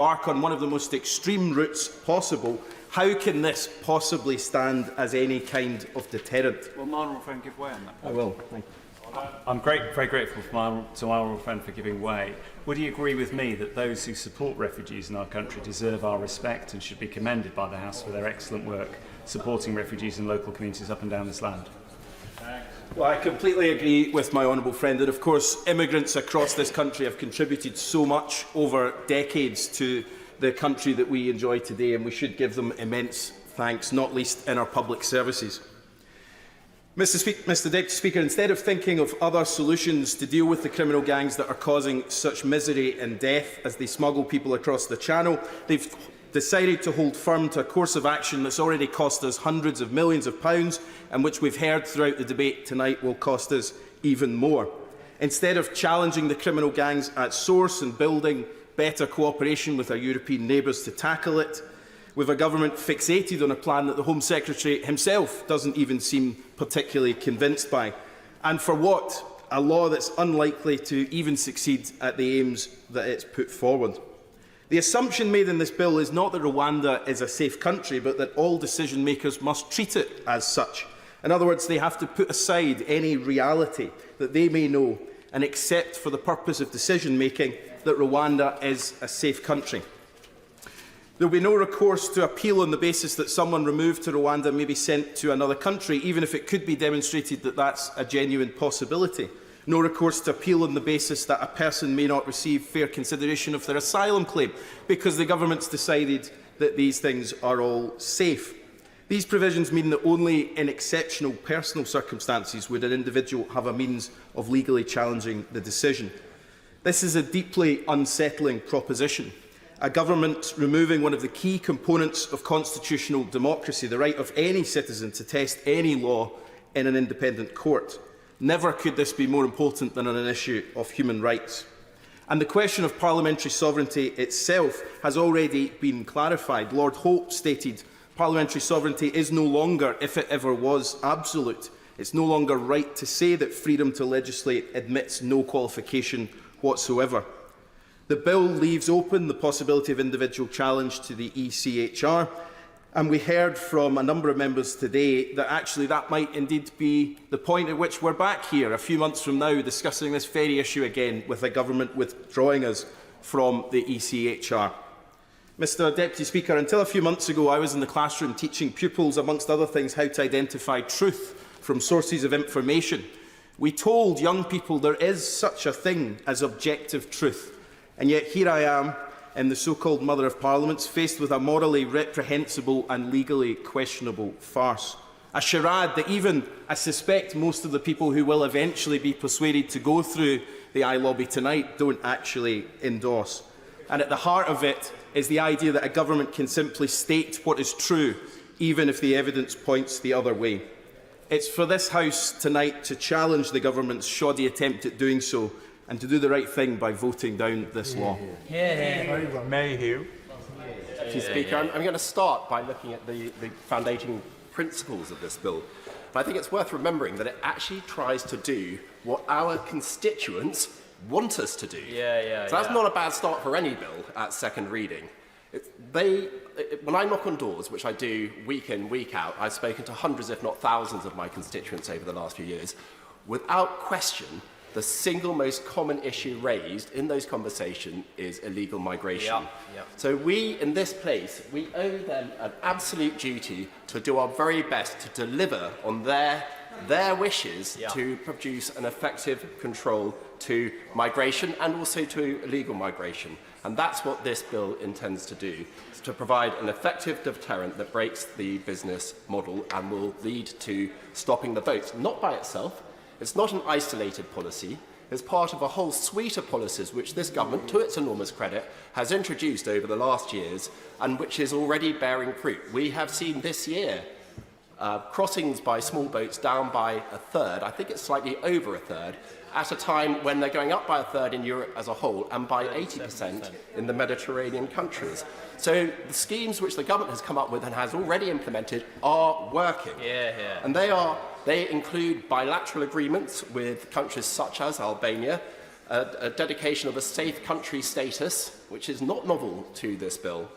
embark on one of the most extreme routes possible, how can this possibly stand as any kind of deterrent? Will my honourable friend give way on that? I will. Thank you. I'm very grateful to my honourable friend for giving way. Would he agree with me that those who support refugees in our country deserve our respect and should be commended by the House for their excellent work supporting refugees and local communities up and down this land? Well, I completely agree with my honourable friend that, of course, immigrants across this country have contributed so much over decades to the country that we enjoy today, and we should give them immense thanks, not least in our public services. Mr. Deputy Speaker, instead of thinking of other solutions to deal with the criminal gangs that are causing such misery and death as they smuggle people across the Channel, they've decided to hold firm to a course of action that's already cost us hundreds of millions of pounds and which we've heard throughout the debate tonight will cost us even more. Instead of challenging the criminal gangs at source and building better cooperation with our European neighbours to tackle it, with a government fixated on a plan that the Home Secretary himself doesn't even seem particularly convinced by. And for what? A law that's unlikely to even succeed at the aims that it's put forward. The assumption made in this bill is not that Rwanda is a safe country, but that all decision makers must treat it as such. In other words, they have to put aside any reality that they may know and accept for the purpose of decision making that Rwanda is a safe country. There will be no recourse to appeal on the basis that someone removed to Rwanda may be sent to another country, even if it could be demonstrated that that's a genuine possibility. No recourse to appeal on the basis that a person may not receive fair consideration of their asylum claim, because the government's decided that these things are all safe. These provisions mean that only in exceptional personal circumstances would an individual have a means of legally challenging the decision. This is a deeply unsettling proposition. A government removing one of the key components of constitutional democracy, the right of any citizen to test any law in an independent court. Never could this be more important than on an issue of human rights. And the question of parliamentary sovereignty itself has already been clarified. Lord Hope stated parliamentary sovereignty is no longer, if it ever was, absolute. It's no longer right to say that freedom to legislate admits no qualification whatsoever. The bill leaves open the possibility of individual challenge to the ECHR, and we heard from a number of members today that actually that might indeed be the point at which we're back here a few months from now discussing this very issue again with a government withdrawing us from the ECHR. Mr Deputy Speaker, until a few months ago I was in the classroom teaching pupils, amongst other things, how to identify truth from sources of information. We told young people there is such a thing as objective truth, and yet here I am in the so-called Mother of Parliaments, faced with a morally reprehensible and legally questionable farce. A charade that even, I suspect, most of the people who will eventually be persuaded to go through the iLobby tonight don't actually endorse. And at the heart of it is the idea that a government can simply state what is true, even if the evidence points the other way. It's for this House tonight to challenge the government's shoddy attempt at doing so, and to do the right thing by voting down this law. Mr Speaker, I'm going to start by looking at the founding principles of this bill. But I think it's worth remembering that it actually tries to do what our constituents want us to do. So that's not a bad start for any bill at second reading. When I knock on doors, which I do week in, week out, I've spoken to hundreds, if not thousands, of my constituents over the last few years. Without question, the single most common issue raised in those conversations is illegal migration. So we, in this place, we owe them an absolute duty to do our very best to deliver on their wishes to produce an effective control to migration and also to illegal migration. And that's what this bill intends to do, to provide an effective deterrent that breaks the business model and will lead to stopping the votes, not by itself. It's not an isolated policy. It's part of a whole suite of policies which this government, to its enormous credit, has introduced over the last years and which is already bearing fruit. We have seen this year crossings by small boats down by a third, I think it's slightly over a third, at a time when they're going up by a third in Europe as a whole and by 80% in the Mediterranean countries. So the schemes which the government has come up with and has already implemented are working. And they include bilateral agreements with countries such as Albania, a dedication of a safe country status, which is not novel to this bill.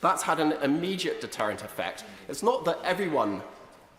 That's had an immediate deterrent effect. It's not that everyone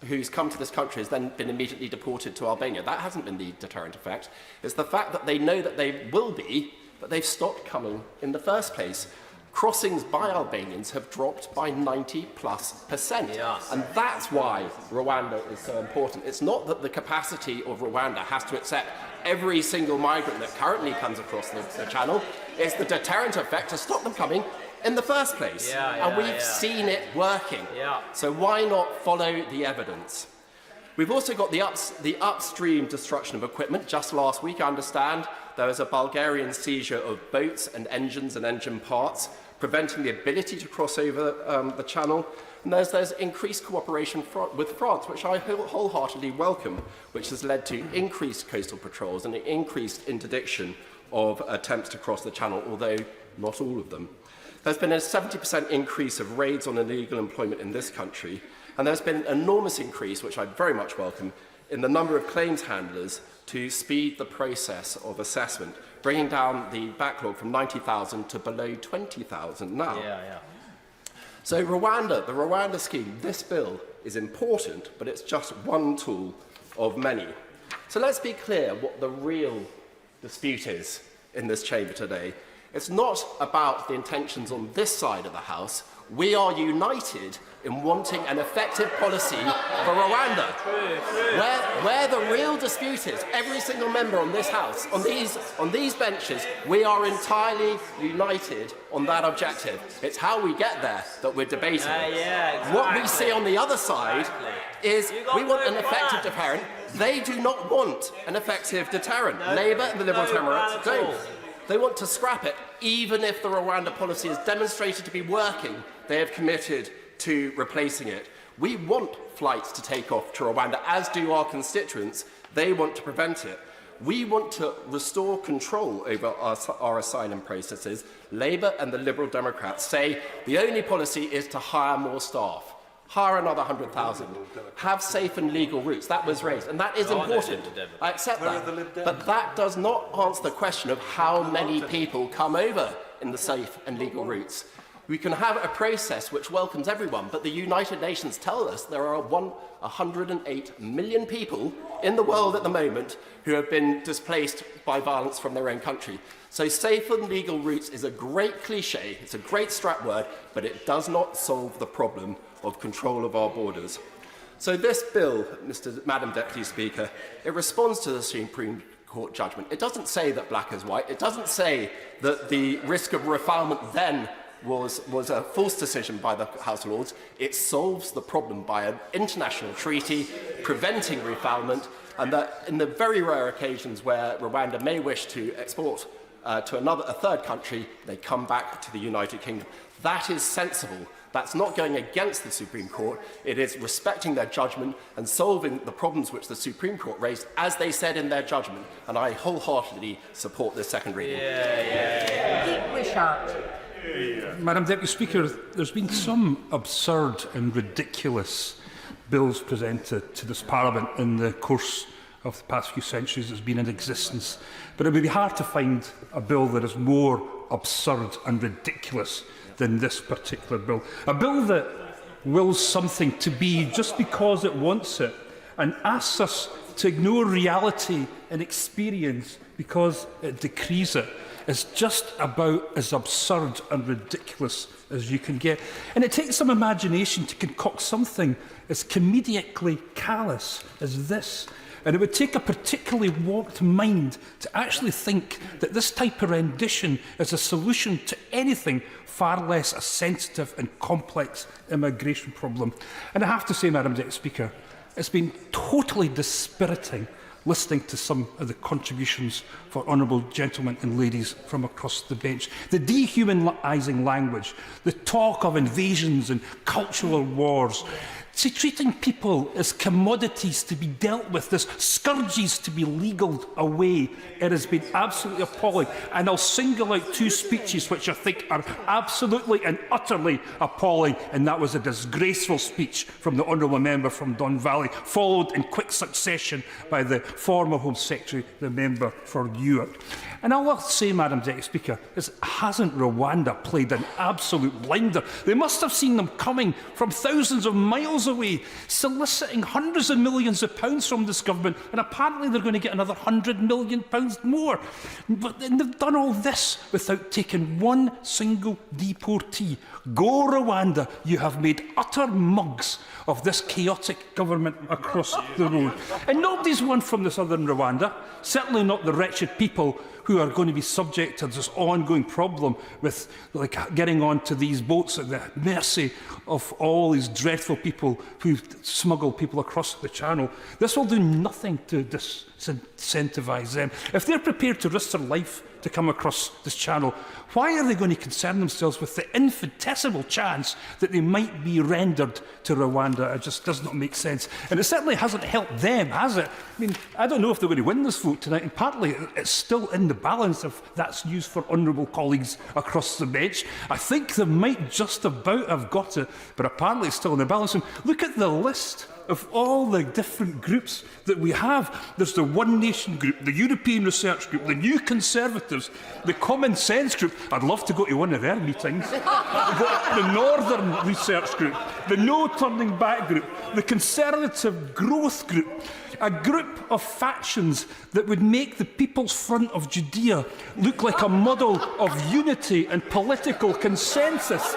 who's come to this country has then been immediately deported to Albania. That hasn't been the deterrent effect. It's the fact that they know that they will be, but they've stopped coming in the first place. Crossings by Albanians have dropped by 90+%. Yes. And that's why Rwanda is so important. It's not that the capacity of Rwanda has to accept every single migrant that currently comes across the channel. It's the deterrent effect to stop them coming in the first place. And we've seen it working. So why not follow the evidence? We've also got the upstream destruction of equipment. Just last week, I understand, there was a Bulgarian seizure of boats and engines and engine parts, preventing the ability to cross over the channel. And there's increased cooperation with France, which I wholeheartedly welcome, which has led to increased coastal patrols and an increased interdiction of attempts to cross the channel, although not all of them. There's been a 70% increase of raids on illegal employment in this country, and there's been an enormous increase, which I very much welcome, in the number of claims handlers to speed the process of assessment, bringing down the backlog from 90,000 to below 20,000 now. So Rwanda, the Rwanda scheme, this bill is important, but it's just one tool of many. So let's be clear what the real dispute is in this chamber today. It's not about the intentions on this side of the House. We are united in wanting an effective policy for Rwanda. Where the real dispute is, every single member on this House, on these benches, we are entirely united on that objective. It's how we get there that we're debating. Exactly. What we see on the other side is we want an effective deterrent. They do not want an effective deterrent. Labour and the Liberal Democrats don't. They want to scrap it. Even if the Rwanda policy is demonstrated to be working, they have committed to replacing it. We want flights to take off to Rwanda, as do our constituents. They want to prevent it. We want to restore control over our asylum processes. Labour and the Liberal Democrats say the only policy is to hire more staff. Hire another 100,000. Have safe and legal routes. That was raised, and that is important. I accept that. But that does not answer the question of how many people come over in the safe and legal routes. We can have a process which welcomes everyone, but the United Nations tell us there are 108 million people in the world at the moment who have been displaced by violence from their own country. So safe and legal routes is a great cliche, it's a great strap word, but it does not solve the problem of control of our borders. So this bill, Madam Deputy Speaker, it responds to the Supreme Court judgment. It doesn't say that black is white. It doesn't say that the risk of refoulement then was a false decision by the House of Lords. It solves the problem by an international treaty preventing refoulement, and that in the very rare occasions where Rwanda may wish to export to a third country, they come back to the United Kingdom. That is sensible. That's not going against the Supreme Court. It is respecting their judgment and solving the problems which the Supreme Court raised, as they said in their judgment. And I wholeheartedly support this second reading. Madam Deputy Speaker, there's been some absurd and ridiculous bills presented to this Parliament in the course of the past few centuries that's been in existence. But it would be hard to find a bill that is more absurd and ridiculous than this particular bill. A bill that wills something to be just because it wants it and asks us to ignore reality and experience because it decrees it is just about as absurd and ridiculous as you can get. And it takes some imagination to concoct something as comedically callous as this. And it would take a particularly warped mind to actually think that this type of rendition is a solution to anything far less a sensitive and complex immigration problem. And I have to say, Madam Deputy Speaker, it's been totally dispiriting listening to some of the contributions for honourable gentlemen and ladies from across the bench. The dehumanising language, the talk of invasions and cultural wars, See, treating people as commodities to be dealt with, as scourges to be legaled away, it has been absolutely appalling. And I'll single out two speeches which I think are absolutely and utterly appalling, and that was a disgraceful speech from the honourable member from Don Valley, followed in quick succession by the former Home Secretary, the member for Newark. And all I'll say, Madam Deputy Speaker, is hasn't Rwanda played an absolute blinder? They must have seen them coming from thousands of miles away, soliciting hundreds of millions of pounds from this government, and apparently they're going to get another £100 million more. But they've done all this without taking one single deportee. Go Rwanda, you have made utter mugs of this chaotic government across the road. And nobody's won from the southern Rwanda, certainly not the wretched people who are going to be subject to this ongoing problem with getting onto these boats at the mercy of all these dreadful people who smuggle people across the channel. This will do nothing to disincentivise them. If they're prepared to risk their life to come across this channel, why are they going to concern themselves with the infinitesimal chance that they might be rendered to Rwanda? It just does not make sense. And it certainly hasn't helped them, has it? I mean, I don't know if they're going to win this vote tonight, and partly it's still in the balance if that's news for honourable colleagues across the bench. I think they might just about have got it, but apparently it's still in the balance. And look at the list of all the different groups that we have. There's the One Nation group, the European Research Group, the New Conservatives, the Common Sense group. I'd love to go to one of their meetings. the Northern Research Group, the No Turning Back group, the Conservative Growth group, a group of factions that would make the People's Front of Judea look like a model of unity and political consensus.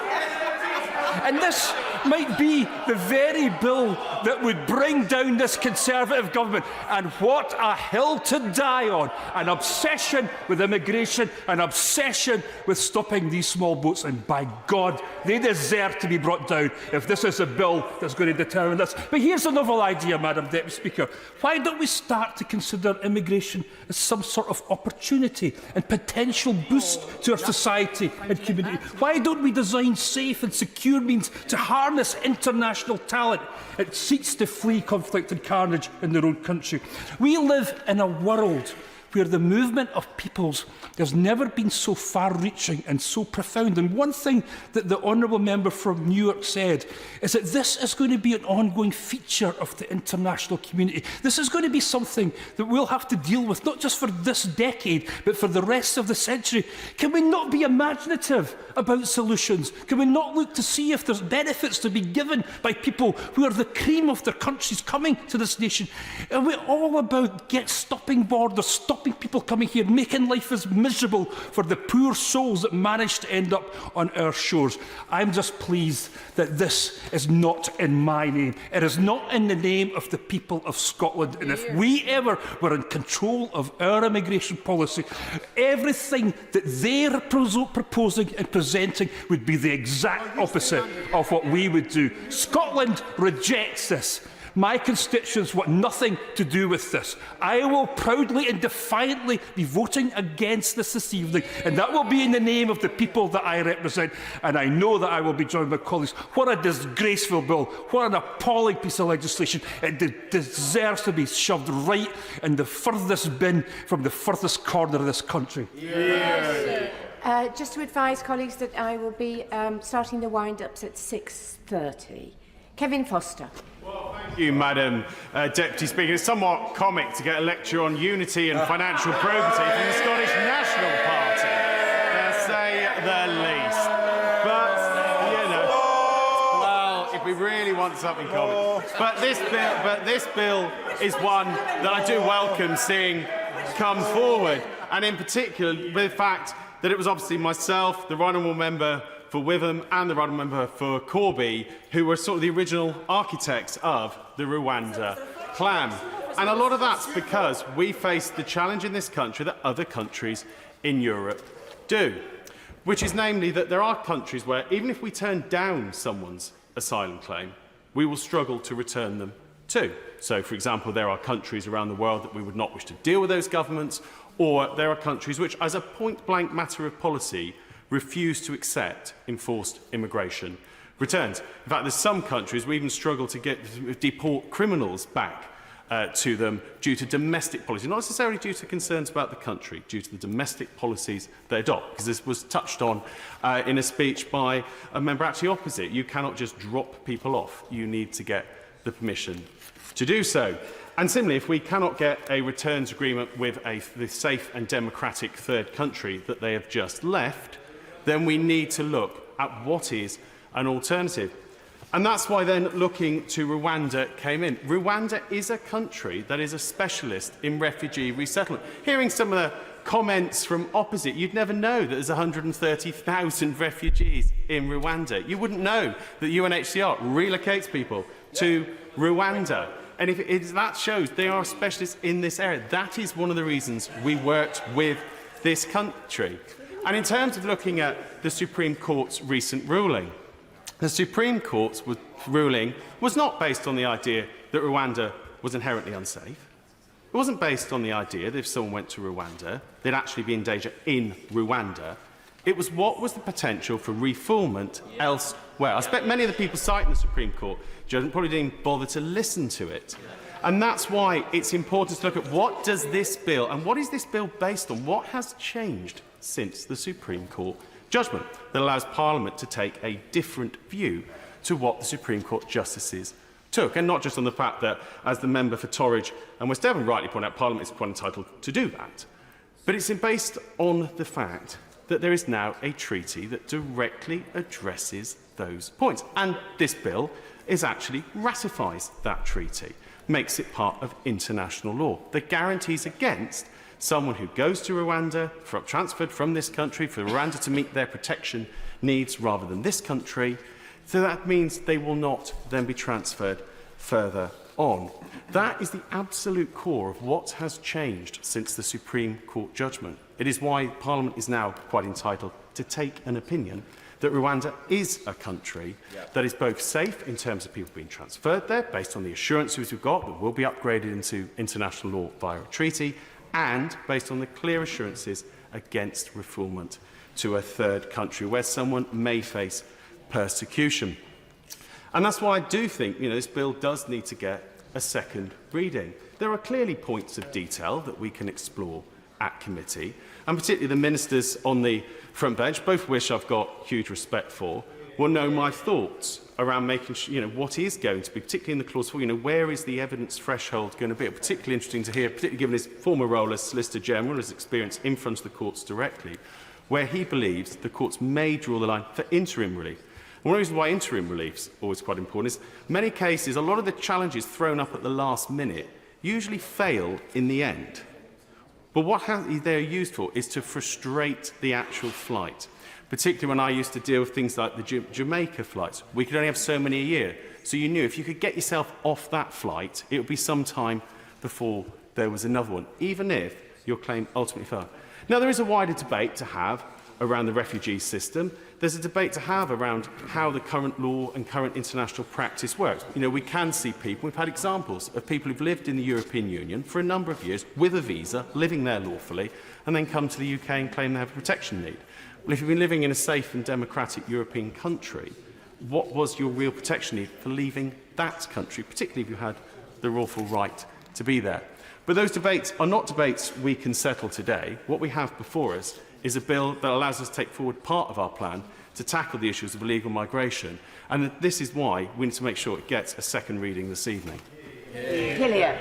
And this might be the very bill that would bring down this Conservative government. And what a hill to die on. An obsession with immigration, an obsession with stopping these small boats. And by God, they deserve to be brought down if this is a bill that's going to determine this. But here's a novel idea, Madam Deputy Speaker. Why don't we start to consider immigration as some sort of opportunity and potential boost to our society and community? Why don't we design safe and secure means to harness international talent? It seeks to flee conflict and carnage in their own country. We live in a world where the movement of peoples has never been so far-reaching and so profound. And one thing that the honourable member from Newark said is that this is going to be an ongoing feature of the international community. This is going to be something that we'll have to deal with, not just for this decade, but for the rest of the century. Can we not be imaginative about solutions? Can we not look to see if there's benefits to be given by people who are the cream of their countries coming to this nation? Are we all about stopping borders, stopping people coming here, making life as miserable for the poor souls that manage to end up on our shores? I'm just pleased that this is not in my name. It is not in the name of the people of Scotland. And if we ever were in control of our immigration policy, everything that they're proposing and presenting would be the exact opposite of what we would do. Scotland rejects this. My constituents want nothing to do with this. I will proudly and defiantly be voting against this evening, and that will be in the name of the people that I represent, and I know that I will be joined by colleagues. What a disgraceful bill. What an appalling piece of legislation. It deserves to be shoved right in the furthest bin from the furthest corner of this country. Just to advise colleagues that I will be starting the wind-ups at 6:30. Kevin Foster. Well, thank you, Madam Deputy Speaker. It's somewhat comic to get a lecture on unity and financial probity from the Scottish National Party, to say the least. But, you know, well, if we really want something comic. But this bill is one that I do welcome seeing come forward, and in particular with the fact that it was obviously myself, the right honourable member for Witham and the right honourable member for Corby, who were sort of the original architects of the Rwanda plan. And a lot of that's because we face the challenge in this country that other countries in Europe do, which is namely that there are countries where even if we turn down someone's asylum claim, we will struggle to return them too. So, for example, there are countries around the world that we would not wish to deal with those governments, or there are countries which, as a point-blank matter of policy, refuse to accept enforced immigration returns. In fact, there's some countries we even struggle to deport criminals back to them due to domestic policy, not necessarily due to concerns about the country, due to the domestic policies they adopt. Because this was touched on in a speech by a member actually opposite. You cannot just drop people off. You need to get the permission to do so. And similarly, if we cannot get a returns agreement with the safe and democratic third country that they have just left, then we need to look at what is an alternative. And that's why then looking to Rwanda came in. Rwanda is a country that is a specialist in refugee resettlement. Hearing some of the comments from opposite, you'd never know that there's 130,000 refugees in Rwanda. You wouldn't know that UNHCR relocates people to Rwanda. And if that shows they are specialists in this area. That is one of the reasons we worked with this country. And in terms of looking at the Supreme Court's recent ruling, the Supreme Court's ruling was not based on the idea that Rwanda was inherently unsafe. It wasn't based on the idea that if someone went to Rwanda, they'd actually be in danger in Rwanda. It was what was the potential for refoulement elsewhere. I expect many of the people citing the Supreme Court judgment probably didn't bother to listen to it. And that's why it's important to look at what does this bill, and what is this bill based on? What has changed since the Supreme Court judgment that allows Parliament to take a different view to what the Supreme Court justices took? And not just on the fact that, as the member for Torridge and West Devon rightly pointed out, Parliament is quite entitled to do that. But it's based on the fact that there is now a treaty that directly addresses those points. And this bill actually ratifies that treaty, makes it part of international law. The guarantees against someone who goes to Rwanda, transferred from this country, for Rwanda to meet their protection needs rather than this country. So that means they will not then be transferred further on. That is the absolute core of what has changed since the Supreme Court judgment. It is why Parliament is now quite entitled to take an opinion that Rwanda is a country that is both safe in terms of people being transferred there, based on the assurances we've got that will be upgraded into international law via a treaty, and based on the clear assurances against refoulement to a third country where someone may face persecution. And that's why I do think this bill does need to get a second reading. There are clearly points of detail that we can explore at committee, and particularly the ministers on the front bench, both of which I've got huge respect for, will know my thoughts around making sure, what is going to be, particularly in the clause 4, where is the evidence threshold going to be? Particularly interesting to hear, particularly given his former role as Solicitor General, his experience in front of the courts directly, where he believes the courts may draw the line for interim relief. One of the reasons why interim relief is always quite important is many cases, a lot of the challenges thrown up at the last minute usually fail in the end. But what they're used for is to frustrate the actual flight. Particularly when I used to deal with things like the Jamaica flights. We could only have so many a year. So you knew if you could get yourself off that flight, it would be some time before there was another one, even if your claim ultimately fell. Now, there is a wider debate to have around the refugee system. There's a debate to have around how the current law and current international practice works. We can see people, we've had examples of people who've lived in the European Union for a number of years with a visa, living there lawfully, and then come to the UK and claim they have a protection need. Well, if you've been living in a safe and democratic European country, what was your real protection need for leaving that country, particularly if you had the lawful right to be there? But those debates are not debates we can settle today. What we have before us is a bill that allows us to take forward part of our plan to tackle the issues of illegal migration. And this is why we need to make sure it gets a second reading this evening. Hillier.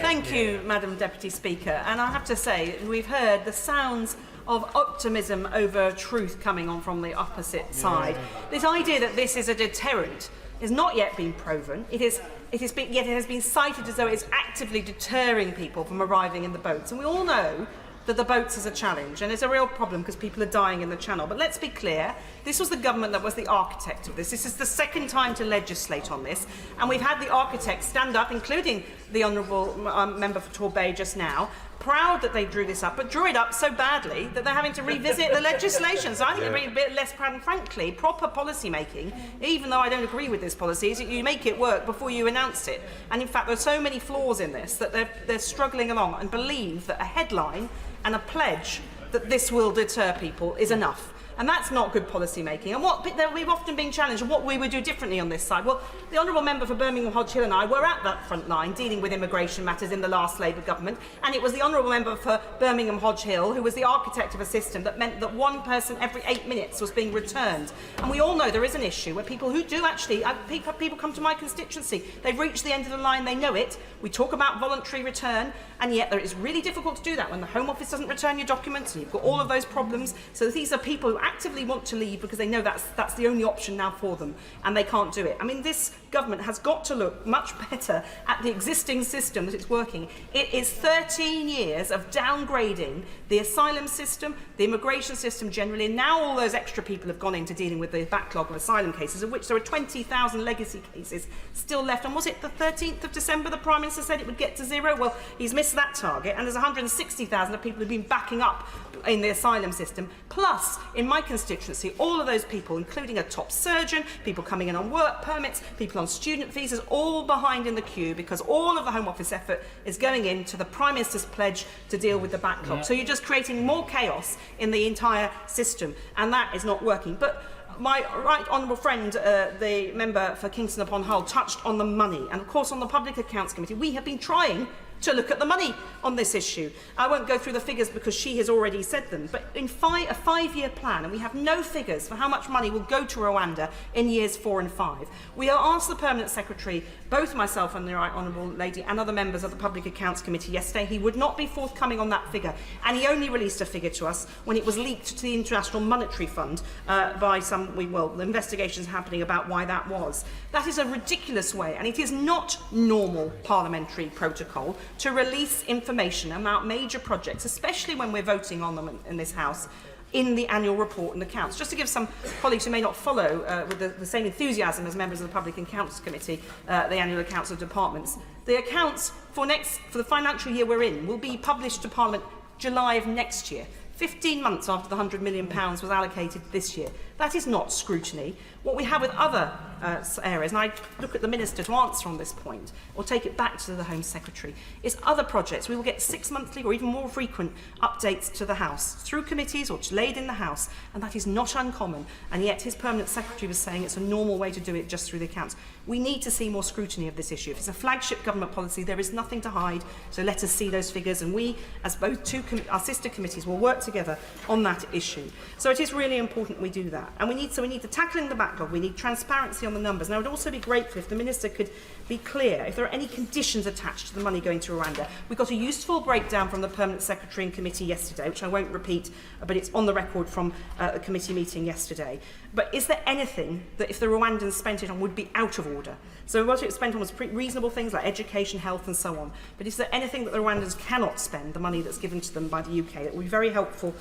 Thank you, Madam Deputy Speaker. And I have to say, we've heard the sounds of optimism over truth coming on from the opposite side. This idea that this is a deterrent has not yet been proven. Yet it has been cited as though it's actively deterring people from arriving in the boats. And we all know that the boats is a challenge, and it's a real problem because people are dying in the Channel. But let's be clear, this was the government that was the architect of this. This is the second time to legislate on this, and we've had the architects stand up, including the Honourable Member for Torbay just now, proud that they drew this up, but drew it up so badly that they're having to revisit the legislation. So I think it'd be a bit less proud, and frankly, proper policy making, even though I don't agree with this policy, is that you make it work before you announce it. And in fact, there's so many flaws in this that they're struggling along and believe that a headline and a pledge that this will deter people is enough. And that's not good policy making. And we've often been challenged on what we would do differently on this side. Well, the Honourable Member for Birmingham Hodge Hill and I were at that front line dealing with immigration matters in the last Labour government, and it was the Honourable Member for Birmingham Hodge Hill who was the architect of a system that meant that one person every 8 minutes was being returned. And we all know there is an issue where people who do actually, people come to my constituency, they've reached the end of the line, they know it. We talk about voluntary return, and yet it's really difficult to do that when the Home Office doesn't return your documents and you've got all of those problems. So these are people who actively want to leave because they know that's the only option now for them, and they can't do it. I mean, this government has got to look much better at the existing system that it's working. It is 13 years of downgrading the asylum system, the immigration system generally, and now all those extra people have gone into dealing with the backlog of asylum cases, of which there are 20,000 legacy cases still left. And was it the 13th of December the Prime Minister said it would get to zero? Well, he's missed that target, and there's 160,000 of people who've been backing up in the asylum system. Plus, in my constituency, all of those people, including a top surgeon, people coming in on work permits, people on student visas, all behind in the queue because all of the Home Office effort is going into the Prime Minister's pledge to deal with the backlog. Yeah. So you're just creating more chaos in the entire system, and that is not working. But my right honourable friend, the member for Kingston upon Hull, touched on the money. And of course, on the Public Accounts Committee, we have been trying to look at the money on this issue. I won't go through the figures because she has already said them, but in a five-year plan, and we have no figures for how much money will go to Rwanda in years 4 and 5. We asked the Permanent Secretary, both myself and the Right Honourable Lady and other members of the Public Accounts Committee yesterday. He would not be forthcoming on that figure, and he only released a figure to us when it was leaked to the International Monetary Fund by the investigations happening about why that was. That is a ridiculous way, and it is not normal parliamentary protocol to release information about major projects, especially when we're voting on them in this House, in the annual report and accounts. Just to give some colleagues who may not follow with the same enthusiasm as members of the Public Accounts Committee, the annual accounts of departments, the accounts for the financial year we're in will be published to Parliament July of next year. 15 months after the £100 million was allocated this year. That is not scrutiny. What we have with other areas, and I look at the Minister to answer on this point, or take it back to the Home Secretary, is other projects. We will get 6 monthly or even more frequent updates to the House, through committees or laid in the House, and that is not uncommon. And yet his Permanent Secretary was saying it's a normal way to do it just through the accounts. We need to see more scrutiny of this issue. If it's a flagship government policy, there is nothing to hide, so let us see those figures, and we, as both our sister committees, will work together on that issue. So it is really important we do that. And we need the tackling the backlog, we need transparency on the numbers. And I would also be grateful if the Minister could be clear if there are any conditions attached to the money going to Rwanda. We got a useful breakdown from the Permanent Secretary and Committee yesterday, which I won't repeat, but it's on the record from a committee meeting yesterday. But is there anything that if the Rwandans spent it on would be out of order? So what it spent on was reasonable things like education, health and so on. But is there anything that the Rwandans cannot spend, the money that's given to them by the UK? It would be very helpful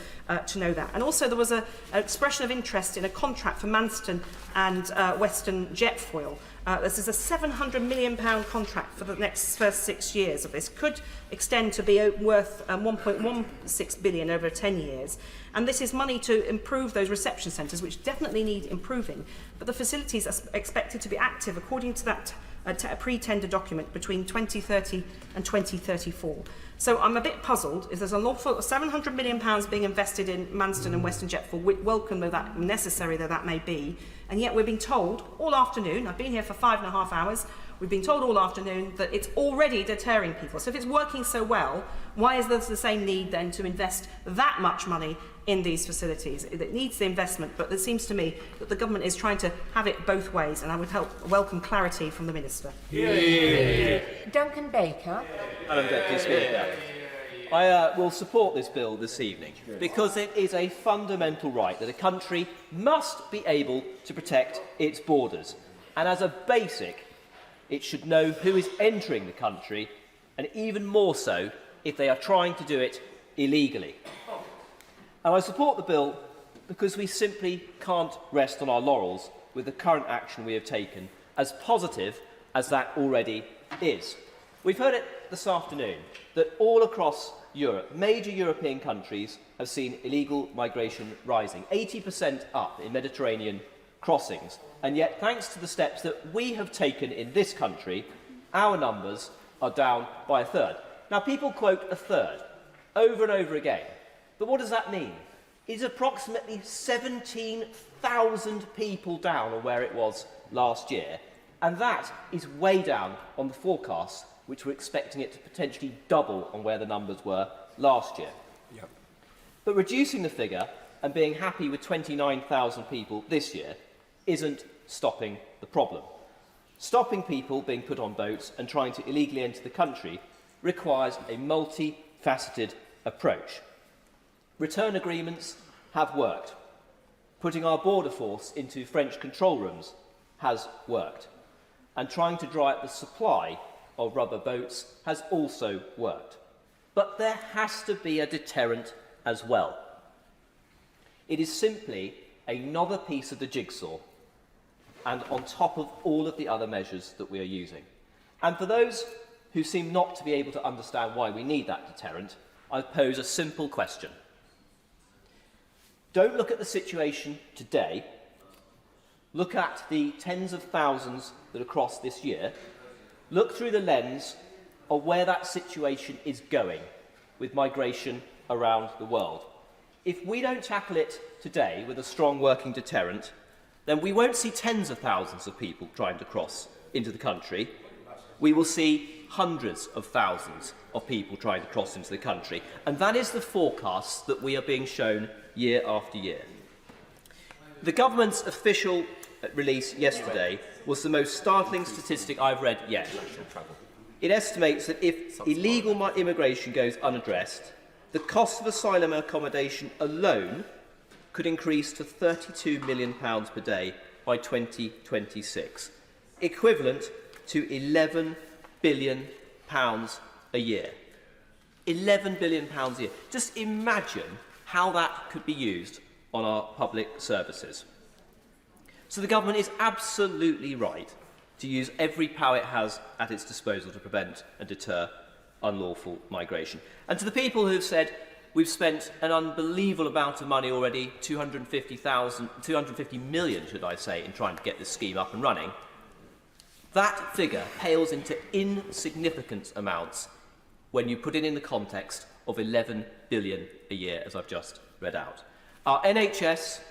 to know that. And also there was an expression of interest in a contract for Manston and Western Jetfoil. This is a £700 million contract for the first 6 years of this. Could extend to be worth 1.16 billion over 10 years. And this is money to improve those reception centres, which definitely need improving. But the facilities are expected to be active, according to that pre-tender document, between 2030 and 2034. So I'm a bit puzzled if there's a lawful £700 million being invested in Manston and Western Jetfoil, welcome though that necessary though that may be, and yet we're being told all afternoon, I've been here for 5.5 hours, we've been told all afternoon that it's already deterring people. So if it's working so well, why is there the same need then to invest that much money in these facilities? It needs the investment, but it seems to me that the government is trying to have it both ways, and I would welcome clarity from the Minister. Duncan Baker. Madam Deputy Speaker, I will support this bill this evening because it is a fundamental right that a country must be able to protect its borders. And as a basic, it should know who is entering the country, and even more so if they are trying to do it illegally. And I support the bill because we simply can't rest on our laurels with the current action we have taken, as positive as that already is. We've heard it this afternoon that all across Europe, major European countries have seen illegal migration rising, 80% up in Mediterranean crossings. And yet, thanks to the steps that we have taken in this country, our numbers are down by a third. Now, people quote a third over and over again. But what does that mean? is approximately 17,000 people down on where it was last year, and that is way down on the forecasts, which were expecting it to potentially double on where the numbers were last year. Yep. But reducing the figure and being happy with 29,000 people this year isn't stopping the problem. Stopping people being put on boats and trying to illegally enter the country requires a multifaceted approach. Return agreements have worked. Putting our border force into French control rooms has worked. And trying to dry up the supply of rubber boats has also worked. But there has to be a deterrent as well. It is simply another piece of the jigsaw, and on top of all of the other measures that we are using. And for those who seem not to be able to understand why we need that deterrent, I pose a simple question. Don't look at the situation today. Look at the tens of thousands that are crossed this year. Look through the lens of where that situation is going with migration around the world. If we don't tackle it today with a strong working deterrent, then we won't see tens of thousands of people trying to cross into the country. We will see hundreds of thousands of people trying to cross into the country. And that is the forecast that we are being shown year after year. The government's official release yesterday was the most startling statistic I've read yet. It estimates that if illegal immigration goes unaddressed, the cost of asylum and accommodation alone could increase to £32 million per day by 2026, equivalent to £11 billion a year. £11 billion a year. Just imagine how that could be used on our public services. So the government is absolutely right to use every power it has at its disposal to prevent and deter unlawful migration. And to the people who have said, we've spent an unbelievable amount of money already, 250 million, should I say, in trying to get this scheme up and running, that figure pales into insignificant amounts when you put it in the context of 11 billion a year, as I've just read out. Our NHS,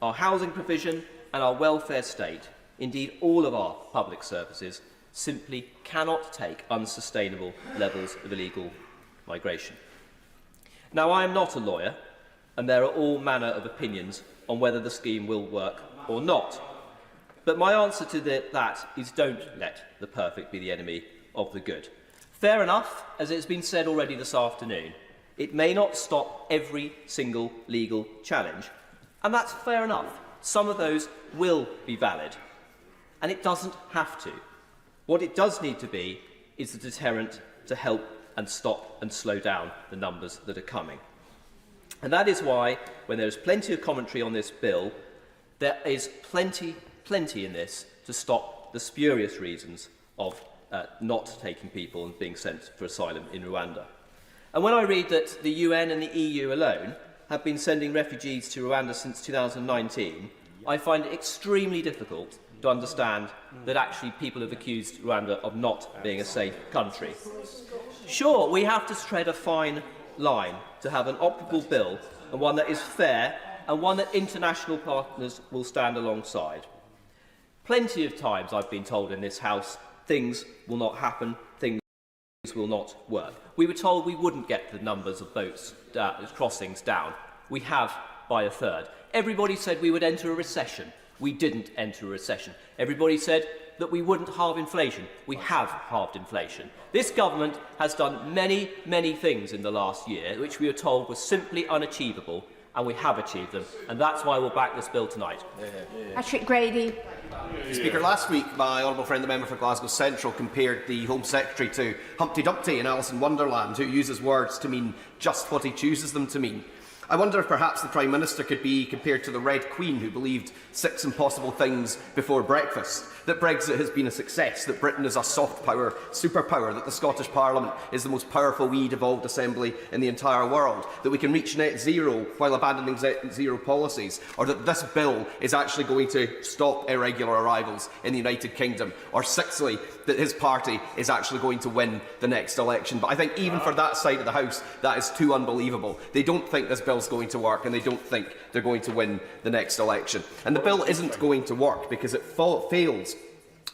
our housing provision and our welfare state, indeed all of our public services, simply cannot take unsustainable levels of illegal migration. Now, I am not a lawyer, and there are all manner of opinions on whether the scheme will work or not. But my answer to that is don't let the perfect be the enemy of the good. Fair enough, as it's been said already this afternoon, it may not stop every single legal challenge, and that's fair enough. Some of those will be valid, and it doesn't have to. What it does need to be is the deterrent to help and stop and slow down the numbers that are coming. And that is why, when there is plenty of commentary on this bill, there is plenty in this to stop the spurious reasons of not taking people and being sent for asylum in Rwanda. And when I read that the UN and the EU alone have been sending refugees to Rwanda since 2019, I find it extremely difficult to understand that actually people have accused Rwanda of not being a safe country. Sure, we have to tread a fine line to have an operable bill, and one that is fair, and one that international partners will stand alongside. Plenty of times I've been told in this House, things will not happen, things will not work. We were told we wouldn't get the numbers of boats crossings down. We have by a third. Everybody said we would enter a recession. We didn't enter a recession. Everybody said that we wouldn't halve inflation. We have halved inflation. This government has done many, many things in the last year which we were told were simply unachievable, and we have achieved them, and that's why we'll back this bill tonight. Patrick Grady. Speaker, last week my honourable friend, the member for Glasgow Central, compared the Home Secretary to Humpty Dumpty in Alice in Wonderland, who uses words to mean just what he chooses them to mean. I wonder if perhaps the Prime Minister could be compared to the Red Queen who believed 6 impossible things before breakfast, that Brexit has been a success, that Britain is a soft power superpower, that the Scottish Parliament is the most powerful wee devolved assembly in the entire world, that we can reach net zero while abandoning net zero policies, or that this bill is actually going to stop irregular arrivals in the United Kingdom, or sixthly, that his party is actually going to win the next election. But I think even for that side of the House, that is too unbelievable. They don't think this bill bill's going to work and they don't think they're going to win the next election. And the bill isn't going to work because it fails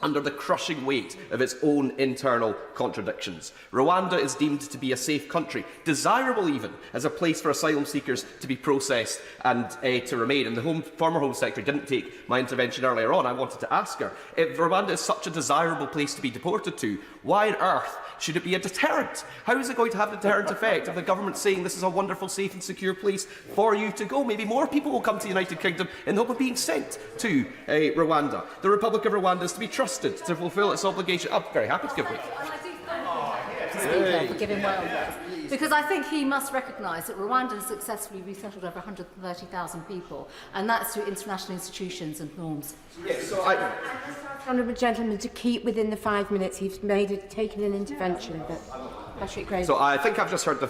under the crushing weight of its own internal contradictions. Rwanda is deemed to be a safe country, desirable even as a place for asylum seekers to be processed and to remain. And the former Home Secretary didn't take my intervention earlier on. I wanted to ask her, if Rwanda is such a desirable place to be deported to, why on earth should it be a deterrent? How is it going to have a deterrent effect if the government's saying this is a wonderful, safe and secure place for you to go? Maybe more people will come to the United Kingdom in the hope of being sent to Rwanda. The Republic of Rwanda is to be trusted to fulfil its obligation. I'm very happy to give way. Speaker for giving way on that. Because I think he must recognise that Rwanda has successfully resettled over 130,000 people, and that's through international institutions and norms. Yes, so Honourable gentleman, to keep within the 5 minutes. He's taken an intervention, but Patrick Gray. So I think I've just heard the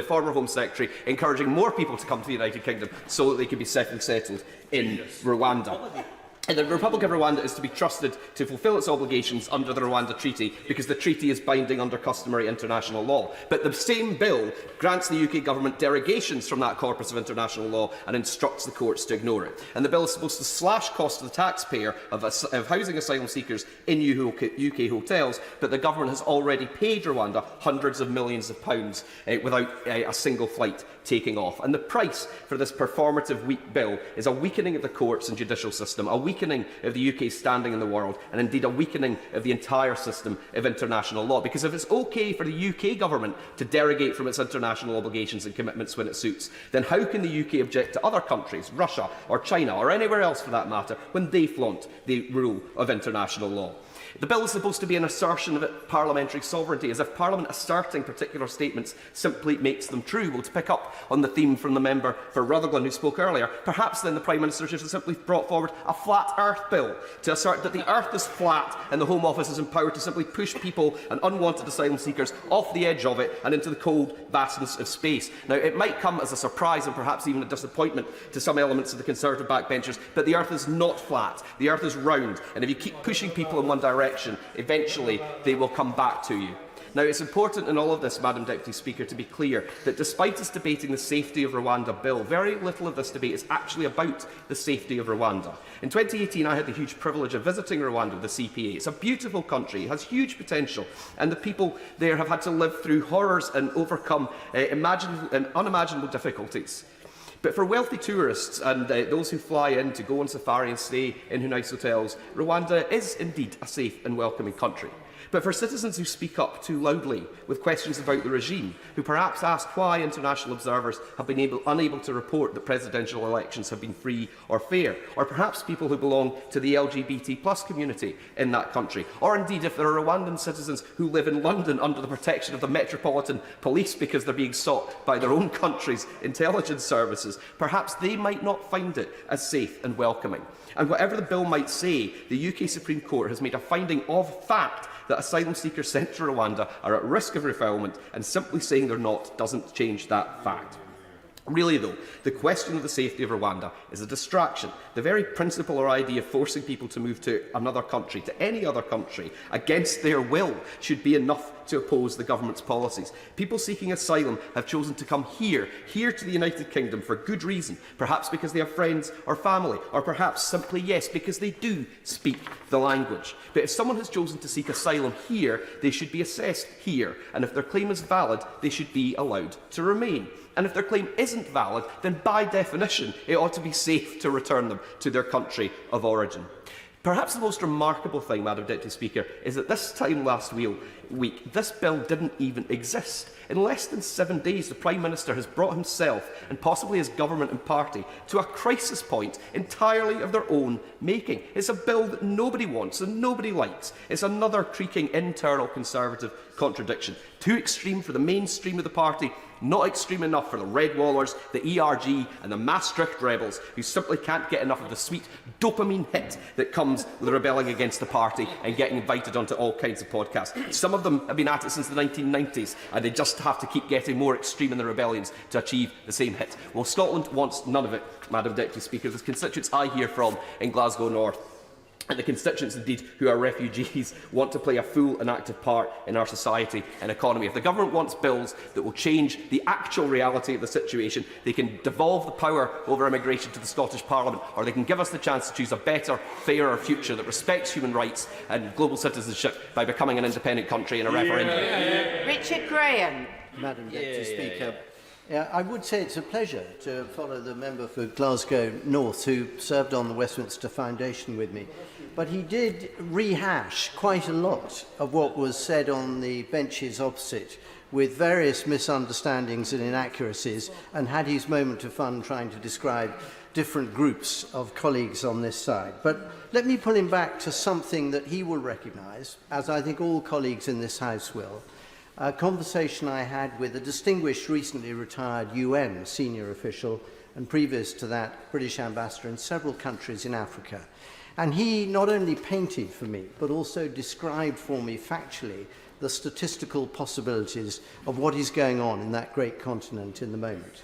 former Home Secretary encouraging more people to come to the United Kingdom so that they can be settled in Rwanda. And the Republic of Rwanda is to be trusted to fulfil its obligations under the Rwanda Treaty because the treaty is binding under customary international law. But the same bill grants the UK government derogations from that corpus of international law and instructs the courts to ignore it. And the bill is supposed to slash costs to the taxpayer of housing asylum seekers in UK hotels, but the government has already paid Rwanda hundreds of millions of pounds without a single flight taking off. And the price for this performative weak bill is a weakening of the courts and judicial system, a weakening of the UK's standing in the world, and indeed a weakening of the entire system of international law. Because if it's okay for the UK government to derogate from its international obligations and commitments when it suits, then how can the UK object to other countries, Russia or China or anywhere else for that matter, when they flaunt the rule of international law? The bill is supposed to be an assertion of parliamentary sovereignty, as if Parliament asserting particular statements simply makes them true. Well, to pick up on the theme from the member for Rutherglen who spoke earlier, perhaps then the Prime Minister should have simply brought forward a flat earth bill to assert that the earth is flat and the Home Office is empowered to simply push people and unwanted asylum seekers off the edge of it and into the cold vastness of space. Now, it might come as a surprise and perhaps even a disappointment to some elements of the Conservative backbenchers, but the earth is not flat. The earth is round, and if you keep pushing people in one direction, eventually they will come back to you. Now, it's important in all of this, Madam Deputy Speaker, to be clear that despite us debating the safety of Rwanda bill, very little of this debate is actually about the safety of Rwanda. In 2018, I had the huge privilege of visiting Rwanda with the CPA. It's a beautiful country, it has huge potential, and the people there have had to live through horrors and overcome unimaginable difficulties. But for wealthy tourists and those who fly in to go on safari and stay in nice hotels, Rwanda is indeed a safe and welcoming country. But for citizens who speak up too loudly with questions about the regime, who perhaps ask why international observers have been unable to report that presidential elections have been free or fair, or perhaps people who belong to the LGBT+ community in that country, or indeed if there are Rwandan citizens who live in London under the protection of the Metropolitan Police because they're being sought by their own country's intelligence services, perhaps they might not find it as safe and welcoming. And whatever the bill might say, the UK Supreme Court has made a finding of fact that asylum seekers sent to Rwanda are at risk of refoulement, and simply saying they're not doesn't change that fact. Really, though, the question of the safety of Rwanda is a distraction. The very principle or idea of forcing people to move to another country, to any other country, against their will, should be enough to oppose the government's policies. People seeking asylum have chosen to come here to the United Kingdom for good reason, perhaps because they have friends or family, or perhaps simply, yes, because they do speak the language. But if someone has chosen to seek asylum here, they should be assessed here, and if their claim is valid, they should be allowed to remain. And if their claim isn't valid, then by definition, it ought to be safe to return them to their country of origin. Perhaps the most remarkable thing, Madam Deputy Speaker, is that this time last week, this bill didn't even exist. In less than 7 days, the Prime Minister has brought himself, and possibly his government and party, to a crisis point entirely of their own making. It's a bill that nobody wants and nobody likes. It's another creaking internal Conservative contradiction. Too extreme for the mainstream of the party, not extreme enough for the Red Wallers, the ERG and the Maastricht rebels who simply can't get enough of the sweet dopamine hit that comes with rebelling against the party and getting invited onto all kinds of podcasts. Some of them have been at it since the 1990s, and they just have to keep getting more extreme in their rebellions to achieve the same hit. Well, Scotland wants none of it, Madam Deputy Speaker. The constituents I hear from in Glasgow North and the constituents, indeed, who are refugees, want to play a full and active part in our society and economy. If the government wants bills that will change the actual reality of the situation, they can devolve the power over immigration to the Scottish Parliament, or they can give us the chance to choose a better, fairer future that respects human rights and global citizenship by becoming an independent country in a referendum. Richard Graham. Madam Deputy Speaker, I would say it's a pleasure to follow the member for Glasgow North, who served on the Westminster Foundation with me. But he did rehash quite a lot of what was said on the benches opposite, with various misunderstandings and inaccuracies, and had his moment of fun trying to describe different groups of colleagues on this side. But let me pull him back to something that he will recognise, as I think all colleagues in this House will. A conversation I had with a distinguished, recently retired UN senior official, and previous to that, British ambassador in several countries in Africa. And he not only painted for me, but also described for me factually the statistical possibilities of what is going on in that great continent in the moment.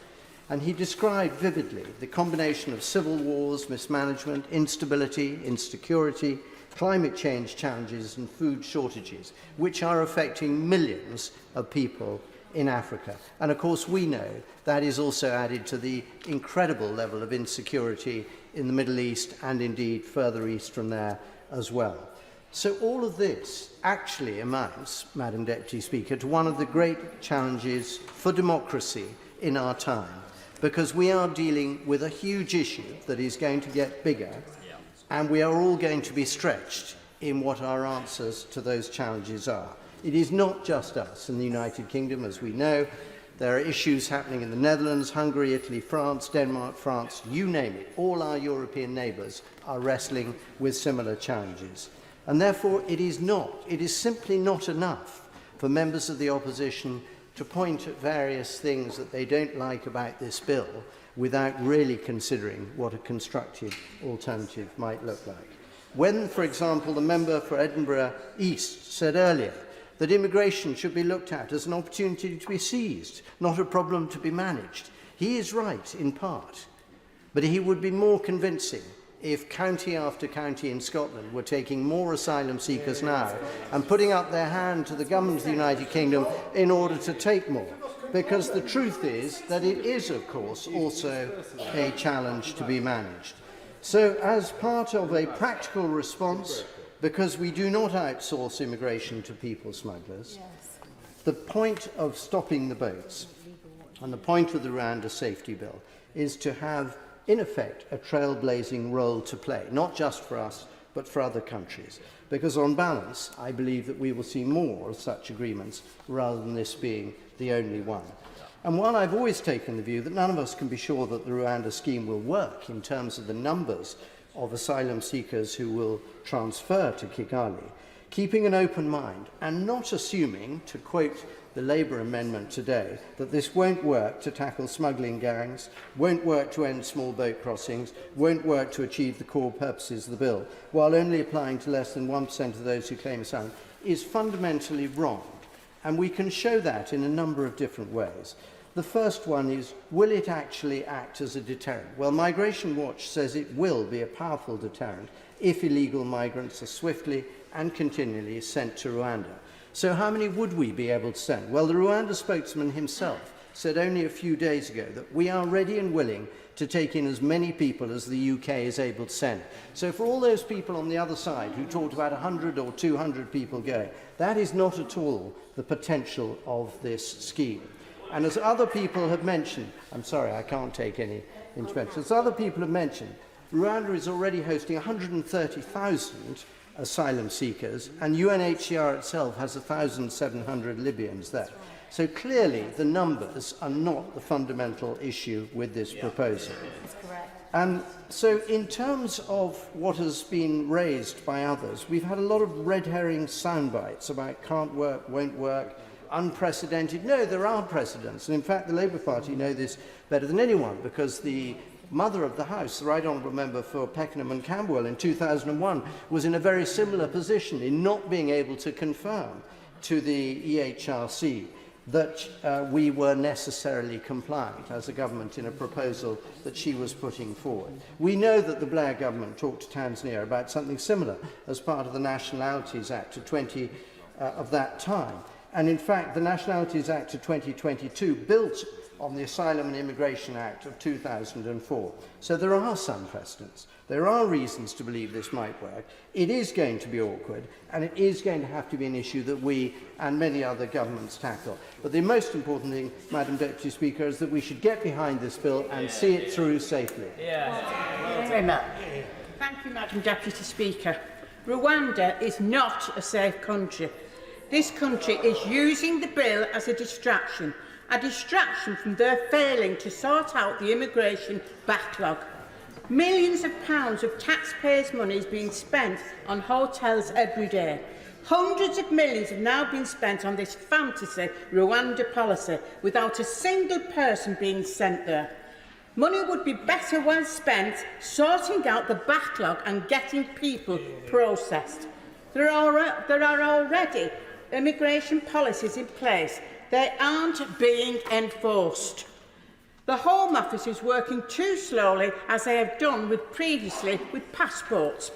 And he described vividly the combination of civil wars, mismanagement, instability, insecurity, climate change challenges and food shortages, which are affecting millions of people in Africa. And of course we know that is also added to the incredible level of insecurity in the Middle East and indeed further east from there as well. So all of this actually amounts, Madam Deputy Speaker, to one of the great challenges for democracy in our time, because we are dealing with a huge issue that is going to get bigger, and we are all going to be stretched in what our answers to those challenges are. It is not just us in the United Kingdom, as we know. There are issues happening in the Netherlands, Hungary, Italy, France, Denmark, France, you name it. All our European neighbours are wrestling with similar challenges. And therefore it is simply not enough for members of the opposition to point at various things that they don't like about this bill without really considering what a constructive alternative might look like. When, for example, the member for Edinburgh East said earlier that immigration should be looked at as an opportunity to be seized, not a problem to be managed, he is right in part, but he would be more convincing if county after county in Scotland were taking more asylum seekers now and putting up their hand to the government of the United Kingdom in order to take more. Because the truth is that it is, of course, also a challenge to be managed. So, as part of a practical response, because we do not outsource immigration to people smugglers, the point of stopping the boats and the point of the Rwanda Safety Bill is to have, in effect, a trailblazing role to play, not just for us, but for other countries. Because on balance, I believe that we will see more of such agreements rather than this being the only one. And while I've always taken the view that none of us can be sure that the Rwanda scheme will work in terms of the numbers of asylum seekers who will transfer to Kigali, keeping an open mind and not assuming, to quote the Labour amendment today, that this won't work to tackle smuggling gangs, won't work to end small boat crossings, won't work to achieve the core purposes of the bill, while only applying to less than 1% of those who claim asylum, is fundamentally wrong. And we can show that in a number of different ways. The first one is, will it actually act as a deterrent? Well, Migration Watch says it will be a powerful deterrent if illegal migrants are swiftly and continually sent to Rwanda. So how many would we be able to send? Well, the Rwanda spokesman himself said only a few days ago that we are ready and willing to take in as many people as the UK is able to send. So for all those people on the other side who talked about 100 or 200 people going, that is not at all the potential of this scheme. And as other people have mentioned, I'm sorry, I can't take any intervention. As other people have mentioned, Rwanda is already hosting 130,000 asylum seekers, and UNHCR itself has 1,700 Libyans there. So clearly the numbers are not the fundamental issue with this proposal. And so in terms of what has been raised by others, we've had a lot of red herring sound bites about can't work, won't work, unprecedented. No, there are precedents. And in fact, the Labour Party know this better than anyone, because the Mother of the House, the Right Honourable Member for Pakenham and Camberwell in 2001, was in a very similar position in not being able to confirm to the EHRC that we were necessarily compliant as a government in a proposal that she was putting forward. We know that the Blair government talked to Tanzania about something similar as part of the Nationalities Act of that time. And in fact, the Nationalities Act of 2022 built on the Asylum and Immigration Act of 2004. So there are some precedents. There are reasons to believe this might work. It is going to be awkward, and it is going to have to be an issue that we and many other governments tackle. But the most important thing, Madam Deputy Speaker, is that we should get behind this bill and see it through safely. Thank you, Madam Deputy Speaker. Rwanda is not a safe country. This country is using the bill as a distraction from their failing to sort out the immigration backlog. Millions of pounds of taxpayers' money is being spent on hotels every day. Hundreds of millions have now been spent on this fantasy Rwanda policy without a single person being sent there. Money would be better well spent sorting out the backlog and getting people processed. There are already immigration policies in place. They aren't being enforced. The Home Office is working too slowly, as they have done previously with passports.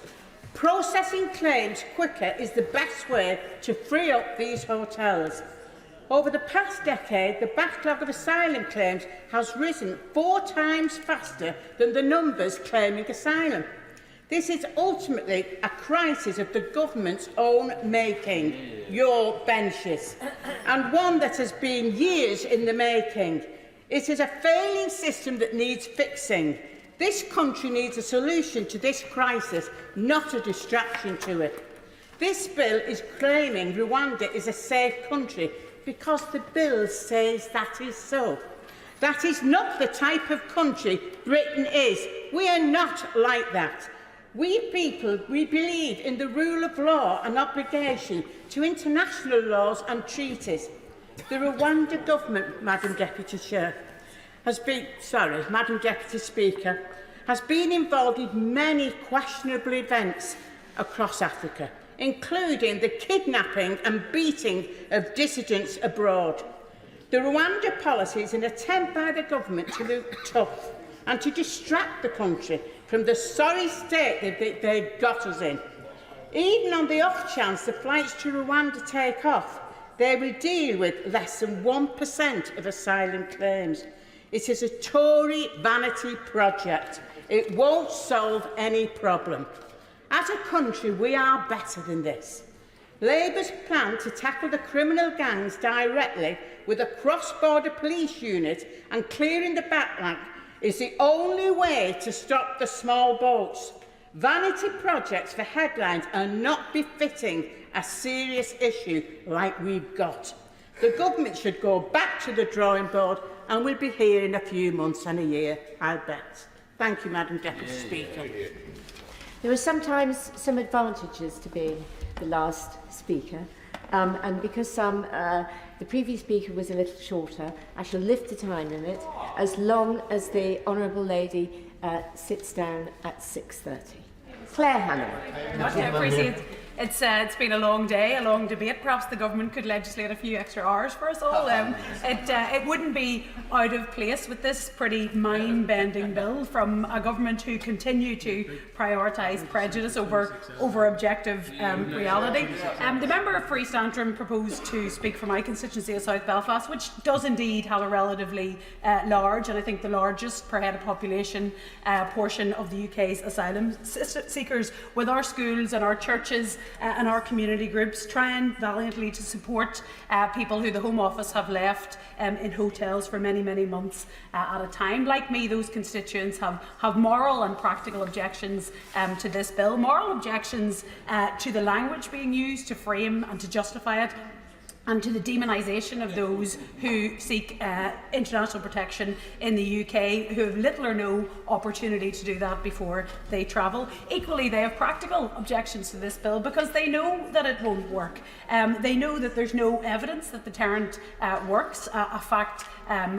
Processing claims quicker is the best way to free up these hotels. Over the past decade, the backlog of asylum claims has risen 4 times faster than the numbers claiming asylum. This is ultimately a crisis of the government's own making, your benches, and one that has been years in the making. It is a failing system that needs fixing. This country needs a solution to this crisis, not a distraction to it. This bill is claiming Rwanda is a safe country because the bill says that is so. That is not the type of country Britain is. We are not like that. We people, we believe in the rule of law and obligation to international laws and treaties. The Rwanda government, Madam Deputy Speaker, has been involved in many questionable events across Africa, including the kidnapping and beating of dissidents abroad. The Rwanda policy is an attempt by the government to look tough and to distract the country from the sorry state that they've got us in. Even on the off chance the flights to Rwanda take off, they will deal with less than 1% of asylum claims. It is a Tory vanity project. It won't solve any problem. As a country, we are better than this. Labour's plan to tackle the criminal gangs directly with a cross-border police unit and clearing the backlog is the only way to stop the small boats. Vanity projects for headlines are not befitting a serious issue like we've got. The government should go back to the drawing board and we'll be here in a few months and a year, I'll bet. Thank you, Madam Deputy Speaker. There are sometimes some advantages to being the last speaker, and because the previous speaker was a little shorter, I shall lift the time limit as long as the Honourable Lady sits down at 6:30. Claire Hannon. I appreciate it's been a long day, a long debate. Perhaps the government could legislate a few extra hours for us all. It wouldn't be out of place with this pretty mind-bending bill from a government who continue to prioritise prejudice over objective reality. The member for East Antrim proposed to speak for my constituency of South Belfast, which does indeed have a relatively large, and I think the largest per head of population portion of the UK's asylum seekers, with our schools and our churches and our community groups trying valiantly to support people who the Home Office have left in hotels for many, many months at a time. Like me, those constituents have moral and practical objections to this bill, moral objections to the language being used to frame and to justify it, and to the demonisation of those who seek international protection in the UK, who have little or no opportunity to do that before they travel. Equally, they have practical objections to this bill because they know that it won't work. They know that there's no evidence that deterrent works, a fact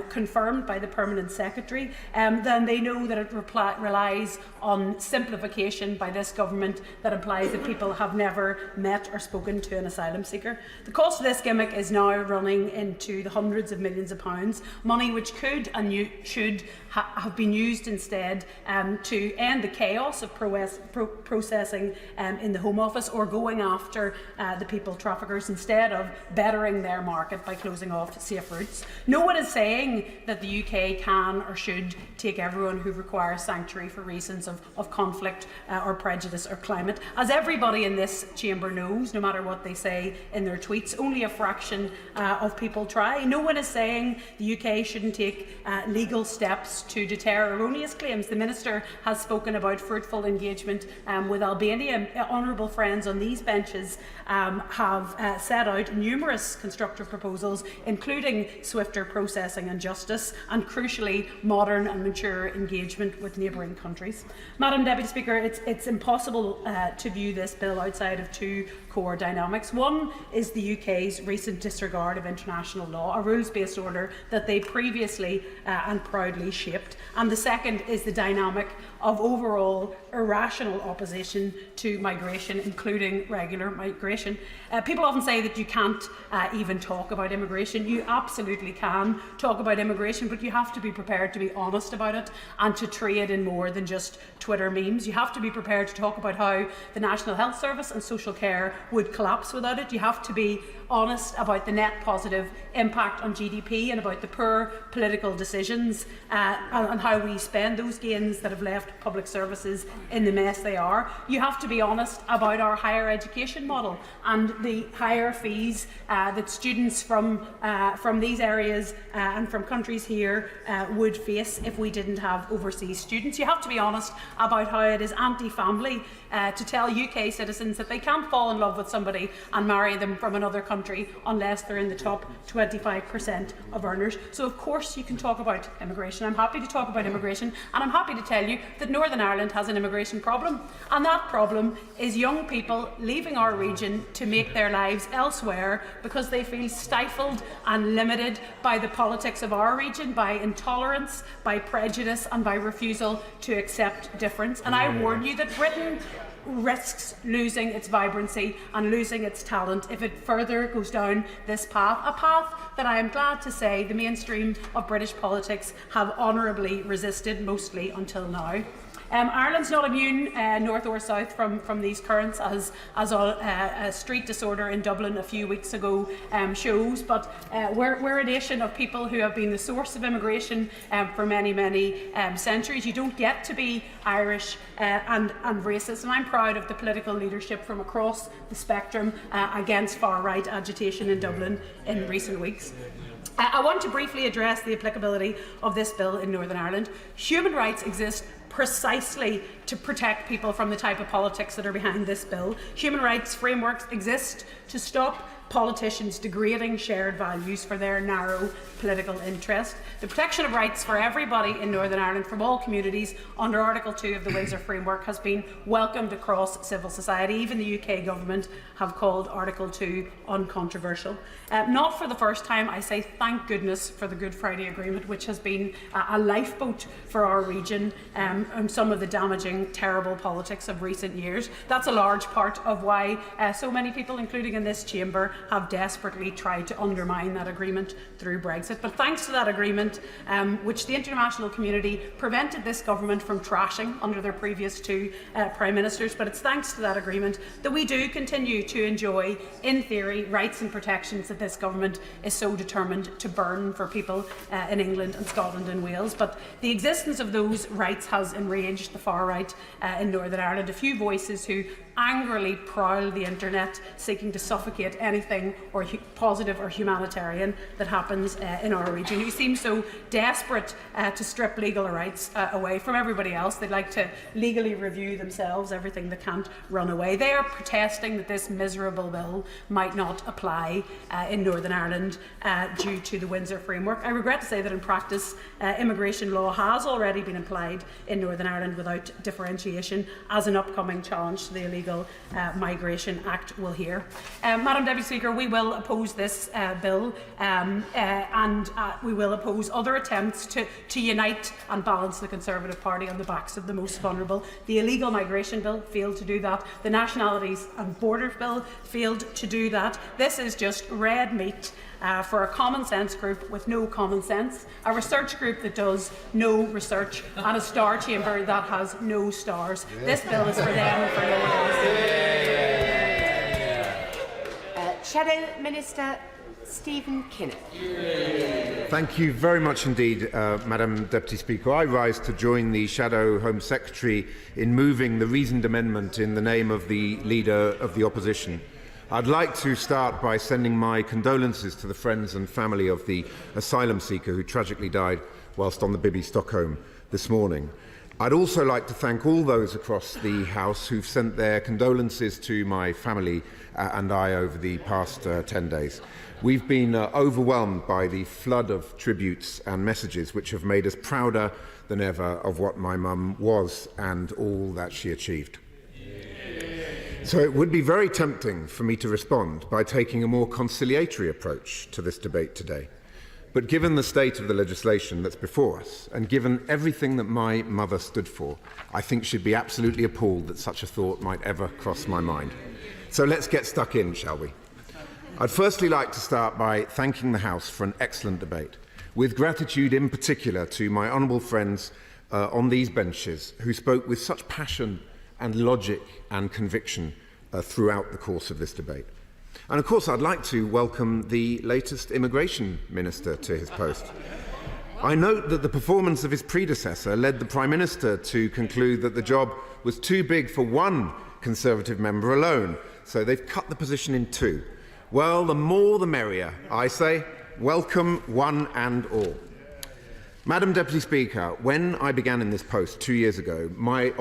confirmed by the Permanent Secretary, then they know that it relies on simplification by this government that implies that people have never met or spoken to an asylum seeker. The cost of this gimmick is now running into the hundreds of millions of pounds, money which could and should have been used instead to end the chaos of processing in the Home Office, or going after the people traffickers instead of bettering their market by closing off safe routes. No one is saying that the UK can or should take everyone who requires sanctuary for reasons of conflict or prejudice or climate. As everybody in this chamber knows, no matter what they say in their tweets, only a fraction of people try. No one is saying the UK shouldn't take legal steps to deter erroneous claims. The Minister has spoken about fruitful engagement with Albania. Honourable friends on these benches have set out numerous constructive proposals, including swifter processing and justice, and crucially modern and mature engagement with neighbouring countries. Madam Deputy Speaker, it's impossible to view this bill outside of two core dynamics. One is the UK's recent disregard of international law, a rules-based order that they previously and proudly shaped, and the second is the dynamic of overall irrational opposition to migration, including regular migration. People often say that you can't even talk about immigration. You absolutely can talk about immigration, but you have to be prepared to be honest about it and to trade in more than just Twitter memes. You have to be prepared to talk about how the National Health Service and social care would collapse without it. You have to be honest about the net positive impact on GDP and about the poor political decisions and how we spend those gains that have left public services in the mess they are. You have to be honest about our higher education model and the higher fees that students from these areas and from countries here would face if we didn't have overseas students. You have to be honest about how it is anti-family to tell UK citizens that they can't fall in love with somebody and marry them from another country unless they're in the top 25% of earners. So of course you can talk about immigration. I'm happy to talk about immigration, and I'm happy to tell you that Northern Ireland has an immigration problem, and that problem is young people leaving our region to make their lives elsewhere because they feel stifled and limited by the politics of our region, by intolerance, by prejudice and by refusal to accept difference. And I warn you that Britain risks losing its vibrancy and losing its talent if it further goes down this path, a path that I am glad to say the mainstream of British politics have honourably resisted, mostly until now. Ireland's not immune, north or south, from these currents, as a street disorder in Dublin a few weeks ago shows, but we're a nation of people who have been the source of immigration for many, many centuries. You don't get to be Irish and racist, and I'm proud of the political leadership from across the spectrum against far-right agitation in Dublin in recent weeks. I want to briefly address the applicability of this bill in Northern Ireland. Human rights exist precisely to protect people from the type of politics that are behind this bill. Human rights frameworks exist to stop politicians degrading shared values for their narrow political interest. The protection of rights for everybody in Northern Ireland from all communities under Article 2 of the Windsor Framework has been welcomed across civil society. Even the UK government have called Article 2 uncontroversial. Not for the first time, I say thank goodness for the Good Friday Agreement, which has been a lifeboat for our region and some of the damaging, terrible politics of recent years. That's a large part of why so many people, including in this chamber, have desperately tried to undermine that agreement through Brexit. But thanks to that agreement, which the international community prevented this government from trashing under their previous two Prime Ministers, but it's thanks to that agreement that we do continue to enjoy, in theory, rights and protections that this government is so determined to burn for people in England and Scotland and Wales. But the existence of those rights has enraged the far right in Northern Ireland. A few voices who angrily prowl the internet seeking to suffocate anything or positive or humanitarian that happens in our region, who seem so desperate to strip legal rights away from everybody else. They'd like to legally review themselves, everything that can't run away. They are protesting that this miserable bill might not apply in Northern Ireland due to the Windsor Framework. I regret to say that in practice immigration law has already been applied in Northern Ireland without differentiation, as an upcoming challenge to the Illegal Migration Act will hear. Madam Deputy Speaker, we will oppose this bill and we will oppose other attempts to unite and balance the Conservative Party on the backs of the most vulnerable. The illegal migration bill failed to do that. The Nationalities and Borders bill failed to do that. This is just red meat for a common sense group with no common sense, a research group that does no research, and a star chamber that has no stars. This bill is for them and for no one else. Shadow Minister Stephen Kinnock. Thank you very much indeed, Madam Deputy Speaker. I rise to join the Shadow Home Secretary in moving the reasoned amendment in the name of the Leader of the Opposition. I'd like to start by sending my condolences to the friends and family of the asylum seeker who tragically died whilst on the Bibby Stockholm this morning. I'd also like to thank all those across the House who've sent their condolences to my family and I over the past 10 days. We've been overwhelmed by the flood of tributes and messages which have made us prouder than ever of what my mum was and all that she achieved. So it would be very tempting for me to respond by taking a more conciliatory approach to this debate today. But given the state of the legislation that's before us, and given everything that my mother stood for, I think she'd be absolutely appalled that such a thought might ever cross my mind. So let's get stuck in, shall we? I'd firstly like to start by thanking the House for an excellent debate, with gratitude in particular to my honourable friends on these benches who spoke with such passion and logic and conviction throughout the course of this debate. And of course, I'd like to welcome the latest Immigration Minister to his post. I note that the performance of his predecessor led the Prime Minister to conclude that the job was too big for one Conservative member alone, so they've cut the position in two. Well, the more the merrier, I say. Welcome one and all. Madam Deputy Speaker, when I began in this post 2 years ago, my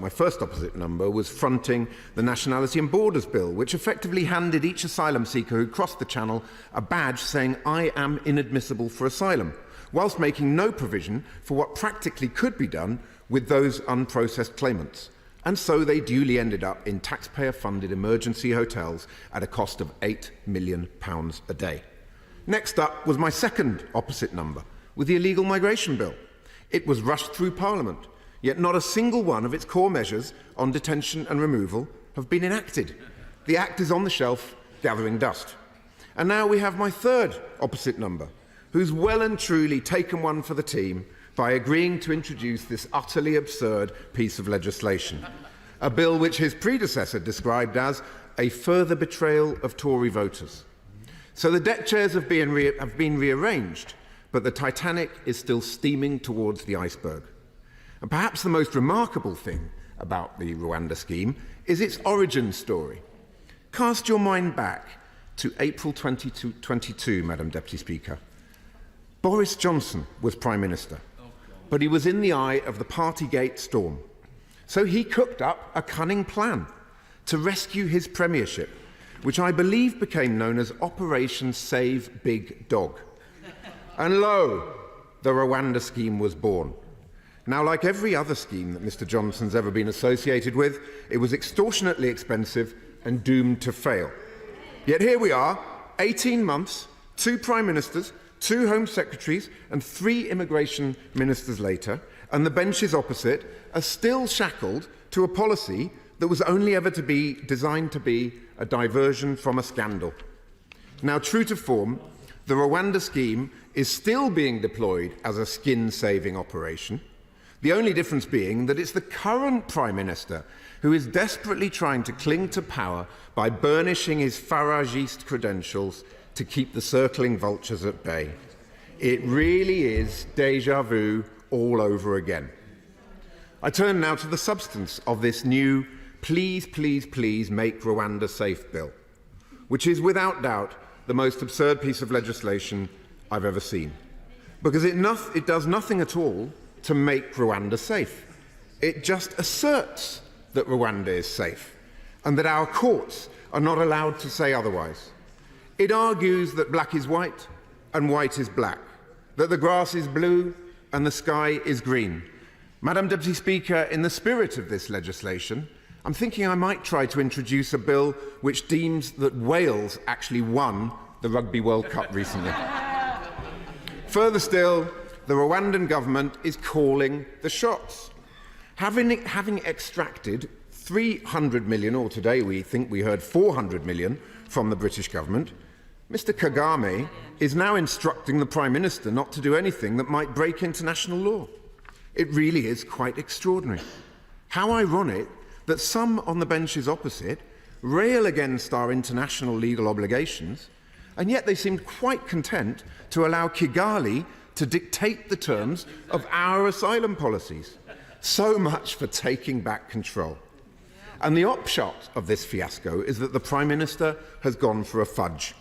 first opposite number was fronting the Nationality and Borders Bill, which effectively handed each asylum seeker who crossed the Channel a badge saying, "I am inadmissible for asylum," whilst making no provision for what practically could be done with those unprocessed claimants. And so they duly ended up in taxpayer-funded emergency hotels at a cost of £8 million a day. Next up was my second opposite number, with the illegal migration bill. It was rushed through Parliament, yet not a single one of its core measures on detention and removal have been enacted. The Act is on the shelf, gathering dust. And now we have my third opposite number, who's well and truly taken one for the team by agreeing to introduce this utterly absurd piece of legislation, a bill which his predecessor described as a further betrayal of Tory voters. So the deck chairs have been rearranged, but the Titanic is still steaming towards the iceberg. And perhaps the most remarkable thing about the Rwanda scheme is its origin story. Cast your mind back to April 2022, Madam Deputy Speaker. Boris Johnson was Prime Minister, but he was in the eye of the Partygate storm. So he cooked up a cunning plan to rescue his premiership, which I believe became known as Operation Save Big Dog. And lo, the Rwanda scheme was born. Now, like every other scheme that Mr. Johnson's ever been associated with, it was extortionately expensive and doomed to fail. Yet here we are, 18 months, 2 Prime Ministers, 2 Home Secretaries and 3 Immigration Ministers later, and the benches opposite are still shackled to a policy that was only ever to be designed to be a diversion from a scandal. Now, true to form, the Rwanda scheme is still being deployed as a skin-saving operation, the only difference being that it's the current Prime Minister who is desperately trying to cling to power by burnishing his Faragist credentials to keep the circling vultures at bay. It really is déjà vu all over again. I turn now to the substance of this new Please, Please, Please Make Rwanda Safe bill, which is without doubt the most absurd piece of legislation I've ever seen, because it does nothing at all to make Rwanda safe. It just asserts that Rwanda is safe and that our courts are not allowed to say otherwise. It argues that black is white and white is black, that the grass is blue and the sky is green. Madam Deputy Speaker, in the spirit of this legislation, I'm thinking I might try to introduce a bill which deems that Wales actually won the Rugby World Cup recently. Further still, the Rwandan government is calling the shots. Having extracted 300 million, or today we think we heard 400 million, from the British government, Mr. Kagame is now instructing the Prime Minister not to do anything that might break international law. It really is quite extraordinary. How ironic that some on the benches opposite rail against our international legal obligations, and yet they seemed quite content to allow Kigali to dictate the terms of our asylum policies. So much for taking back control. And the upshot of this fiasco is that the Prime Minister has gone for a fudge.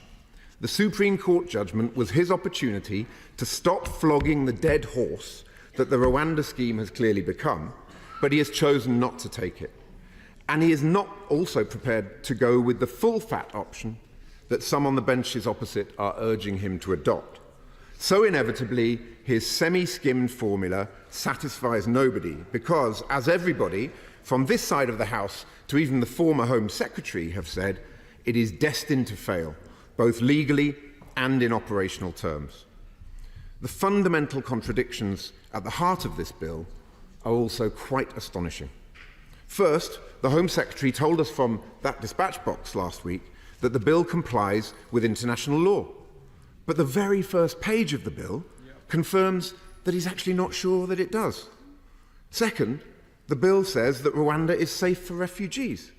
The Supreme Court judgment was his opportunity to stop flogging the dead horse that the Rwanda scheme has clearly become, but he has chosen not to take it. And he is not also prepared to go with the full-fat option that some on the benches opposite are urging him to adopt. So inevitably, his semi-skimmed formula satisfies nobody because, as everybody, from this side of the House to even the former Home Secretary have said, it is destined to fail, both legally and in operational terms. The fundamental contradictions at the heart of this bill are also quite astonishing. First, the Home Secretary told us from that dispatch box last week that the bill complies with international law. But the very first page of the bill confirms that he's actually not sure that it does. Second, the bill says that Rwanda is safe for refugees,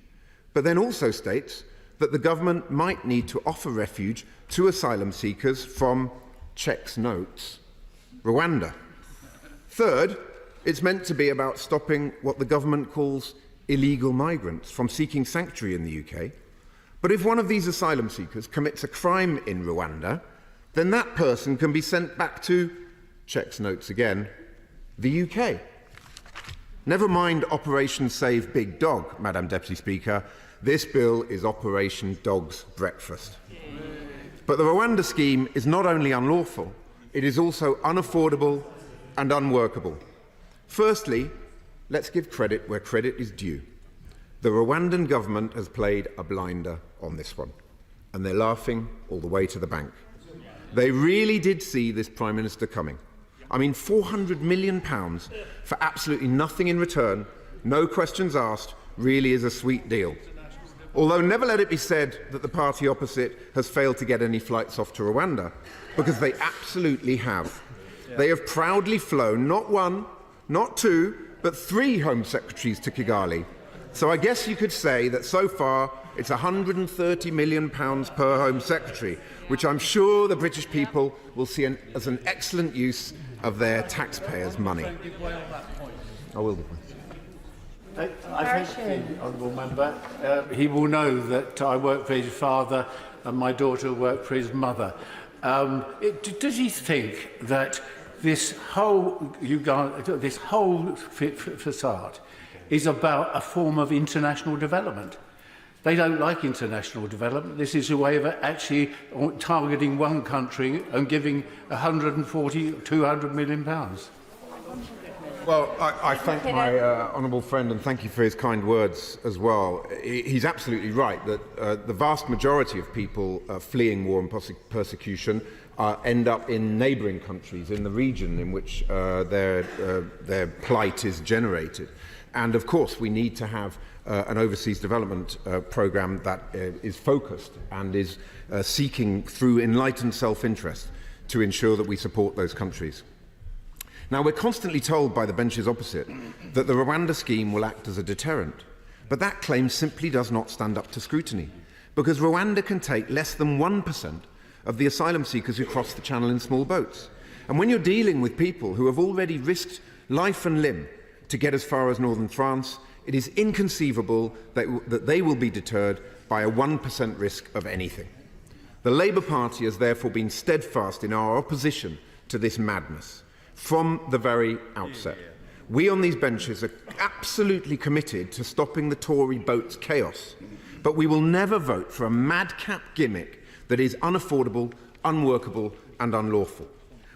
but then also states that the government might need to offer refuge to asylum seekers from, checks notes, Rwanda. Third, it's meant to be about stopping what the government calls illegal migrants from seeking sanctuary in the UK. But if one of these asylum seekers commits a crime in Rwanda, then that person can be sent back to, checks notes again, the UK. Never mind Operation Save Big Dog, Madam Deputy Speaker, this bill is Operation Dog's Breakfast. But the Rwanda scheme is not only unlawful, it is also unaffordable and unworkable. Firstly, let's give credit where credit is due. The Rwandan government has played a blinder on this one, and they're laughing all the way to the bank. They really did see this Prime Minister coming. I mean, £400 million for absolutely nothing in return, no questions asked, really is a sweet deal. Although never let it be said that the party opposite has failed to get any flights off to Rwanda, because they absolutely have. They have proudly flown not one, not two, but 3 Home Secretaries to Kigali. So I guess you could say that so far it's £130 million per Home Secretary, which I'm sure the British people will see as an excellent use of their taxpayers' money. I will do. I think the honourable member, he will know that I work for his father and my daughter worked for his mother. Does he think that this whole facade is about a form of international development? They don't like international development. This is a way of actually targeting one country and giving 140, 200 million pounds. Well, I thank my honourable friend and thank you for his kind words as well. He's absolutely right that the vast majority of people fleeing war and persecution end up in neighbouring countries in the region in which their plight is generated. And of course we need to have an overseas development programme that is focused and is seeking through enlightened self-interest to ensure that we support those countries. Now, we're constantly told by the benches opposite that the Rwanda scheme will act as a deterrent, but that claim simply does not stand up to scrutiny, because Rwanda can take less than 1% of the asylum seekers who cross the channel in small boats. And when you're dealing with people who have already risked life and limb to get as far as northern France, it is inconceivable that they will be deterred by a 1% risk of anything. The Labour Party has therefore been steadfast in our opposition to this madness from the very outset. We on these benches are absolutely committed to stopping the Tory boat's chaos, but we will never vote for a madcap gimmick that is unaffordable, unworkable and unlawful.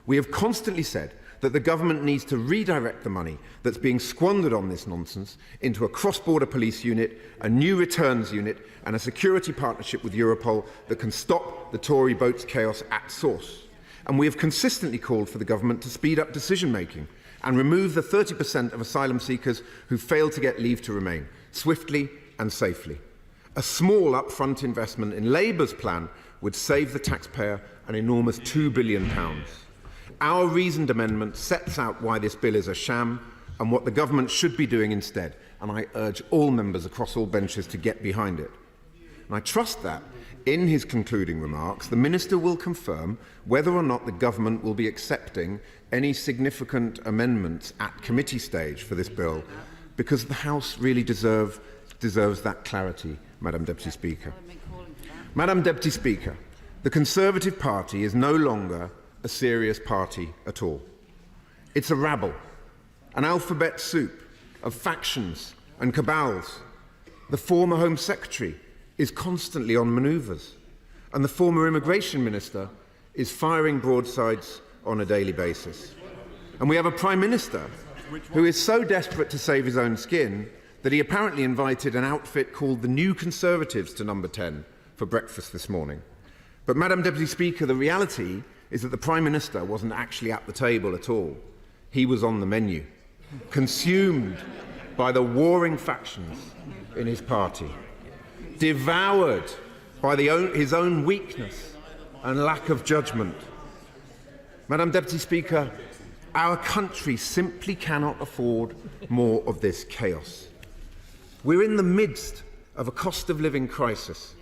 We have constantly said that the government needs to redirect the money that's being squandered on this nonsense into a cross-border police unit, a new returns unit, and a security partnership with Europol that can stop the Tory boats' chaos at source. And we have consistently called for the government to speed up decision-making and remove the 30% of asylum seekers who fail to get leave to remain, swiftly and safely. A small upfront investment in Labour's plan would save the taxpayer an enormous £2 billion. Our reasoned amendment sets out why this bill is a sham and what the government should be doing instead, and I urge all members across all benches to get behind it. And I trust that, in his concluding remarks, the Minister will confirm whether or not the government will be accepting any significant amendments at committee stage for this bill, because the House really deserves that clarity, Madam Deputy Speaker. Madam Deputy Speaker, the Conservative Party is no longer a serious party at all. It's a rabble, an alphabet soup of factions and cabals. The former Home Secretary is constantly on manoeuvres, and the former Immigration Minister is firing broadsides on a daily basis. And we have a Prime Minister who is so desperate to save his own skin that he apparently invited an outfit called the New Conservatives to number 10 for breakfast this morning. But, Madam Deputy Speaker, the reality is that the Prime Minister wasn't actually at the table at all. He was on the menu, consumed by the warring factions in his party, devoured by his own weakness and lack of judgment. Madam Deputy Speaker, our country simply cannot afford more of this chaos. We're in the midst of a cost of living crisis,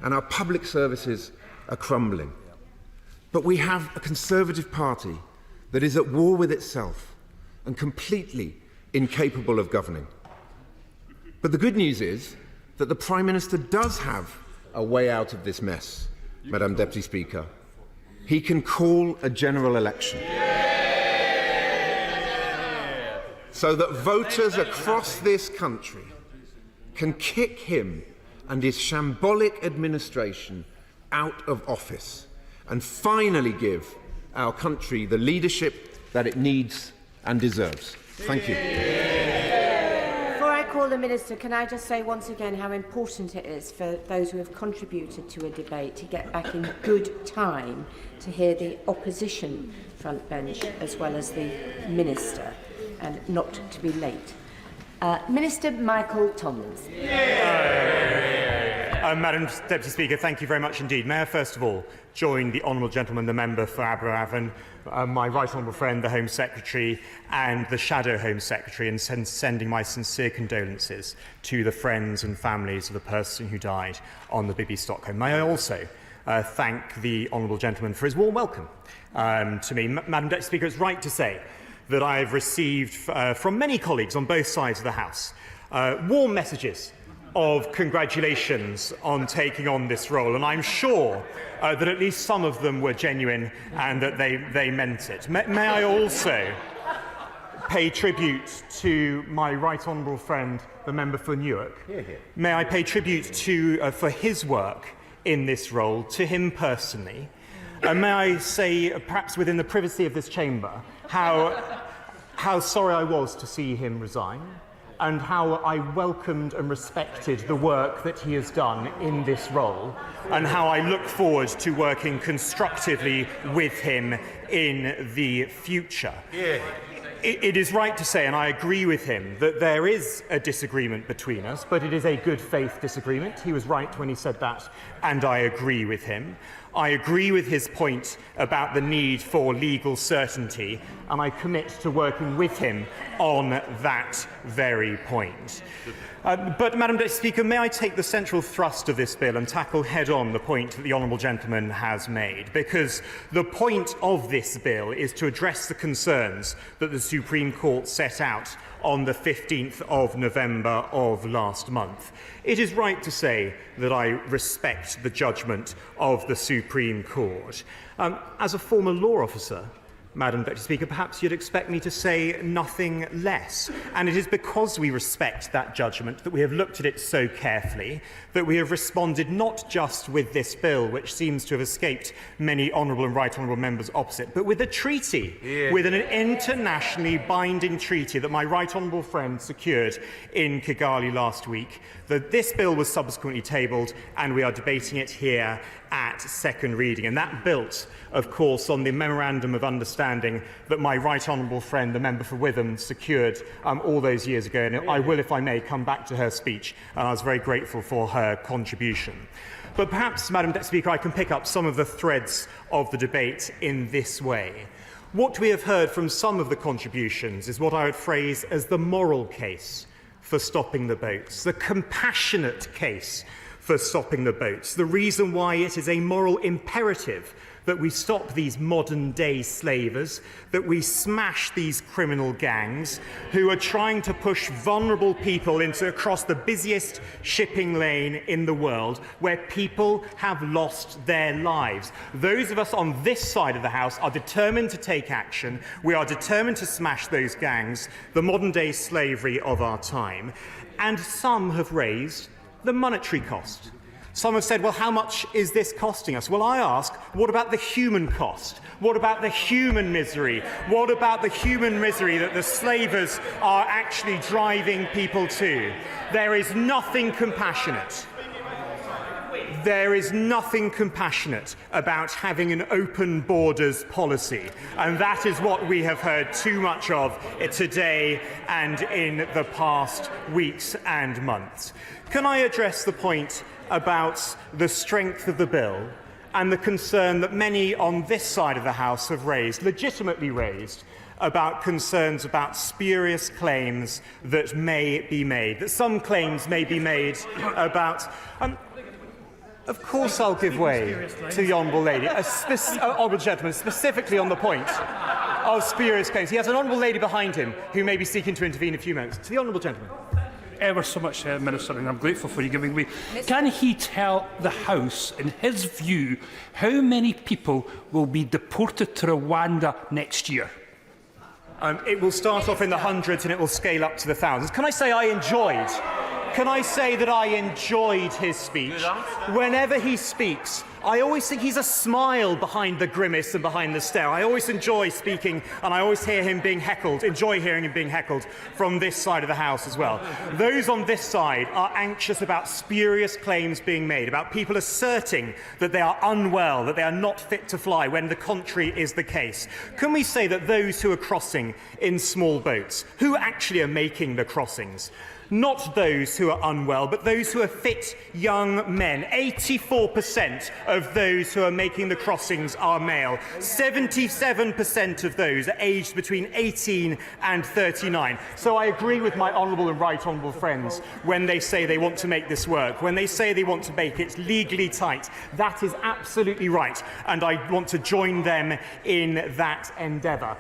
and our public services are crumbling. But we have a Conservative Party that is at war with itself and completely incapable of governing. But the good news is that the Prime Minister does have a way out of this mess, Madam Deputy Speaker. He can call a general election so that voters across this country can kick him and his shambolic administration out of office and finally give our country the leadership that it needs and deserves. Thank you. Before I call the Minister, can I just say once again how important it is for those who have contributed to a debate to get back in good time to hear the opposition front bench as well as the Minister, and not to be late. Minister Michael Tomlins. Madam Deputy Speaker, thank you very much indeed. May I first of all join the honourable gentleman, the member for Aberavon, my right honourable friend, the Home Secretary, and the Shadow Home Secretary, in sending my sincere condolences to the friends and families of the person who died on the Bibby Stockholm. May I also thank the honourable gentleman for his warm welcome to me. Madam Deputy Speaker, it's right to say that I have received from many colleagues on both sides of the House warm messages of congratulations on taking on this role, and I'm sure that at least some of them were genuine and that they meant it. May I also pay tribute to my right honourable friend, the member for Newark. May I pay tribute to for his work in this role, to him personally. May I say, perhaps within the privacy of this chamber, how sorry I was to see him resign, and how I welcomed and respected the work that he has done in this role, and how I look forward to working constructively with him in the future. It is right to say, and I agree with him, that there is a disagreement between us, but it is a good faith disagreement. He was right when he said that, and I agree with him. I agree with his point about the need for legal certainty, and I commit to working with him on that very point. But, Madam Deputy Speaker, may I take the central thrust of this bill and tackle head-on the point that the honourable gentleman has made? Because the point of this bill is to address the concerns that the Supreme Court set out on the 15th of November of last month. It is right to say that I respect the judgment of the Supreme Court. As a former law officer, Madam Deputy Speaker, perhaps you'd expect me to say nothing less. And it is because we respect that judgment that we have looked at it so carefully, that we have responded not just with this bill, which seems to have escaped many honourable and right honourable members opposite, but with a treaty, with an internationally binding treaty that my right honourable friend secured in Kigali last week. This bill was subsequently tabled, and we are debating it here at second reading. And that built, of course, on the Memorandum of Understanding that my right honourable friend, the member for Witham, secured all those years ago. And I will, if I may, come back to her speech. And I was very grateful for her contribution. But perhaps, Madam Deputy Speaker, I can pick up some of the threads of the debate in this way. What we have heard from some of the contributions is what I would phrase as the moral case for stopping the boats, the compassionate case for stopping the boats, the reason why it is a moral imperative that we stop these modern-day slavers, that we smash these criminal gangs who are trying to push vulnerable people across the busiest shipping lane in the world, where people have lost their lives. Those of us on this side of the House are determined to take action. We are determined to smash those gangs, the modern-day slavery of our time. And some have raised the monetary cost. Some have said, well, how much is this costing us? Well, I ask, what about the human cost? What about the human misery? What about the human misery that the slavers are actually driving people to? There is nothing compassionate. There is nothing compassionate about having an open borders policy, and that is what we have heard too much of today and in the past weeks and months. Can I address the point about the strength of the bill and the concern that many on this side of the House have raised, legitimately raised, about concerns about spurious claims that may be made, that some claims may be made about... Of course I'll give way to the Honourable Lady, Honourable Gentleman, specifically on the point of spurious claims. He has an Honourable Lady behind him who may be seeking to intervene in a few moments. To the Honourable Gentleman. Ever so much, Minister, and I'm grateful for you giving me. Can he tell the House, in his view, how many people will be deported to Rwanda next year? It will start off in the hundreds and it will scale up to the thousands. Can I say that I enjoyed his speech? Whenever he speaks, I always think he's a smile behind the grimace and behind the stare. I always enjoy speaking, and I always hear him being heckled, enjoy hearing him being heckled from this side of the House as well. Those on this side are anxious about spurious claims being made, about people asserting that they are unwell, that they are not fit to fly, when the contrary is the case. Can we say that those who are crossing in small boats, who actually are making the crossings, not those who are unwell, but those who are fit young men. 84% of those who are making the crossings are male. 77% of those are aged between 18 and 39. So I agree with my honourable and right honourable friends when they say they want to make this work, when they say they want to make it legally tight. That is absolutely right, and I want to join them in that endeavour.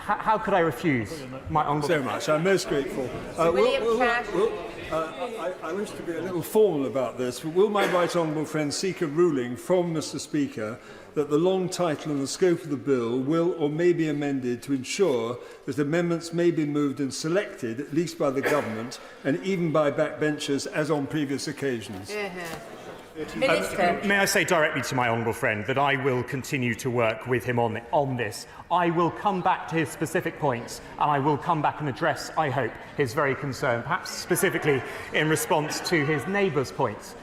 How could I refuse my honourable... So much. I'm most grateful. I wish to be a little formal about this, but will my right honourable friend seek a ruling from Mr Speaker that the long title and the scope of the bill will or may be amended to ensure that amendments may be moved and selected, at least by the government, and even by backbenchers, as on previous occasions? May I say directly to my honourable friend that I will continue to work with him on this. I will come back to his specific points, and I will come back and address, I hope, his very concern, perhaps specifically in response to his neighbour's points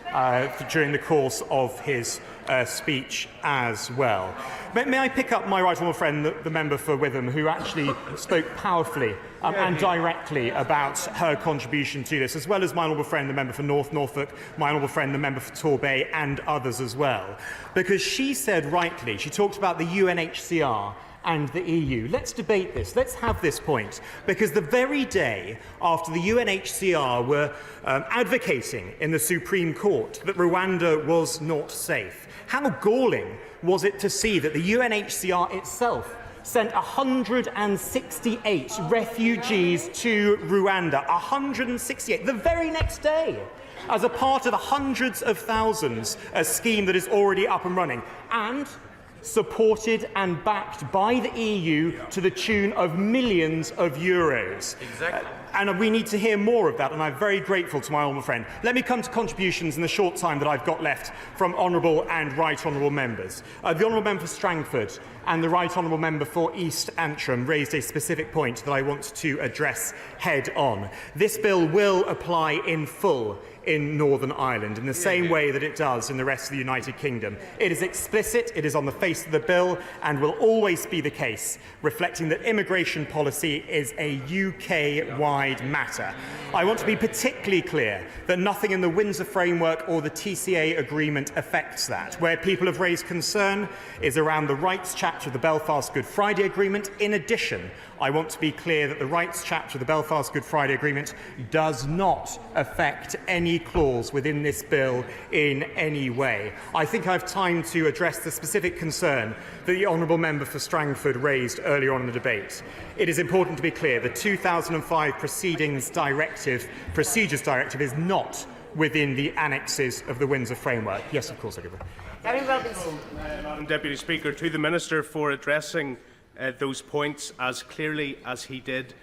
during the course of his speech as well. May I pick up my right honourable friend, the member for Witham, who actually spoke powerfully and directly about her contribution to this, as well as my honourable friend, the member for North Norfolk, my honourable friend, the member for Torbay, and others as well. Because she said rightly, she talked about the UNHCR and the EU. Let's debate this. Let's have this point. Because the very day after the UNHCR were advocating in the Supreme Court that Rwanda was not safe, how galling was it to see that the UNHCR itself sent 168 refugees to Rwanda, 168, the very next day, as a part of the hundreds of thousands, a scheme that is already up and running. And supported and backed by the EU to the tune of millions of euros. Exactly. And we need to hear more of that, and I'm very grateful to my honourable friend. Let me come to contributions in the short time that I've got left from honourable and right honourable members. The honourable member for Strangford and the right honourable member for East Antrim raised a specific point that I want to address head on. This bill will apply in full in Northern Ireland in the same way that it does in the rest of the United Kingdom. It is explicit, it is on the face of the bill, and will always be the case, reflecting that immigration policy is a UK-wide matter. I want to be particularly clear that nothing in the Windsor Framework or the TCA agreement affects that. Where people have raised concern is around the rights chapter of the Belfast Good Friday Agreement. In addition, I want to be clear that the rights chapter of the Belfast Good Friday Agreement does not affect any clause within this bill in any way. I think I have time to address the specific concern that the honourable member for Strangford raised earlier on in the debate. It is important to be clear the 2005 Procedures Directive is not within the annexes of the Windsor Framework. Yes, of course, I give it. Gary Robinson. Madam Deputy Speaker, to the Minister for addressing those points as clearly as he did.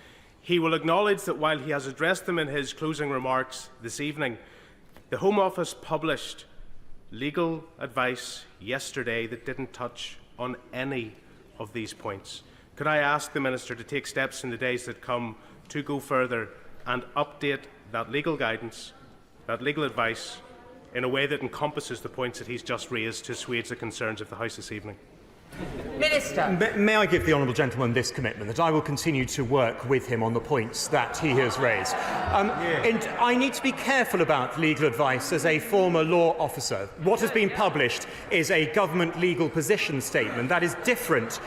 He will acknowledge that while he has addressed them in his closing remarks this evening, the Home Office published legal advice yesterday that didn't touch on any of these points. Could I ask the Minister to take steps in the days that come to go further and update that legal guidance, that legal advice, in a way that encompasses the points that he's just raised to assuage the concerns of the House this evening? Minister. May I give the honourable gentleman this commitment, that I will continue to work with him on the points that he has raised. And I need to be careful about legal advice as a former law officer. What has been published is a government legal position statement. That is different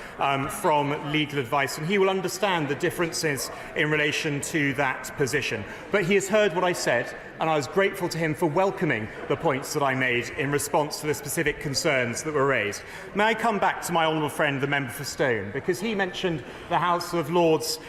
from legal advice, and he will understand the differences in relation to that position. But he has heard what I said, and I was grateful to him for welcoming the points that I made in response to the specific concerns that were raised. May I come back to my honourable friend, the member for Stone, because he mentioned the House of Lords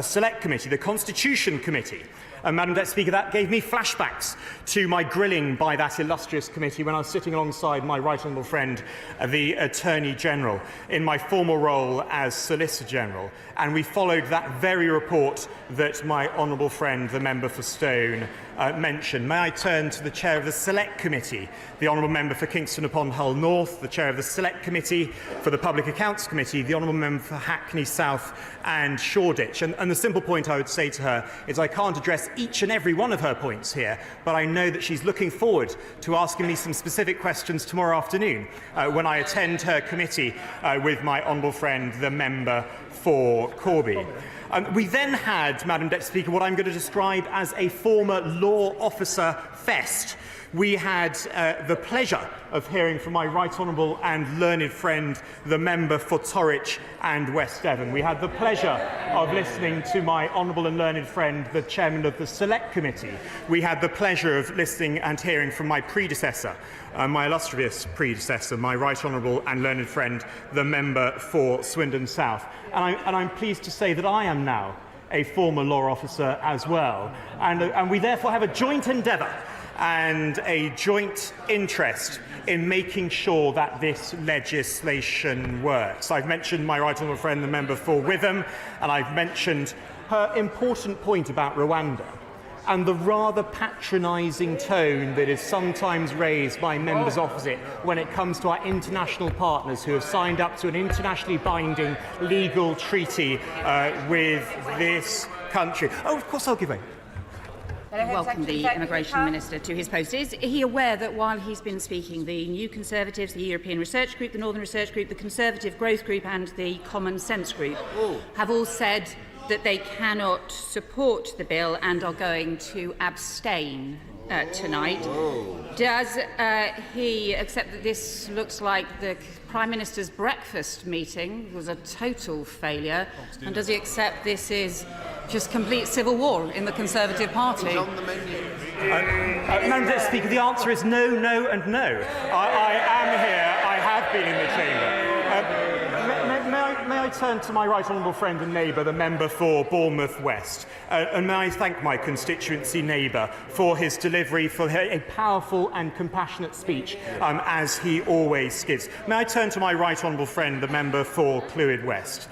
Select Committee, the Constitution Committee. Madam Deputy Speaker, that gave me flashbacks to my grilling by that illustrious committee when I was sitting alongside my right honourable friend, the Attorney General, in my former role as Solicitor General. And we followed that very report that my honourable friend, the member for Stone, mentioned. May I turn to the Chair of the Select Committee, the honourable member for Kingston upon Hull North, the Chair of the Select Committee for the Public Accounts Committee, the honourable member for Hackney South and Shoreditch. And the simple point I would say to her is I can't address each and every one of her points here, but I know that she's looking forward to asking me some specific questions tomorrow afternoon when I attend her committee with my honourable friend, the member for Corby. We then had, Madam Deputy Speaker, what I'm going to describe as a former law officer fest. We had the pleasure of hearing from my right honourable and learned friend, the member for Torwich and West Devon. We had the pleasure of listening to my honourable and learned friend, the chairman of the Select Committee. We had the pleasure of listening and hearing from my predecessor, my illustrious predecessor, my right honourable and learned friend, the member for Swindon South. And I'm pleased to say that I am now a former law officer as well. And we therefore have a joint endeavour and a joint interest in making sure that this legislation works. I've mentioned my right honourable friend, the member for Witham, and I've mentioned her important point about Rwanda and the rather patronising tone that is sometimes raised by members opposite when it comes to our international partners who have signed up to an internationally binding legal treaty with this country. Oh, of course I'll give way. Welcome the Immigration Minister to his post. Is he aware that while he's been speaking, the New Conservatives, the European Research Group, the Northern Research Group, the Conservative Growth Group and the Common Sense Group have all said that they cannot support the bill and are going to abstain tonight? Does he accept that this looks like the Prime Minister's breakfast meeting was a total failure? And does he accept this is just complete civil war in the Conservative Party? Madam Deputy Speaker, the answer is no, no and no. I am here. I have been in the chamber. May I I turn to my right honourable friend and neighbour, the member for Bournemouth West, and may I thank my constituency neighbour for his delivery, for a powerful and compassionate speech, as he always gives. May I turn to my right honourable friend, the member for Clwyd West.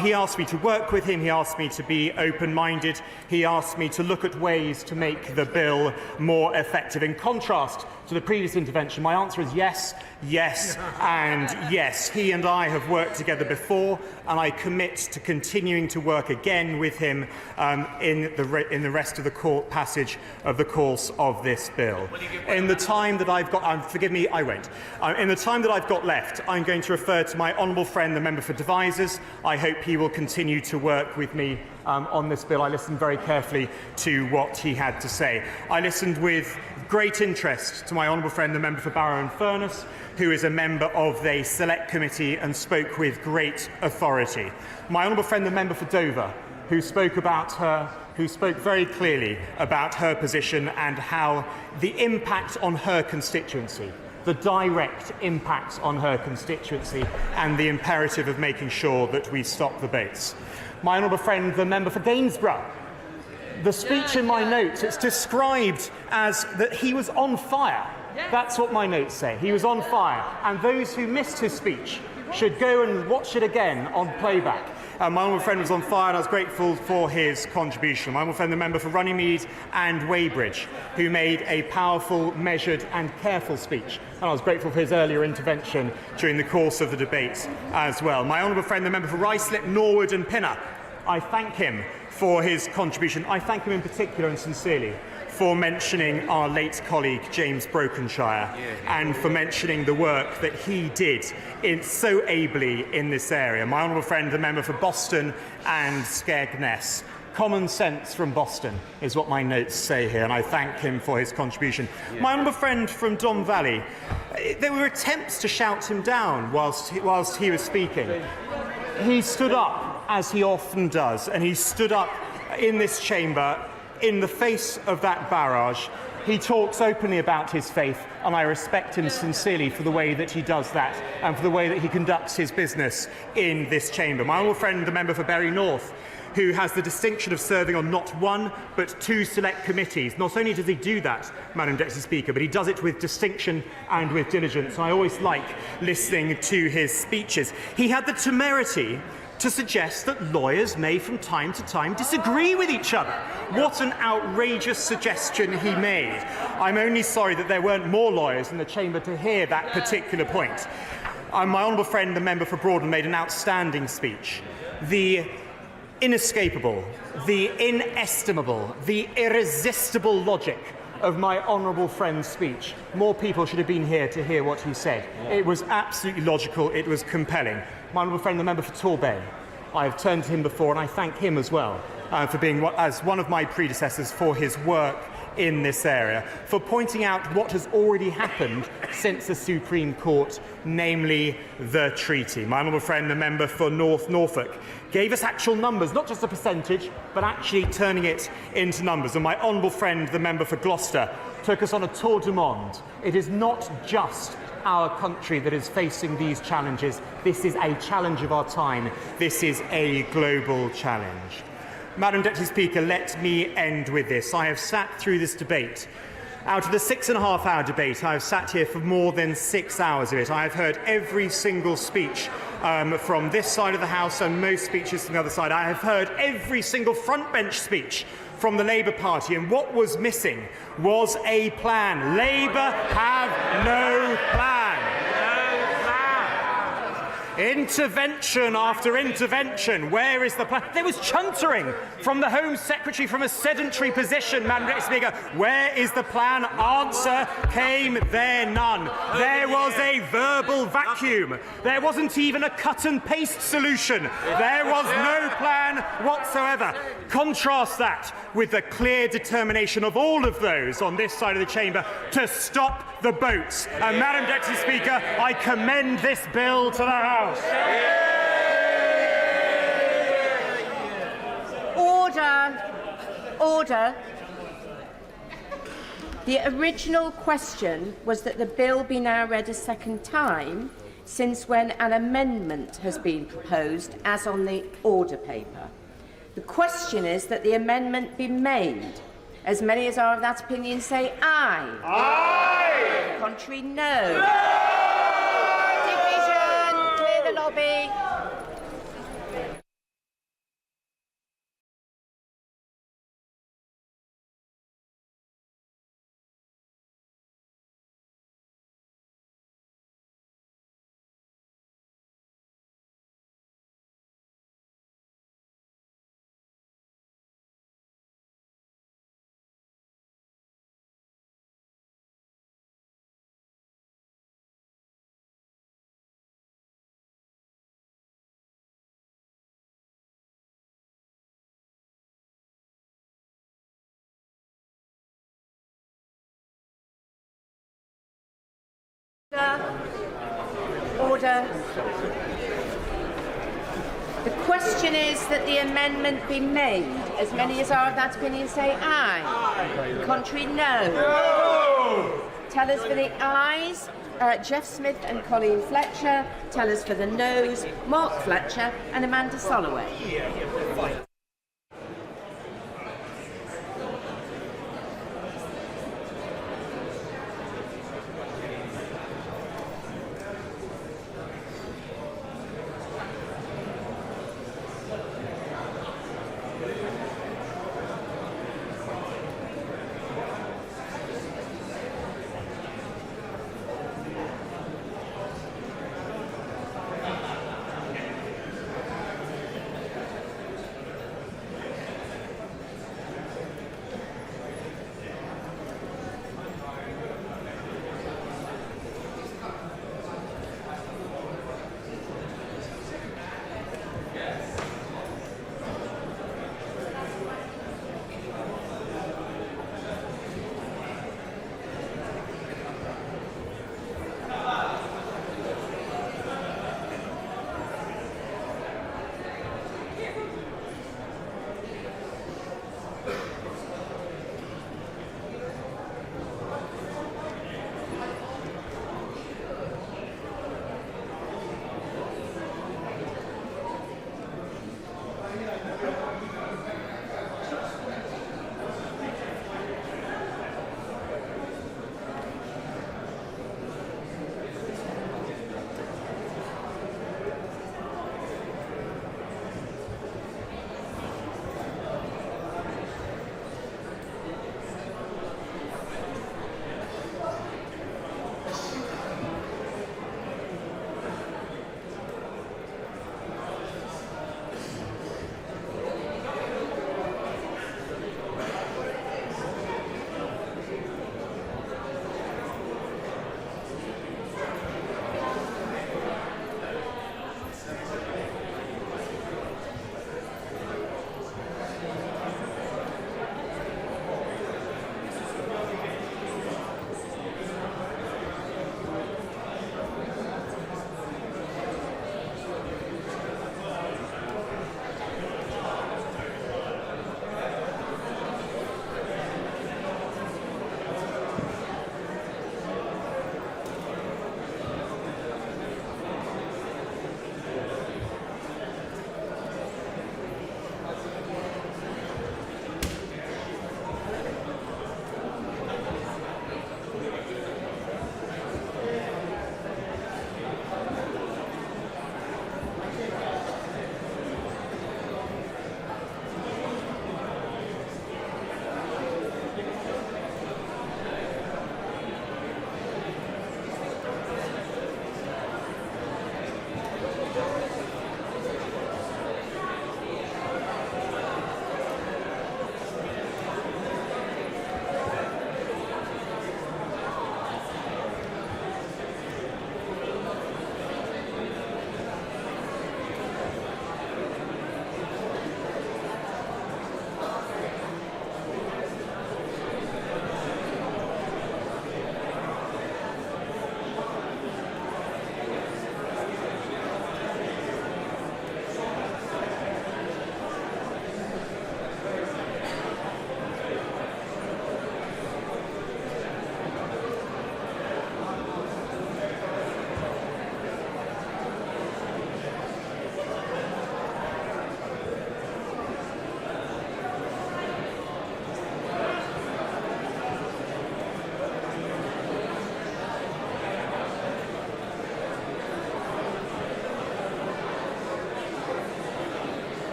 He asked me to work with him, he asked me to be open-minded, he asked me to look at ways to make the bill more effective. In contrast to the previous intervention, my answer is yes, yes and yes. He and I have worked together before, and I commit to continuing to work again with him in the rest of the passage of the course of this bill. In the time that I've got, forgive me, I won't. In the time that I've got left, I'm going to refer to my honourable friend, the member for Devizes. I hope he will continue to work with me on this bill. I listened very carefully to what he had to say. I listened with great interest to my honourable friend, the member for Barrow and Furness, who is a member of the Select Committee and spoke with great authority. My honourable friend, the member for Dover, who spoke very clearly about her position and how the impact on her constituency, the direct impact on her constituency, and the imperative of making sure that we stop the boats. My honourable friend, the member for Gainsborough, the speech in my notes, it's described as that he was on fire. That's what my notes say. He was on fire. And those who missed his speech should go and watch it again on playback. My honourable friend was on fire, and I was grateful for his contribution. My honourable friend, the member for Runnymede and Weybridge, who made a powerful, measured and careful speech. And I was grateful for his earlier intervention during the course of the debate as well. My honourable friend, the member for Ruislip, Norwood and Pinner, I thank him for his contribution. I thank him in particular and sincerely for mentioning our late colleague James Brokenshire and for mentioning the work that he did so ably in this area. My honourable friend, the member for Boston and Skegness. Common sense from Boston is what my notes say here, and I thank him for his contribution. My honourable friend from Don Valley, there were attempts to shout him down whilst he was speaking. He stood up, as he often does, and he stood up in this chamber in the face of that barrage. He talks openly about his faith, and I respect him sincerely for the way that he does that and for the way that he conducts his business in this chamber. My honourable friend, the member for Bury North, who has the distinction of serving on not one but two select committees. Not only does he do that, Madam Deputy Speaker, but he does it with distinction and with diligence. I always like listening to his speeches. He had the temerity to suggest that lawyers may from time to time disagree with each other. What an outrageous suggestion he made. I'm only sorry that there weren't more lawyers in the chamber to hear that particular point. My honourable friend, the member for Broughton, made an outstanding speech. The inescapable, the inestimable, the irresistible logic of my honourable friend's speech. More people should have been here to hear what he said. It was absolutely logical, it was compelling. My honourable friend, the member for Torbay, I have turned to him before and I thank him as well for being, as one of my predecessors, for his work in this area, for pointing out what has already happened since the Supreme Court, namely the treaty. My honourable friend, the member for North Norfolk, gave us actual numbers, not just a percentage, but actually turning it into numbers. And my honourable friend, the member for Gloucester, took us on a tour du monde. It is not just our country that is facing these challenges. This is a challenge of our time. This is a global challenge. Madam Deputy Speaker, let me end with this. I have sat through this debate. Out of the 6.5-hour debate, I have sat here for more than 6 hours of it. I have heard every single speech from this side of the House and most speeches from the other side. I have heard every single front bench speech from the Labour Party, and what was missing was a plan. Labour have no plan. Intervention after intervention. Where is the plan? There was chuntering from the Home Secretary from a sedentary position, Madam Deputy Speaker. Where is the plan? Answer came there none. There was a verbal vacuum. There wasn't even a cut and paste solution. There was no plan whatsoever. Contrast that with the clear determination of all of those on this side of the chamber to stop the boats. And Madam Deputy Speaker, I commend this bill to the House. Order. The original question was that the bill be now read a second time. since when an amendment has been proposed, as on the order paper. The question is that the amendment be made. As many as are of that opinion say aye. Aye! Contrary, no. Division! Clear the lobby. Order. The question is that the amendment be made. As many as are of that opinion say aye. Aye. Contrary, no. No. Tellers for the ayes, Jeff Smith and Colleen Fletcher. Tellers for the noes, Mark Fletcher and Amanda Soloway.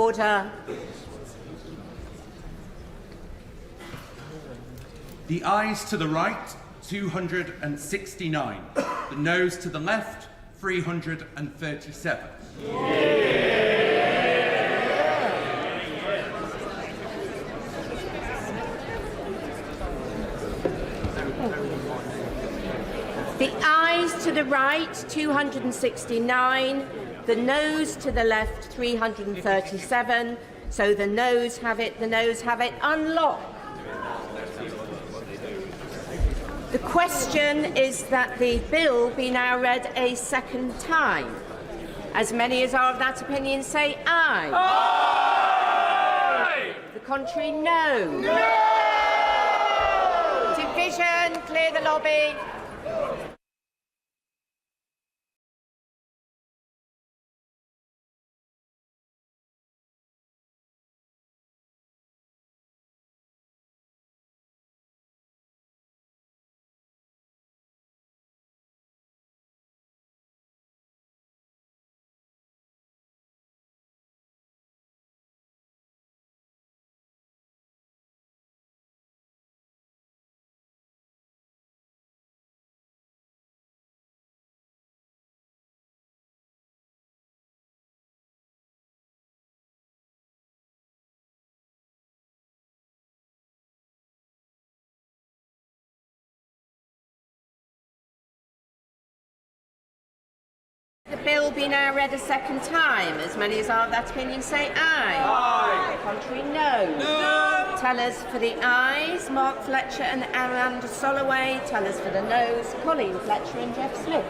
Order. The ayes to the right, 269. The noes to the left, 337. The ayes to the right, 269. The noes to the left, 337. So the noes have it, the noes have it. Unlock. The question is that the bill be now read a second time. As many as are of that opinion say aye. Aye! The contrary, no. No! Division, clear the lobby. The bill be now read a second time. As many as are of that opinion say aye. Aye. Contrary, no. No. Tellers for the ayes, Mark Fletcher and Amanda Soloway. Tellers for the noes, Colleen Fletcher and Jeff Smith.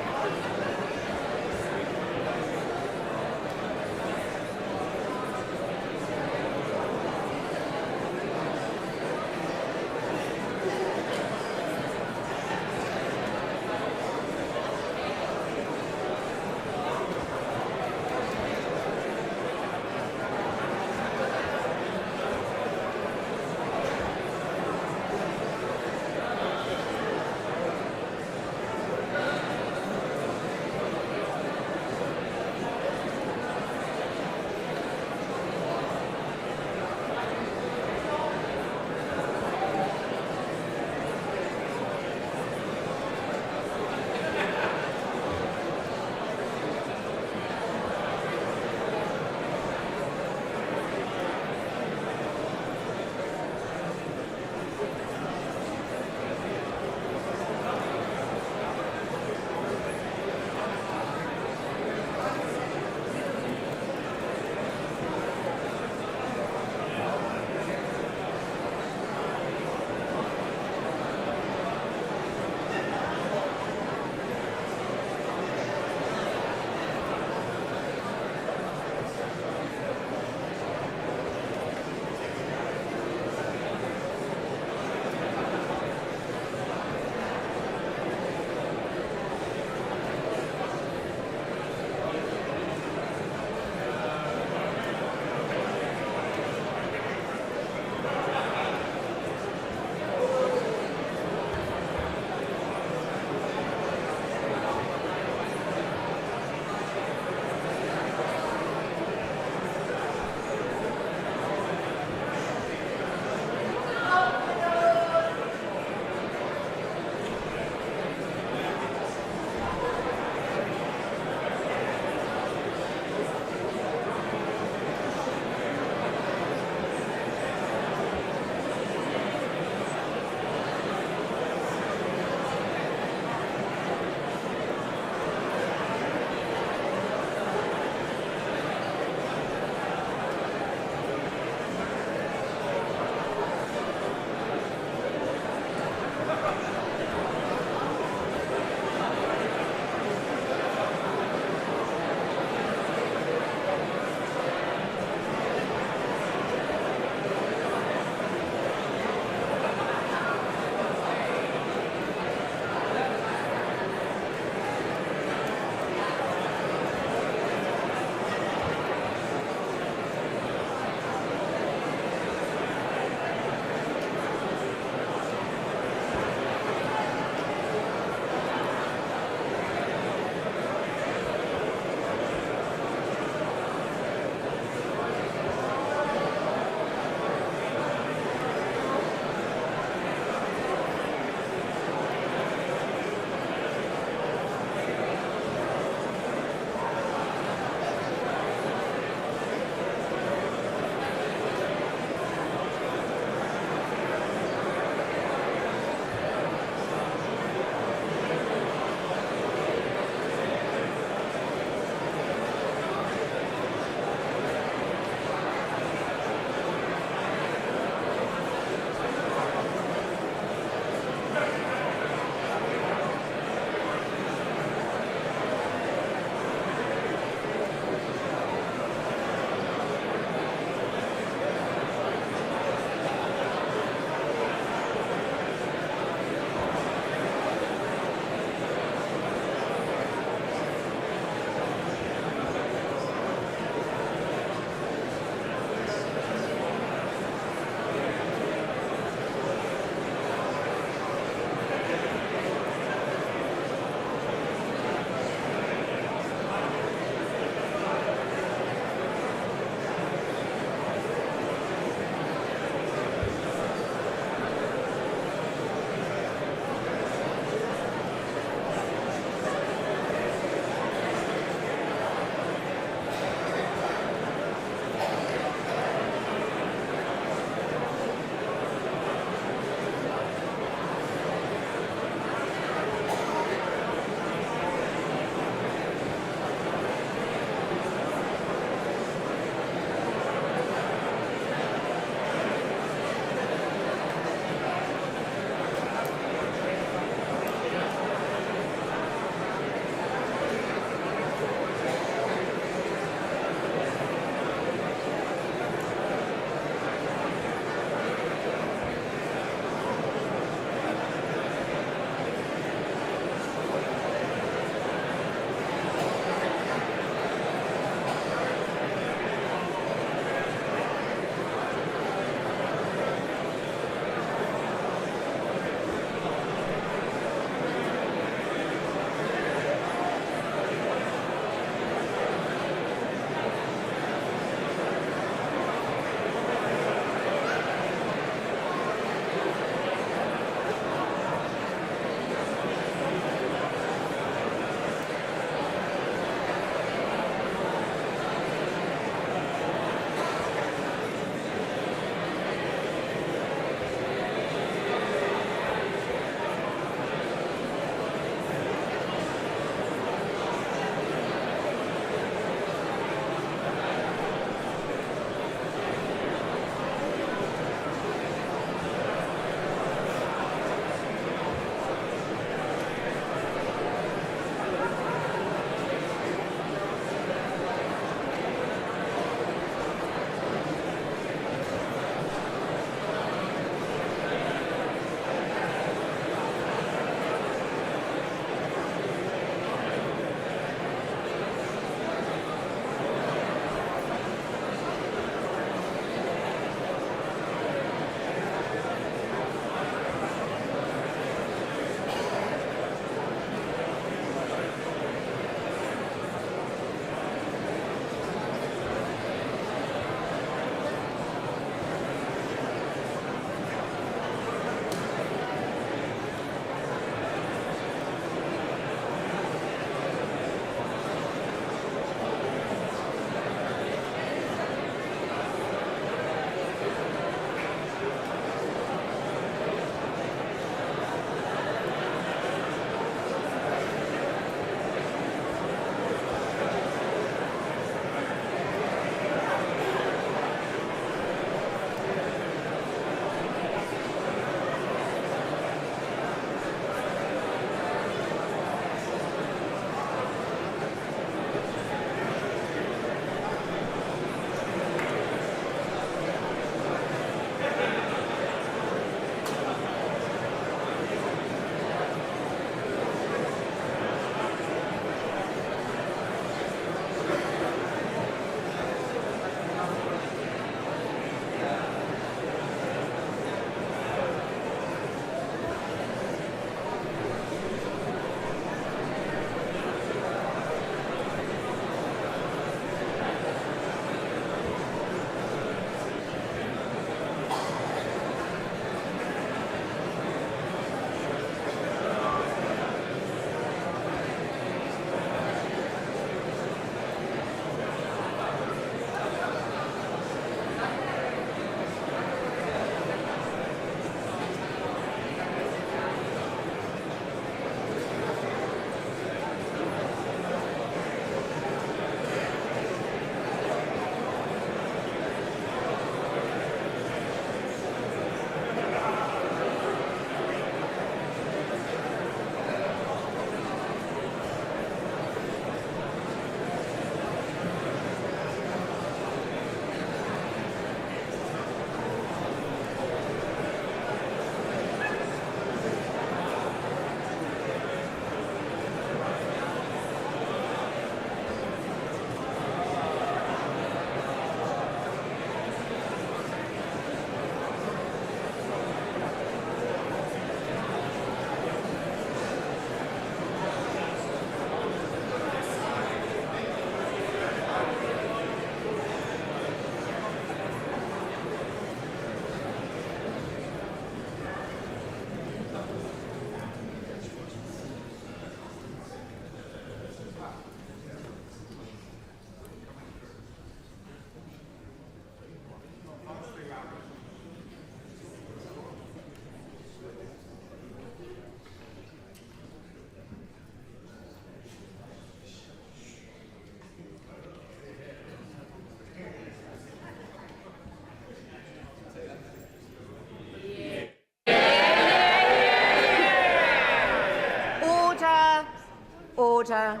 Order.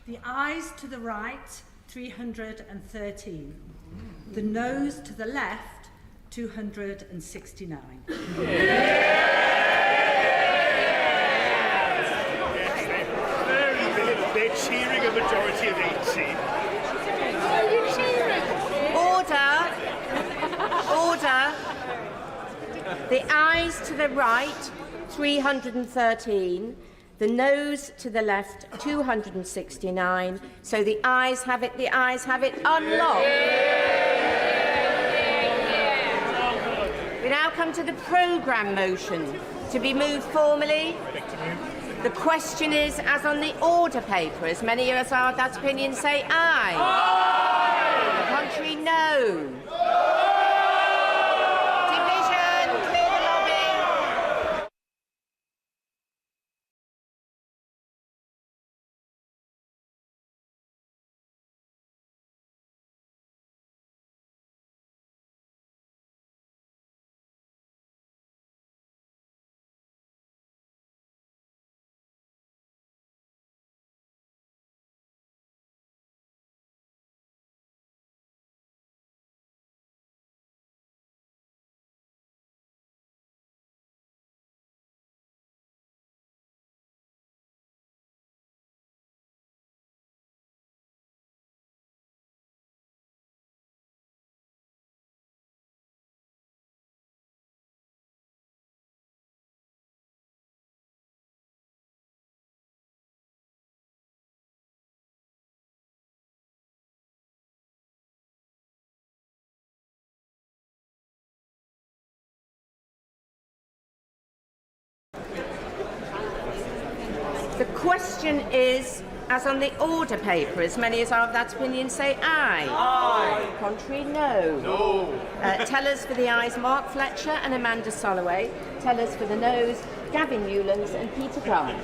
The ayes to the right, 313. The noes to the left, 269. They're cheering a majority of 80. Order. Order. The ayes to the right, 313. The noes to the left, 269. So the ayes have it. The ayes have it. Unlocked. We now come to the programme motion to be moved formally. The question is, as on the order paper, as many as are of that opinion say aye. Aye. The contrary, no. Division, clear the lobby. The question is, as on the order paper, as many as are of that opinion say aye. Aye. Contrary, no. No. Tellers for the ayes, Mark Fletcher and Amanda Soloway. Tellers for the noes, Gavin Newlands and Peter Grant.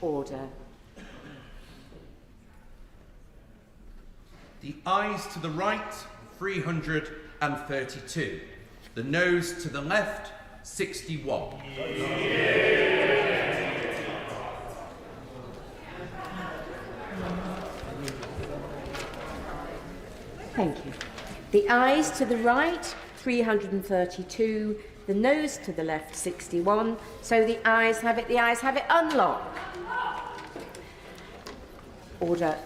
Order. The ayes to the right, 332. The noes to the left, 61. Thank you. The ayes to the right, 332. The noes to the left, 61. So the ayes have it, the ayes have it. Unlock. Order.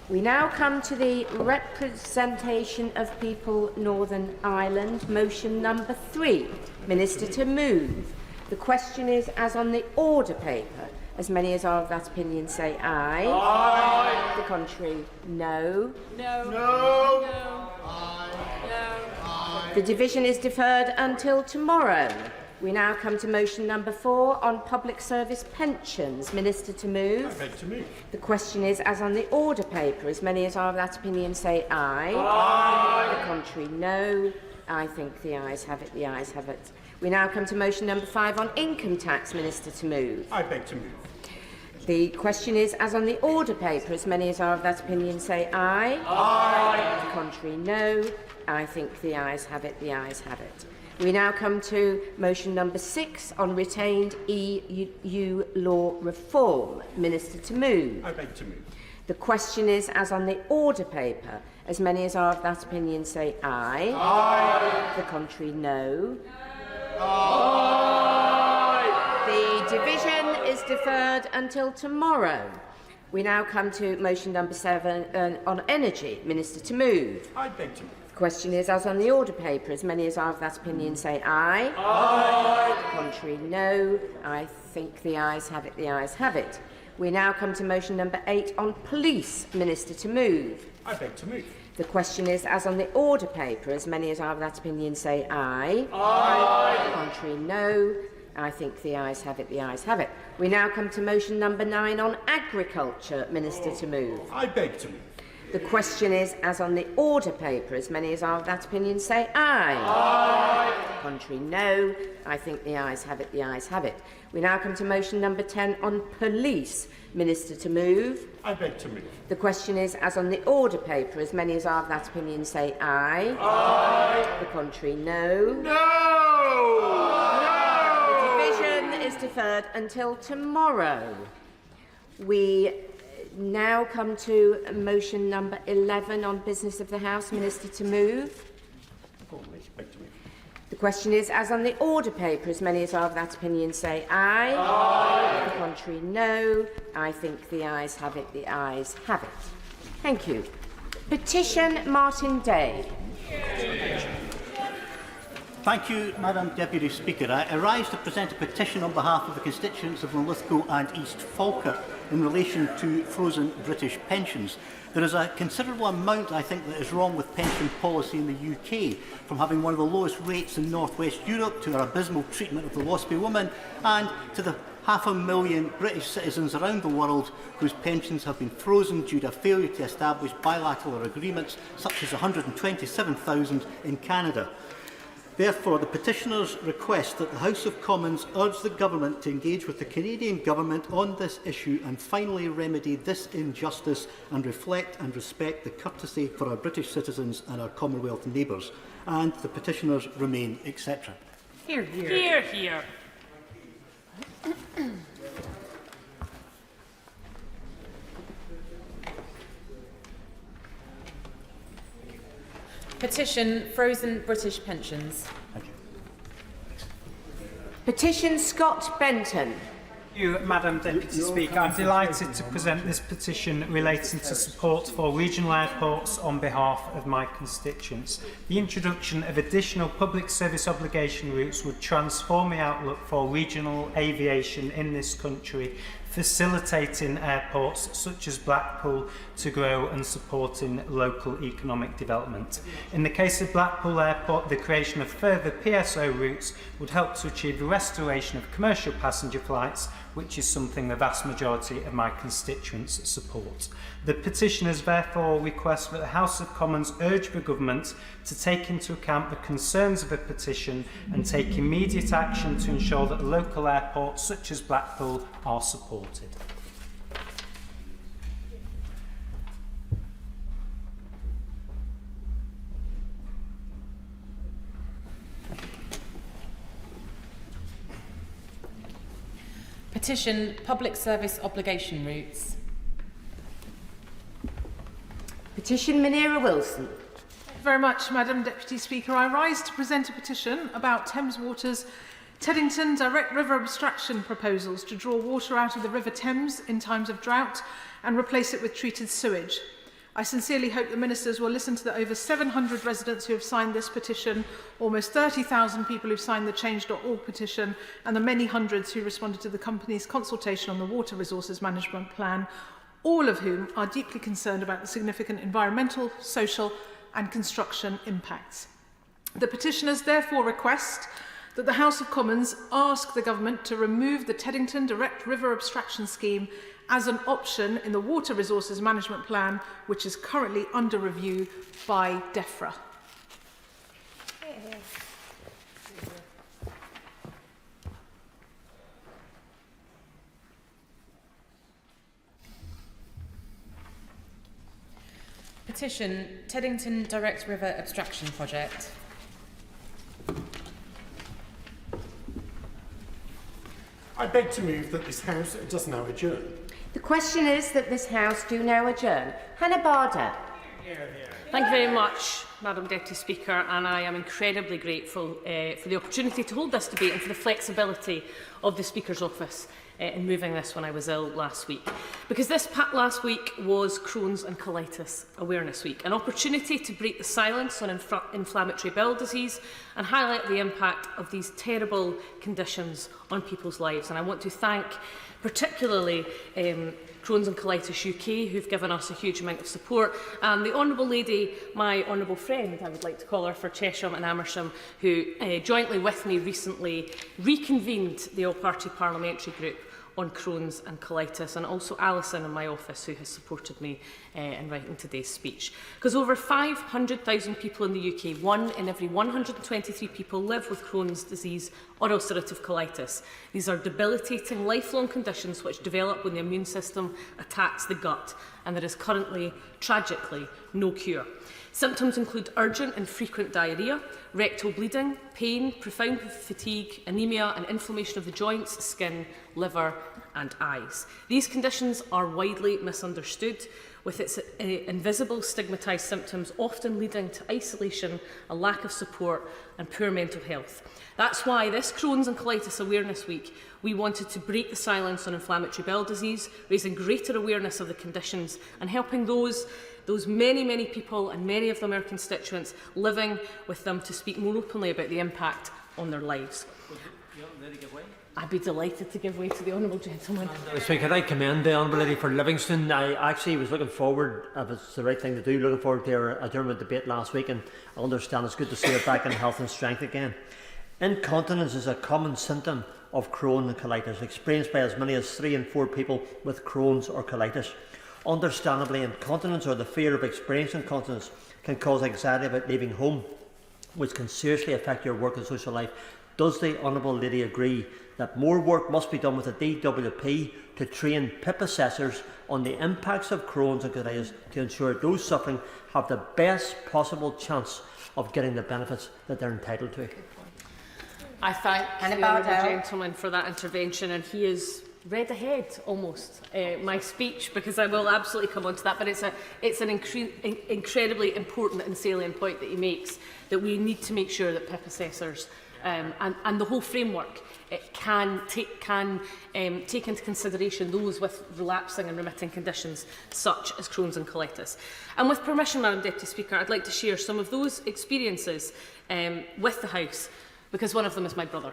We now come to the representation of people Northern Ireland. Motion number 3. Minister to move. The question is, as on the order paper, as many as are of that opinion say aye. Aye. The contrary, no. No. No. The division is deferred until tomorrow. We now come to motion number 4 on public service pensions. Minister to move. I beg to move. The question is, as on the order paper, as many as are of that opinion say aye. Aye. The contrary, no. I think the ayes have it, the ayes have it. We now come to motion number 5 on income tax. Minister to move. I beg to move. The question is, as on the order paper, as many as are of that opinion say aye. Aye. The contrary, no. I think the ayes have it, the ayes have it. We now come to motion number 6 on retained EU law reform. Minister to move. I beg to move. The question is, as on the order paper, as many as are of that opinion say aye. Aye. The contrary, no. Aye. The division is deferred until tomorrow. We now come to motion number 7 on energy. Minister to move. I beg to move. The question is, as on the order paper, as many as are of that opinion say aye. Aye. The contrary, no. I think the ayes have it, the ayes have it. We now come to motion number 8 on police. Minister to move. I beg to move. The question is, as on the order paper, as many as are of that opinion say aye. Aye. The contrary, no. I think the ayes have it, the ayes have it. We now come to motion number 9 on agriculture. Minister to move. I beg to move. The question is, as on the order paper, as many as are of that opinion say aye. Aye. The contrary, no. I think the ayes have it, the ayes have it. We now come to motion number 10 on police. Minister to move. I beg to move. The question is, as on the order paper, as many as are of that opinion say aye. Aye. The contrary, no. No! The division is deferred until tomorrow. We now come to motion number 11 on business of the House. Minister to move. The question is, as on the order paper, as many as are of that opinion say aye. Aye. The contrary, no. I think the ayes have it, the ayes have it. Thank you. Petition Martin Day. Thank you, Madam Deputy Speaker. I rise to present a petition on behalf of the constituents of Linlithgow and East Falkirk in relation to frozen British pensions. There is a considerable amount, I think, that is wrong with pension policy in the UK, from having one of the lowest rates in North West Europe to our abysmal treatment of the WASPy woman, and to the 500,000 British citizens around the world whose pensions have been frozen due to a failure to establish bilateral agreements, such as 127,000 in Canada. Therefore, the petitioners request that the House of Commons urge the Government to engage with the Canadian Government on this issue and finally remedy this injustice and reflect and respect the courtesy for our British citizens and our Commonwealth neighbours. And the petitioners remain, etc. Hear, hear. Hear, hear. Petition frozen British pensions. Petition Scott Benton. Thank you, Madam Deputy Speaker. I'm delighted to present this petition relating to support for regional airports on behalf of my constituents. The introduction of additional public service obligation routes would transform the outlook for regional aviation in this country, facilitating airports such as Blackpool to grow and supporting local economic development. In the case of Blackpool Airport, the creation of further PSO routes would help to achieve the restoration of commercial passenger flights, which is something the vast majority of my constituents support. The petitioners therefore request that the House of Commons urge the Government to take into account the concerns of the petition and take immediate action to ensure that local airports such as Blackpool are supported. Petition public service obligation routes. Petition Munira Wilson. Thank you very much, Madam Deputy Speaker. I rise to present a petition about Thames Water's Teddington direct river abstraction proposals to draw water out of the River Thames in times of drought and replace it with treated sewage. I sincerely hope the ministers will listen to the over 700 residents who have signed this petition, almost 30,000 people who have signed the Change.org petition, and the many hundreds who responded to the company's consultation on the Water Resources Management Plan, all of whom are deeply concerned about the significant environmental, social and construction impacts. The petitioners therefore request that the House of Commons ask the Government to remove the Teddington Direct River Abstraction Scheme as an option in the Water Resources Management Plan, which is currently under review by DEFRA. Petition Teddington Direct River Abstraction Project. I beg to move that this House does now adjourn. The question is that this House do now adjourn. Hannah Barder. Thank you very much, Madam Deputy Speaker, and I am incredibly grateful for the opportunity to hold this debate and for the flexibility of the Speaker's office in moving this when I was ill last week. Because this last week was Crohn's and Colitis Awareness Week, an opportunity to break the silence on inflammatory bowel disease and highlight the impact of these terrible conditions on people's lives. And I want to thank particularly Crohns and Colitis UK, who've given us a huge amount of support, and the Honourable Lady, my honourable friend, I would like to call her, for Chesham and Amersham, who jointly with me recently reconvened the all-party parliamentary group on Crohn's and Colitis, and also Alison in my office, who has supported me in writing today's speech. Because over 500,000 people in the UK, 1 in every 123 people, live with Crohn's disease or ulcerative colitis. These are debilitating, lifelong conditions which develop when the immune system attacks the gut, and there is currently, tragically, no cure. Symptoms include urgent and frequent diarrhoea, rectal bleeding, pain, profound fatigue, anemia and inflammation of the joints, skin, liver and eyes. These conditions are widely misunderstood, with its invisible stigmatised symptoms often leading to isolation, a lack of support and poor mental health. That's why this Crohn's and Colitis Awareness Week, we wanted to break the silence on inflammatory bowel disease, raising greater awareness of the conditions and helping those many people, and many of them our constituents, living with them, to speak more openly about the impact on their lives. I'd be delighted to give way to the honourable gentleman. Speaker, I commend the honourable lady for Livingston. I actually was looking forward, if it's the right thing to do, looking forward to our adjournment debate last week, and I understand it's good to see her back in health and strength again. Incontinence is a common symptom of Crohn and colitis, experienced by as many as 3 in 4 people with Crohn's or colitis. Understandably, incontinence, or the fear of experiencing incontinence, can cause anxiety about leaving home. which can seriously affect your work and social life. Does the Honourable Lady agree that more work must be done with the DWP to train PIP assessors on the impacts of Crohn's and Colitis to ensure those suffering have the best possible chance of getting the benefits that they're entitled to? I thank the honourable gentleman for that intervention, and he has read ahead almost my speech, because I will absolutely come on to that, but it's an incredibly important and salient point that he makes, that we need to make sure that PIP assessors and the whole framework can take into consideration those with relapsing and remitting conditions such as Crohn's and colitis. And with permission, Madam Deputy Speaker, I'd like to share some of those experiences with the House, because one of them is my brother.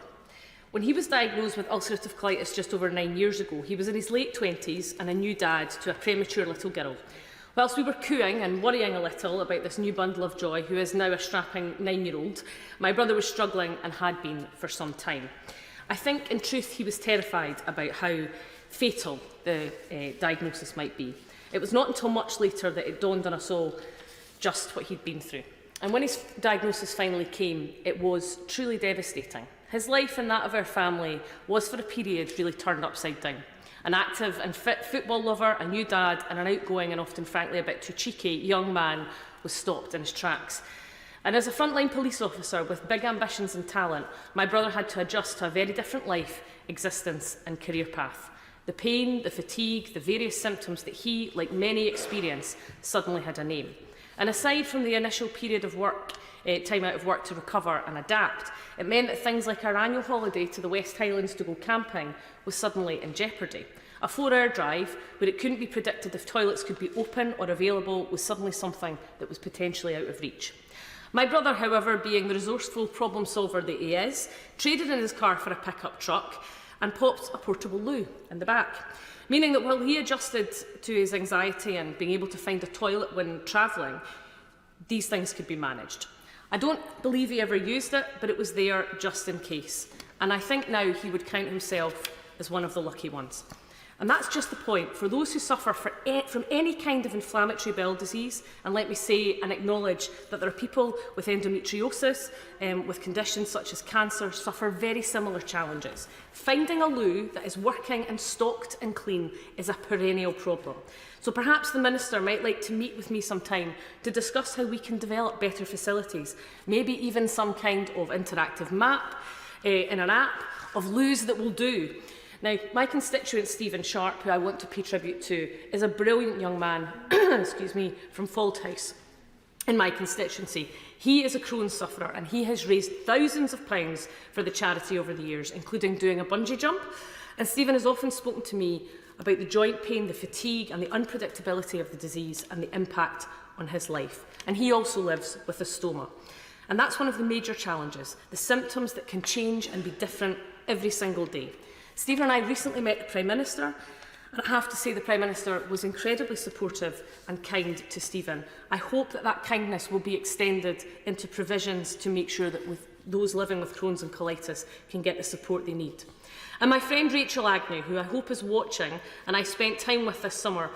When he was diagnosed with ulcerative colitis just over 9 years ago, he was in his late 20s and a new dad to a premature little girl. Whilst we were cooing and worrying a little about this new bundle of joy, who is now a strapping 9-year-old, my brother was struggling and had been for some time. I think, in truth, he was terrified about how fatal the diagnosis might be. It was not until much later that it dawned on us all just what he'd been through. And when his diagnosis finally came, it was truly devastating. His life and that of our family was, for a period, really turned upside down. An active and fit football lover, a new dad, and an outgoing and often, frankly, a bit too cheeky young man was stopped in his tracks. And as a frontline police officer with big ambitions and talent, my brother had to adjust to a very different life, existence and career path. The pain, the fatigue, the various symptoms that he, like many, experienced suddenly had a name. And aside from the initial period of work, time out of work to recover and adapt, it meant that things like our annual holiday to the West Highlands to go camping was suddenly in jeopardy. A 4-hour drive, where it couldn't be predicted if toilets could be open or available, was suddenly something that was potentially out of reach. My brother, however, being the resourceful problem solver that he is, traded in his car for a pickup truck and popped a portable loo in the back, meaning that while he adjusted to his anxiety and being able to find a toilet when travelling, these things could be managed. I don't believe he ever used it, but it was there just in case. And I think now he would count himself as one of the lucky ones. And that's just the point. For those who suffer from any kind of inflammatory bowel disease, and let me say and acknowledge that there are people with endometriosis, with conditions such as cancer, suffer very similar challenges. Finding a loo that is working and stocked and clean is a perennial problem. So perhaps the Minister might like to meet with me sometime to discuss how we can develop better facilities, maybe even some kind of interactive map in an app of loos that will do. Now, my constituent Stephen Sharp, who I want to pay tribute to, is a brilliant young man excuse me, from Fauldhouse in my constituency. He is a Crohn's sufferer, and he has raised thousands of pounds for the charity over the years, including doing a bungee jump. And Stephen has often spoken to me about the joint pain, the fatigue and the unpredictability of the disease and the impact on his life. And he also lives with a stoma. And that's one of the major challenges, the symptoms that can change and be different every single day. Stephen and I recently met the Prime Minister, and I have to say the Prime Minister was incredibly supportive and kind to Stephen. I hope that that kindness will be extended into provisions to make sure that those living with Crohn's and colitis can get the support they need. And my friend Rachel Agnew, who I hope is watching, and I spent time with this summer,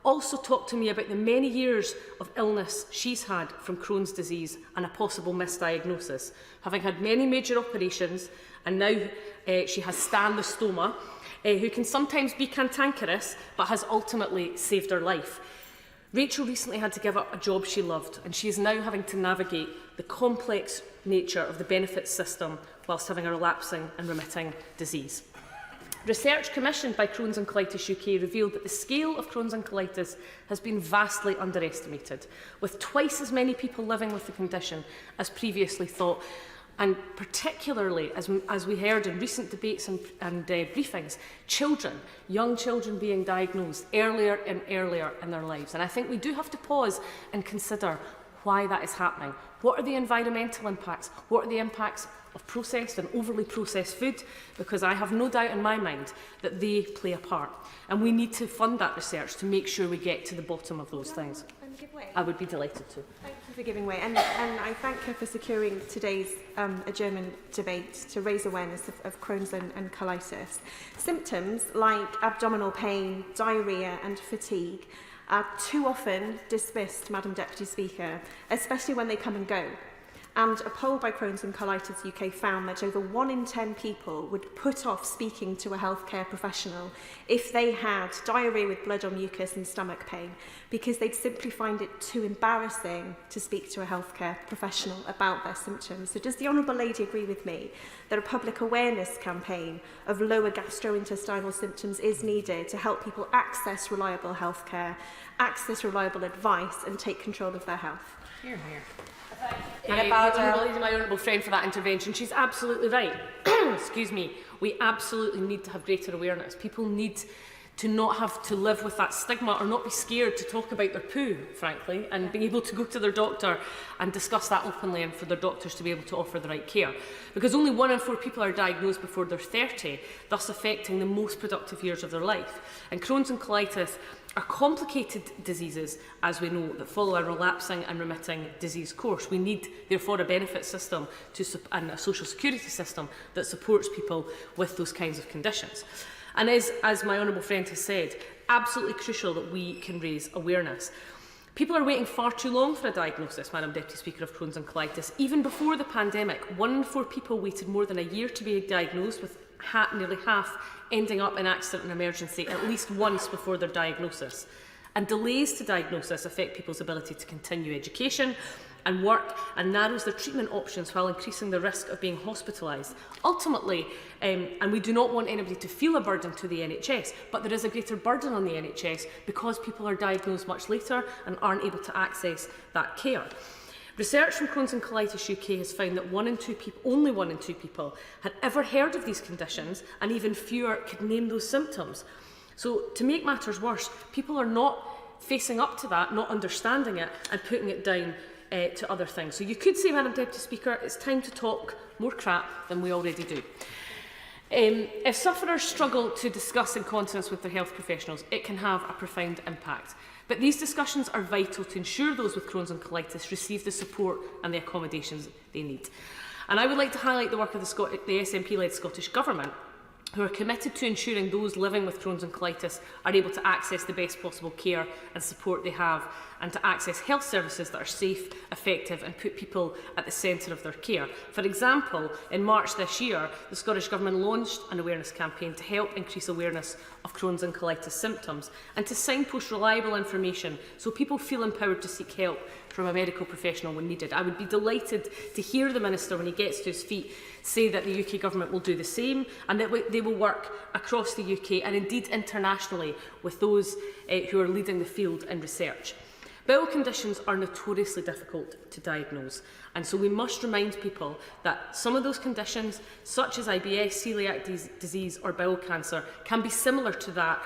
also talked to me about the many years of illness she's had from Crohn's disease and a possible misdiagnosis, having had many major operations, and now she has Stan the stoma, who can sometimes be cantankerous, but has ultimately saved her life. Rachel recently had to give up a job she loved, and she is now having to navigate the complex nature of the benefits system whilst having a relapsing and remitting disease. Research commissioned by Crohn's and Colitis UK revealed that the scale of Crohn's and colitis has been vastly underestimated, with twice as many people living with the condition as previously thought, and particularly, as we heard in recent debates and briefings, young children being diagnosed earlier and earlier in their lives. And I think we do have to pause and consider why that is happening. What are the environmental impacts? What are the impacts of processed and overly processed food? Because I have no doubt in my mind that they play a part. And we need to fund that research to make sure we get to the bottom of those things. I would be delighted to. Thank you for giving way. And I thank her for securing today's adjournment debate to raise awareness of Crohn's and colitis. Symptoms like abdominal pain, diarrhoea and fatigue are too often dismissed, Madam Deputy Speaker, especially when they come and go. And a poll by Crohns and Colitis UK found that over 1 in 10 people would put off speaking to a healthcare professional if they had diarrhoea with blood or mucus and stomach pain, because they'd simply find it too embarrassing to speak to a healthcare professional about their symptoms. So does the Honourable Lady agree with me that a public awareness campaign of lower gastrointestinal symptoms is needed to help people access reliable healthcare, access reliable advice and take control of their health? Here, here. My honourable friend for that intervention. She's absolutely right. Excuse me. We absolutely need to have greater awareness. People need to not have to live with that stigma or not be scared to talk about their poo, frankly, and being able to go to their doctor and discuss that openly and for their doctors to be able to offer the right care. Because only 1 in 4 people are diagnosed before they're 30, thus affecting the most productive years of their life. And Crohn's and colitis are complicated diseases, as we know, that follow a relapsing and remitting disease course. We need, therefore, a benefit system and a social security system that supports people with those kinds of conditions. And is, as my honourable friend has said, absolutely crucial that we can raise awareness. People are waiting far too long for a diagnosis, Madam Deputy Speaker, of Crohn's and colitis. Even before the pandemic, 1 in 4 people waited more than a year to be diagnosed, with nearly half ending up in accident and emergency at least once before their diagnosis. And delays to diagnosis affect people's ability to continue education and work, and narrows their treatment options while increasing the risk of being hospitalised. Ultimately, and we do not want anybody to feel a burden to the NHS, but there is a greater burden on the NHS because people are diagnosed much later and aren't able to access that care. Research from Crohn's and Colitis UK has found that only 1 in 2 people had ever heard of these conditions, and even fewer could name those symptoms. So to make matters worse, people are not facing up to that, not understanding it, and putting it down to other things. So you could say, Madam Deputy Speaker, it's time to talk more crap than we already do. If sufferers struggle to discuss incontinence with their health professionals, it can have a profound impact. But these discussions are vital to ensure those with Crohn's and colitis receive the support and the accommodations they need. And I would like to highlight the work of the SNP-led Scottish Government, who are committed to ensuring those living with Crohn's and colitis are able to access the best possible care and support they have, and to access health services that are safe, effective and put people at the centre of their care. For example, in March this year, the Scottish Government launched an awareness campaign to help increase awareness of Crohn's and colitis symptoms and to signpost reliable information so people feel empowered to seek help from a medical professional when needed. I would be delighted to hear the Minister, when he gets to his feet, say that the UK Government will do the same and that they will work across the UK and indeed internationally with those who are leading the field in research. Bowel conditions are notoriously difficult to diagnose, and so we must remind people that some of those conditions, such as IBS, celiac disease or bowel cancer, can be similar to that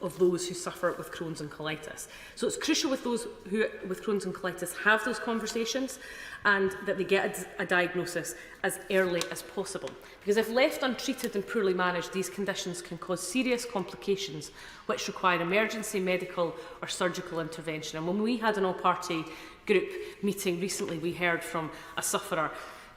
of those who suffer with Crohn's and colitis. So it's crucial with those who with Crohn's and colitis have those conversations and that they get a diagnosis as early as possible. Because if left untreated and poorly managed, these conditions can cause serious complications which require emergency medical or surgical intervention. And when we had an all-party group meeting recently, we heard from a sufferer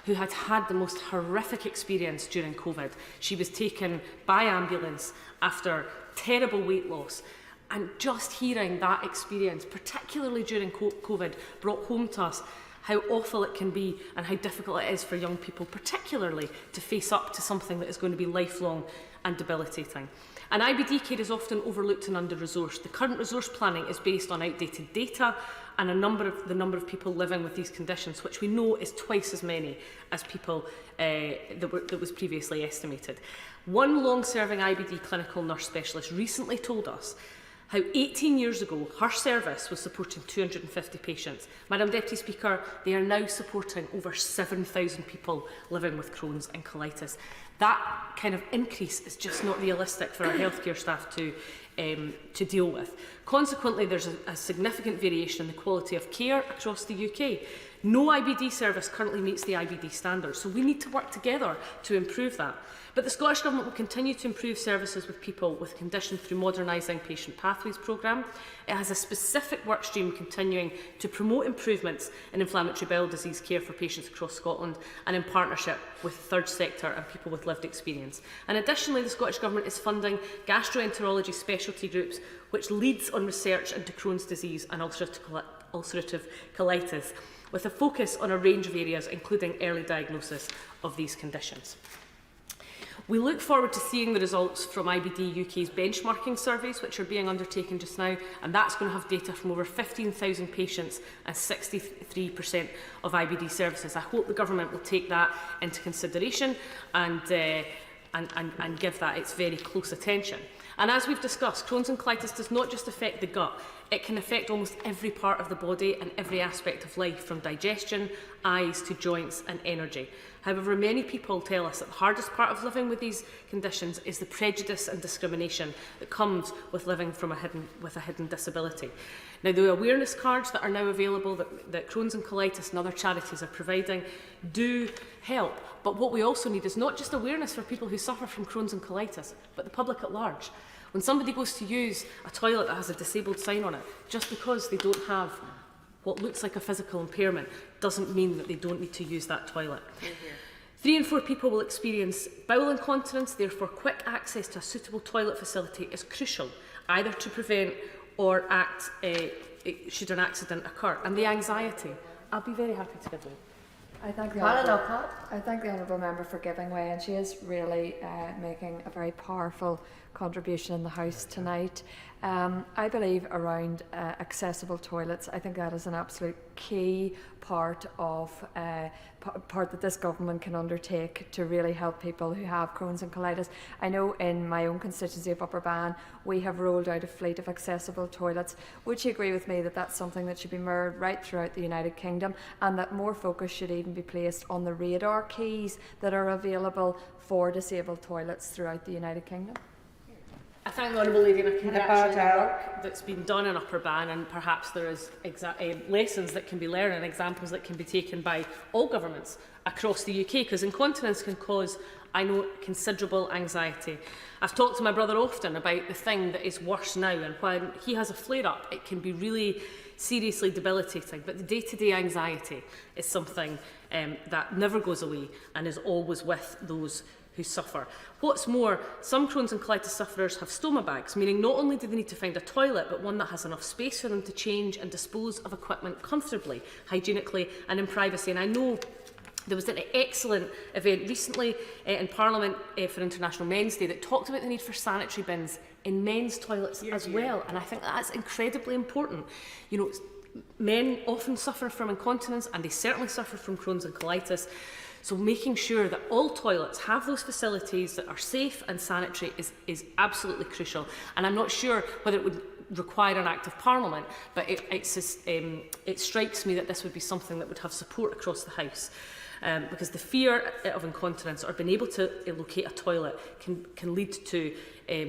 who had had the most horrific experience during COVID. She was taken by ambulance after terrible weight loss, and just hearing that experience, particularly during COVID, brought home to us how awful it can be and how difficult it is for young people, particularly, to face up to something that is going to be lifelong and debilitating. And IBD care is often overlooked and under-resourced. The current resource planning is based on outdated data and the number of people living with these conditions, which we know is twice as many as people that was previously estimated. One long-serving IBD clinical nurse specialist recently told us how 18 years ago her service was supporting 250 patients. Madam Deputy Speaker, they are now supporting over 7,000 people living with Crohn's and colitis. That kind of increase is just not realistic for our healthcare staff to deal with. Consequently, there's a significant variation in the quality of care across the UK. No IBD service currently meets the IBD standards, so we need to work together to improve that. But the Scottish Government will continue to improve services with people with conditions through modernising Patient Pathways programme. It has a specific work stream continuing to promote improvements in inflammatory bowel disease care for patients across Scotland and in partnership with the third sector and people with lived experience. And additionally, the Scottish Government is funding gastroenterology specialty groups which leads on research into Crohn's disease and ulcerative colitis, with a focus on a range of areas, including early diagnosis of these conditions. We look forward to seeing the results from IBD UK's benchmarking surveys, which are being undertaken just now, and that's going to have data from over 15,000 patients and 63% of IBD services. I hope the government will take that into consideration and give that its very close attention. And as we've discussed, Crohn's and colitis does not just affect the gut, it can affect almost every part of the body and every aspect of life, from digestion, eyes to joints and energy. However, many people tell us that the hardest part of living with these conditions is the prejudice and discrimination that comes with living with a hidden disability. Now, the awareness cards that are now available that Crohn's and Colitis and other charities are providing do help. But what we also need is not just awareness for people who suffer from Crohn's and Colitis, but the public at large. When somebody goes to use a toilet that has a disabled sign on it, just because they don't have what looks like a physical impairment doesn't mean that they don't need to use that toilet. 3 in 4 people will experience bowel incontinence, therefore quick access to a suitable toilet facility is crucial, either to prevent or act should an accident occur. And the anxiety, I'll be very happy to give way. I thank the Honourable Member for giving way, and she is really making a very powerful contribution in the House tonight. I believe around accessible toilets, I think that is an absolute key part of part that this government can undertake to really help people who have Crohn's and colitis. I know in my own constituency of Upper Bann, we have rolled out a fleet of accessible toilets. Would you agree with me that that's something that should be mirrored right throughout the United Kingdom, and that more focus should even be placed on the radar keys that are available for disabled toilets throughout the United Kingdom? I thank the Honourable Lady and I congratulate the work that's been done in Upper Bann, and perhaps there is lessons that can be learned and examples that can be taken by all governments across the UK, because incontinence can cause, I know, considerable anxiety. I've talked to my brother often about the thing that is worse now, and when he has a flare-up it can be really seriously debilitating, but the day-to-day anxiety is something that never goes away and is always with those who suffer. What's more, some Crohn's and colitis sufferers have stoma bags, meaning not only do they need to find a toilet, but one that has enough space for them to change and dispose of equipment comfortably, hygienically and in privacy. And I know there was an excellent event recently in Parliament for International Men's Day that talked about the need for sanitary bins in men's toilets as well, and I think that's incredibly important. You know, men often suffer from incontinence, and they certainly suffer from Crohn's and colitis. So making sure that all toilets have those facilities that are safe and sanitary is absolutely crucial. And I'm not sure whether it would require an Act of Parliament, but it strikes me that this would be something that would have support across the House. Because the fear of incontinence or being able to locate a toilet can lead to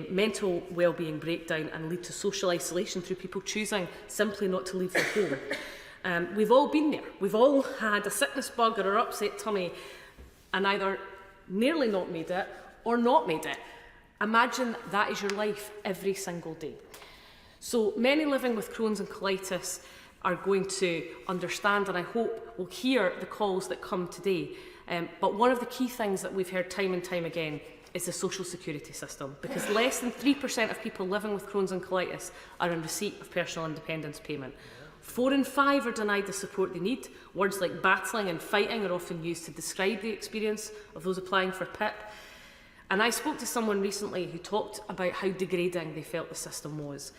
mental well-being breakdown and lead to social isolation through people choosing simply not to leave their home. We've all been there. We've all had a sickness bug or an upset tummy and either nearly not made it or not made it. Imagine that is your life every single day. So many living with Crohn's and colitis are going to understand, and I hope will hear the calls that come today. But one of the key things that we've heard time and time again is the social security system, because less than 3% of people living with Crohn's and colitis are in receipt of personal independence payment. 4 in 5 are denied the support they need. Words like battling and fighting are often used to describe the experience of those applying for PIP. And I spoke to someone recently who talked about how degrading they felt the system was.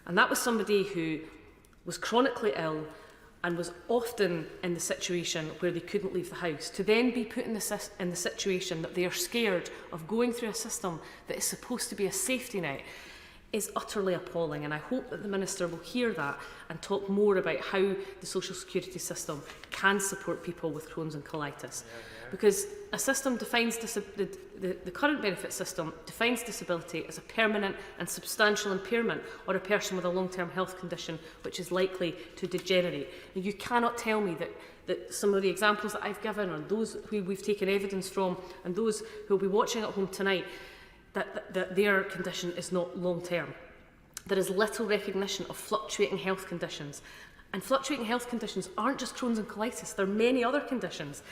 And that was somebody who was chronically ill and was often in the situation where they couldn't leave the house, to then be put in the situation that they are scared of going through a system that is supposed to be a safety net is utterly appalling. And I hope that the Minister will hear that and talk more about how the social security system can support people with Crohn's and colitis. Because a system defines the current benefit system defines disability as a permanent and substantial impairment or a person with a long-term health condition which is likely to degenerate. Now, you cannot tell me that some of the examples that I've given, or those who we've taken evidence from, and those who will be watching at home tonight, that their condition is not long-term. There is little recognition of fluctuating health conditions And fluctuating health conditions aren't just Crohn's and colitis, there are many other conditions.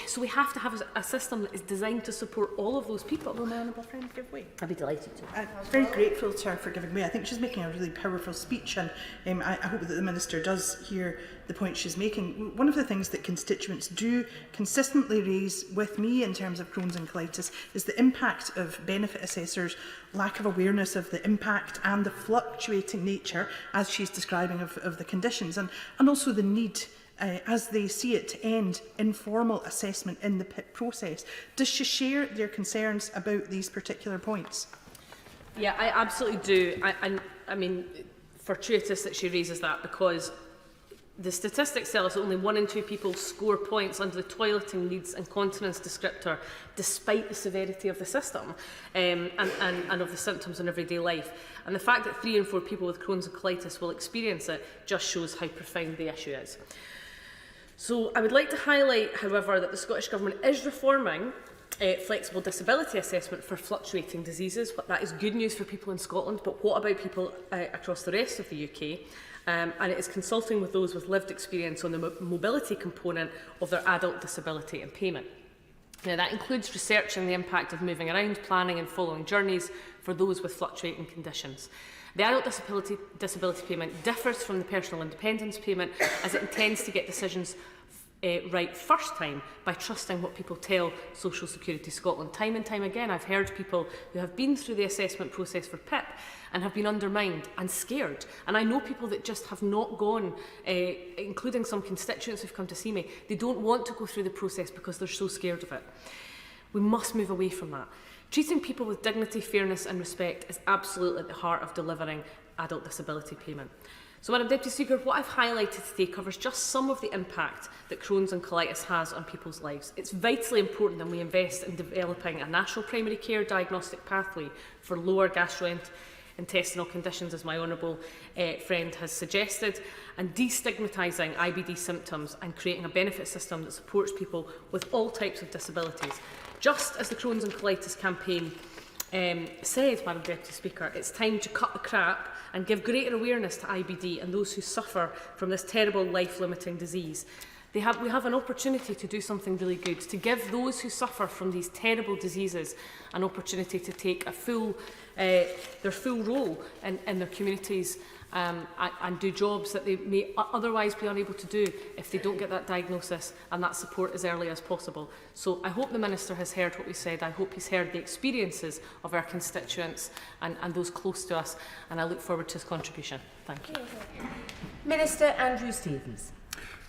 So we have to have a system that is designed to support all of those people. Will my honourable friend give way? I'd be delighted to. I'm very grateful to her for giving way. I think she's making a really powerful speech, and I hope that the Minister does hear the point she's making. One of the things that constituents do consistently raise with me in terms of Crohn's and colitis is the impact of benefit assessors' lack of awareness of the impact and the fluctuating nature, as she's describing, of the conditions, and also the need, as they see it, to end informal assessment in the PIP process. Does she share their concerns about these particular points? Yeah, I absolutely do. I mean, fortuitous that she raises that, because the statistics tell us that only 1 in 2 people score points under the toileting needs and continence descriptor, despite the severity of the system and of the symptoms in everyday life. And the fact that 3 in 4 people with Crohn's and colitis will experience it just shows how profound the issue is. So I would like to highlight, however, that the Scottish Government is reforming flexible disability assessment for fluctuating diseases. That is good news for people in Scotland, but what about people across the rest of the UK? And it is consulting with those with lived experience on the mobility component of their adult disability and payment. Now, that includes researching the impact of moving around, planning and following journeys for those with fluctuating conditions. The adult disability payment differs from the personal independence payment, as it intends to get decisions right first time by trusting what people tell Social Security Scotland. Time and time again, I've heard people who have been through the assessment process for PIP and have been undermined and scared. And I know people that just have not gone, including some constituents who've come to see me. They don't want to go through the process because they're so scared of it. We must move away from that. Treating people with dignity, fairness and respect is absolutely at the heart of delivering adult disability payment. So, Madam Deputy Speaker, what I've highlighted today covers just some of the impact that Crohn's and colitis has on people's lives. It's vitally important that we invest in developing a national primary care diagnostic pathway for lower gastrointestinal conditions, as my honourable friend has suggested, and destigmatising IBD symptoms and creating a benefit system that supports people with all types of disabilities. Just as the Crohn's and Colitis campaign said, Madam Deputy Speaker, it's time to cut the crap and give greater awareness to IBD and those who suffer from this terrible life-limiting disease. We have an opportunity to do something really good, to give those who suffer from these terrible diseases an opportunity to take their full role in their communities and do jobs that they may otherwise be unable to do if they don't get that diagnosis and that support as early as possible. So I hope the Minister has heard what we said. I hope he's heard the experiences of our constituents and those close to us, and I look forward to his contribution. Thank you. Minister Andrew Stevens.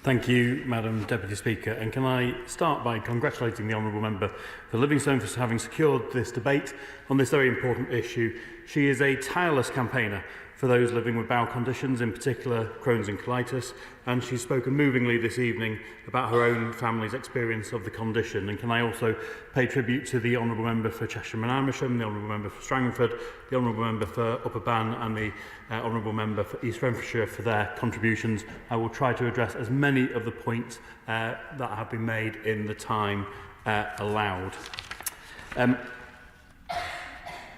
Thank you, Madam Deputy Speaker. And can I start by congratulating the Honourable Member for Livingstone for having secured this debate on this very important issue. She is a tireless campaigner for those living with bowel conditions, in particular Crohn's and colitis, and she's spoken movingly this evening about her own family's experience of the condition. And can I also pay tribute to the Honourable Member for Cheshire and Amersham, the Honourable Member for Strangford, the Honourable Member for Upper Bann and the Honourable Member for East Renfrewshire for their contributions. I will try to address as many of the points that have been made in the time allowed.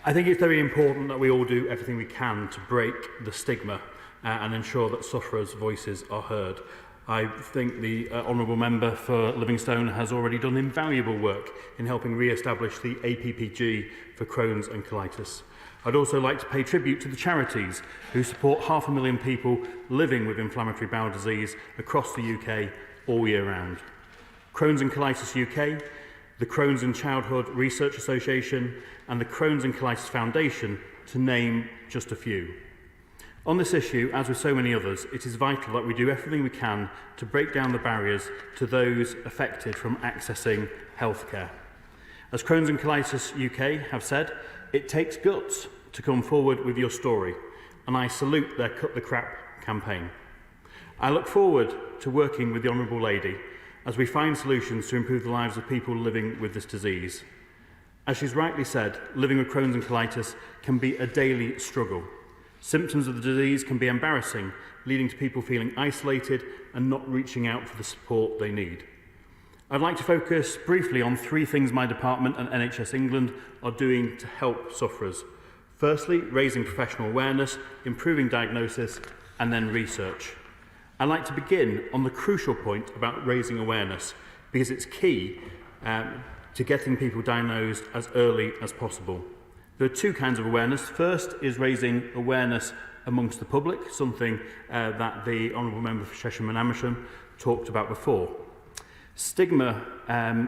I think it's very important that we all do everything we can to break the stigma and ensure that sufferers' voices are heard. I think the Honourable Member for Livingstone has already done invaluable work in helping re-establish the APPG for Crohn's and colitis. I'd also like to pay tribute to the charities who support 500,000 people living with inflammatory bowel disease across the UK all year round. Crohn's and Colitis UK, the Crohn's and Childhood Research Association and the Crohn's and Colitis Foundation, to name just a few. On this issue, as with so many others, it is vital that we do everything we can to break down the barriers to those affected from accessing healthcare. As Crohn's and Colitis UK have said, it takes guts to come forward with your story, and I salute their Cut the Crap campaign. I look forward to working with the Honourable Lady as we find solutions to improve the lives of people living with this disease. As she's rightly said, living with Crohn's and colitis can be a daily struggle. Symptoms of the disease can be embarrassing, leading to people feeling isolated and not reaching out for the support they need. I'd like to focus briefly on 3 things my department and NHS England are doing to help sufferers. Firstly, raising professional awareness, improving diagnosis, and then research. I'd like to begin on the crucial point about raising awareness, because it's key to getting people diagnosed as early as possible. There are two kinds of awareness. First is raising awareness amongst the public, something that the Honourable Member for Cheshire and Amersham talked about before. Stigma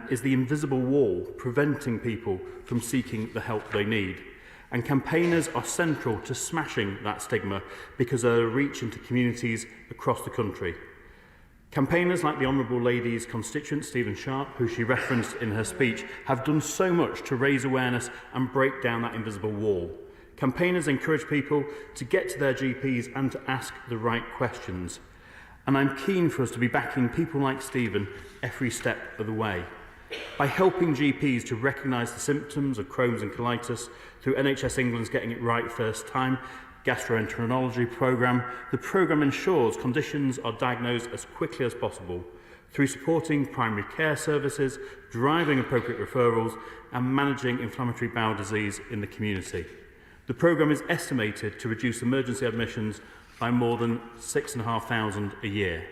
is the invisible wall preventing people from seeking the help they need. And campaigners are central to smashing that stigma because of their reach into communities across the country. Campaigners like the Honourable Lady's constituent, Stephen Sharp, who she referenced in her speech, have done so much to raise awareness and break down that invisible wall. Campaigners encourage people to get to their GPs and to ask the right questions. And I'm keen for us to be backing people like Stephen every step of the way. By helping GPs to recognise the symptoms of Crohn's and Colitis through NHS England's Getting It Right First Time gastroenterology programme, the programme ensures conditions are diagnosed as quickly as possible through supporting primary care services, driving appropriate referrals and managing inflammatory bowel disease in the community. The programme is estimated to reduce emergency admissions by more than 6,500 a year.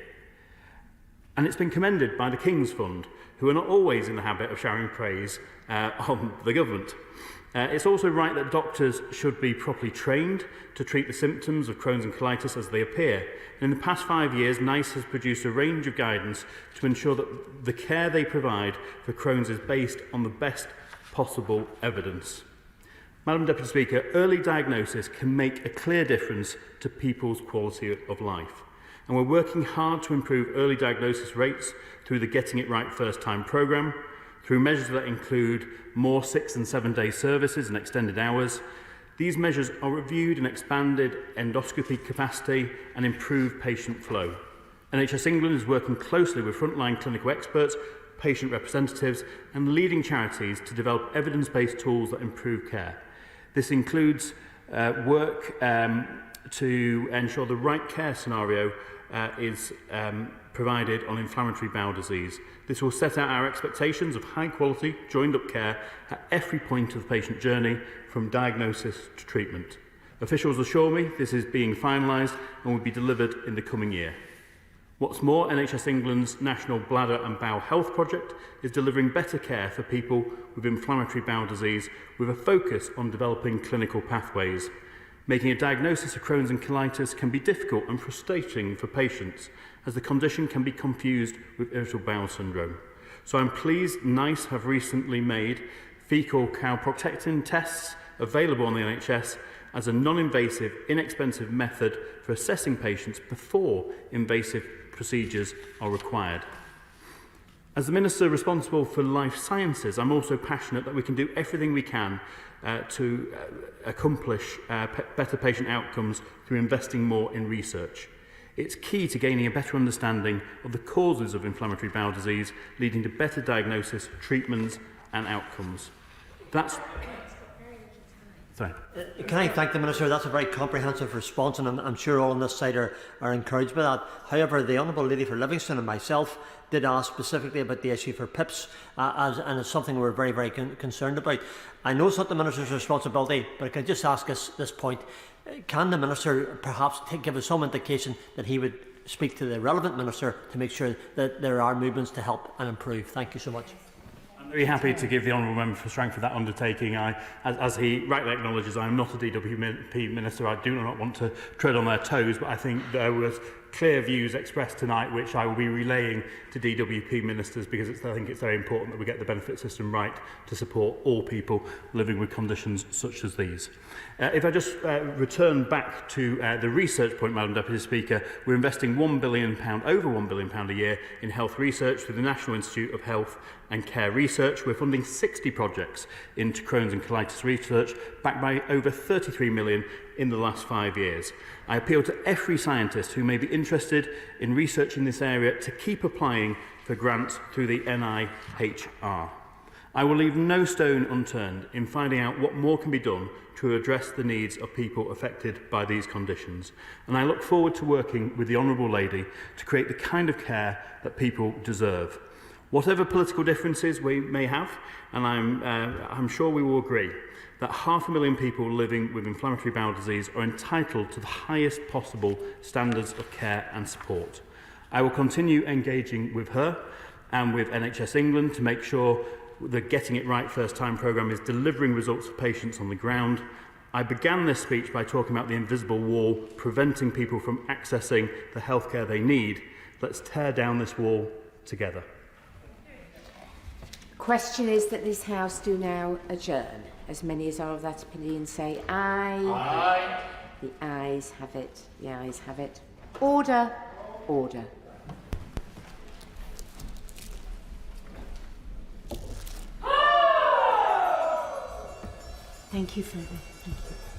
And it's been commended by the King's Fund, who are not always in the habit of showering praise on the government. It's also right that doctors should be properly trained to treat the symptoms of Crohn's and colitis as they appear. In the past 5 years, NICE has produced a range of guidance to ensure that the care they provide for Crohn's is based on the best possible evidence. Madam Deputy Speaker, early diagnosis can make a clear difference to people's quality of life. And we're working hard to improve early diagnosis rates through the Getting It Right First Time programme, through measures that include more 6- and 7-day services and extended hours. These measures are reviewed and expanded endoscopy capacity and improved patient flow. NHS England is working closely with frontline clinical experts, patient representatives and leading charities to develop evidence-based tools that improve care. This includes work to ensure the right care scenario is provided on inflammatory bowel disease. This will set out our expectations of high-quality, joined-up care at every point of the patient journey, from diagnosis to treatment. Officials assure me this is being finalised and will be delivered in the coming year. What's more, NHS England's National Bladder and Bowel Health Project is delivering better care for people with inflammatory bowel disease with a focus on developing clinical pathways. Making a diagnosis of Crohn's and colitis can be difficult and frustrating for patients, as the condition can be confused with irritable bowel syndrome. So I'm pleased NICE have recently made fecal calprotectin tests available on the NHS as a non-invasive, inexpensive method for assessing patients before invasive procedures are required. As the Minister responsible for life sciences, I'm also passionate that we can do everything we can to accomplish better patient outcomes through investing more in research. It's key to gaining a better understanding of the causes of inflammatory bowel disease, leading to better diagnosis, treatments and outcomes. Sorry. Can I thank the Minister? That's a very comprehensive response, and I'm sure all on this side are encouraged by that. However, the Honourable Lady for Livingston and myself did ask specifically about the issue for PIPs, and it's something we're very, very concerned about. I know it's not the Minister's responsibility, but I can just ask us this point. Can the Minister perhaps give us some indication that he would speak to the relevant Minister to make sure that there are movements to help and improve? Thank you so much. I'm very happy to give the Honourable Member for Strangford that undertaking. As he rightly acknowledges, I am not a DWP Minister. I do not want to tread on their toes, but I think there was clear views expressed tonight which I will be relaying to DWP Ministers, because I think it's very important that we get the benefit system right to support all people living with conditions such as these. If I just return back to the research point, Madam Deputy Speaker, we're investing over £1 billion a year in health research through the National Institute of Health and Care Research. We're funding 60 projects into Crohn's and colitis research, backed by over 33 million in the last 5 years. I appeal to every scientist who may be interested in research in this area to keep applying for grants through the NIHR. I will leave no stone unturned in finding out what more can be done to address the needs of people affected by these conditions. And I look forward to working with the Honourable Lady to create the kind of care that people deserve. Whatever political differences we may have, and I'm sure we will agree, that 500,000 people living with inflammatory bowel disease are entitled to the highest possible standards of care and support. I will continue engaging with her and with NHS England to make sure the Getting It Right First Time programme is delivering results for patients on the ground. I began this speech by talking about the invisible wall preventing people from accessing the healthcare they need. Let's tear down this wall together. The question is that this House do now adjourn. As many as are of that opinion say aye. Aye. The ayes have it. The ayes have it. Order. Order. Thank you, Phoebe. Thank you.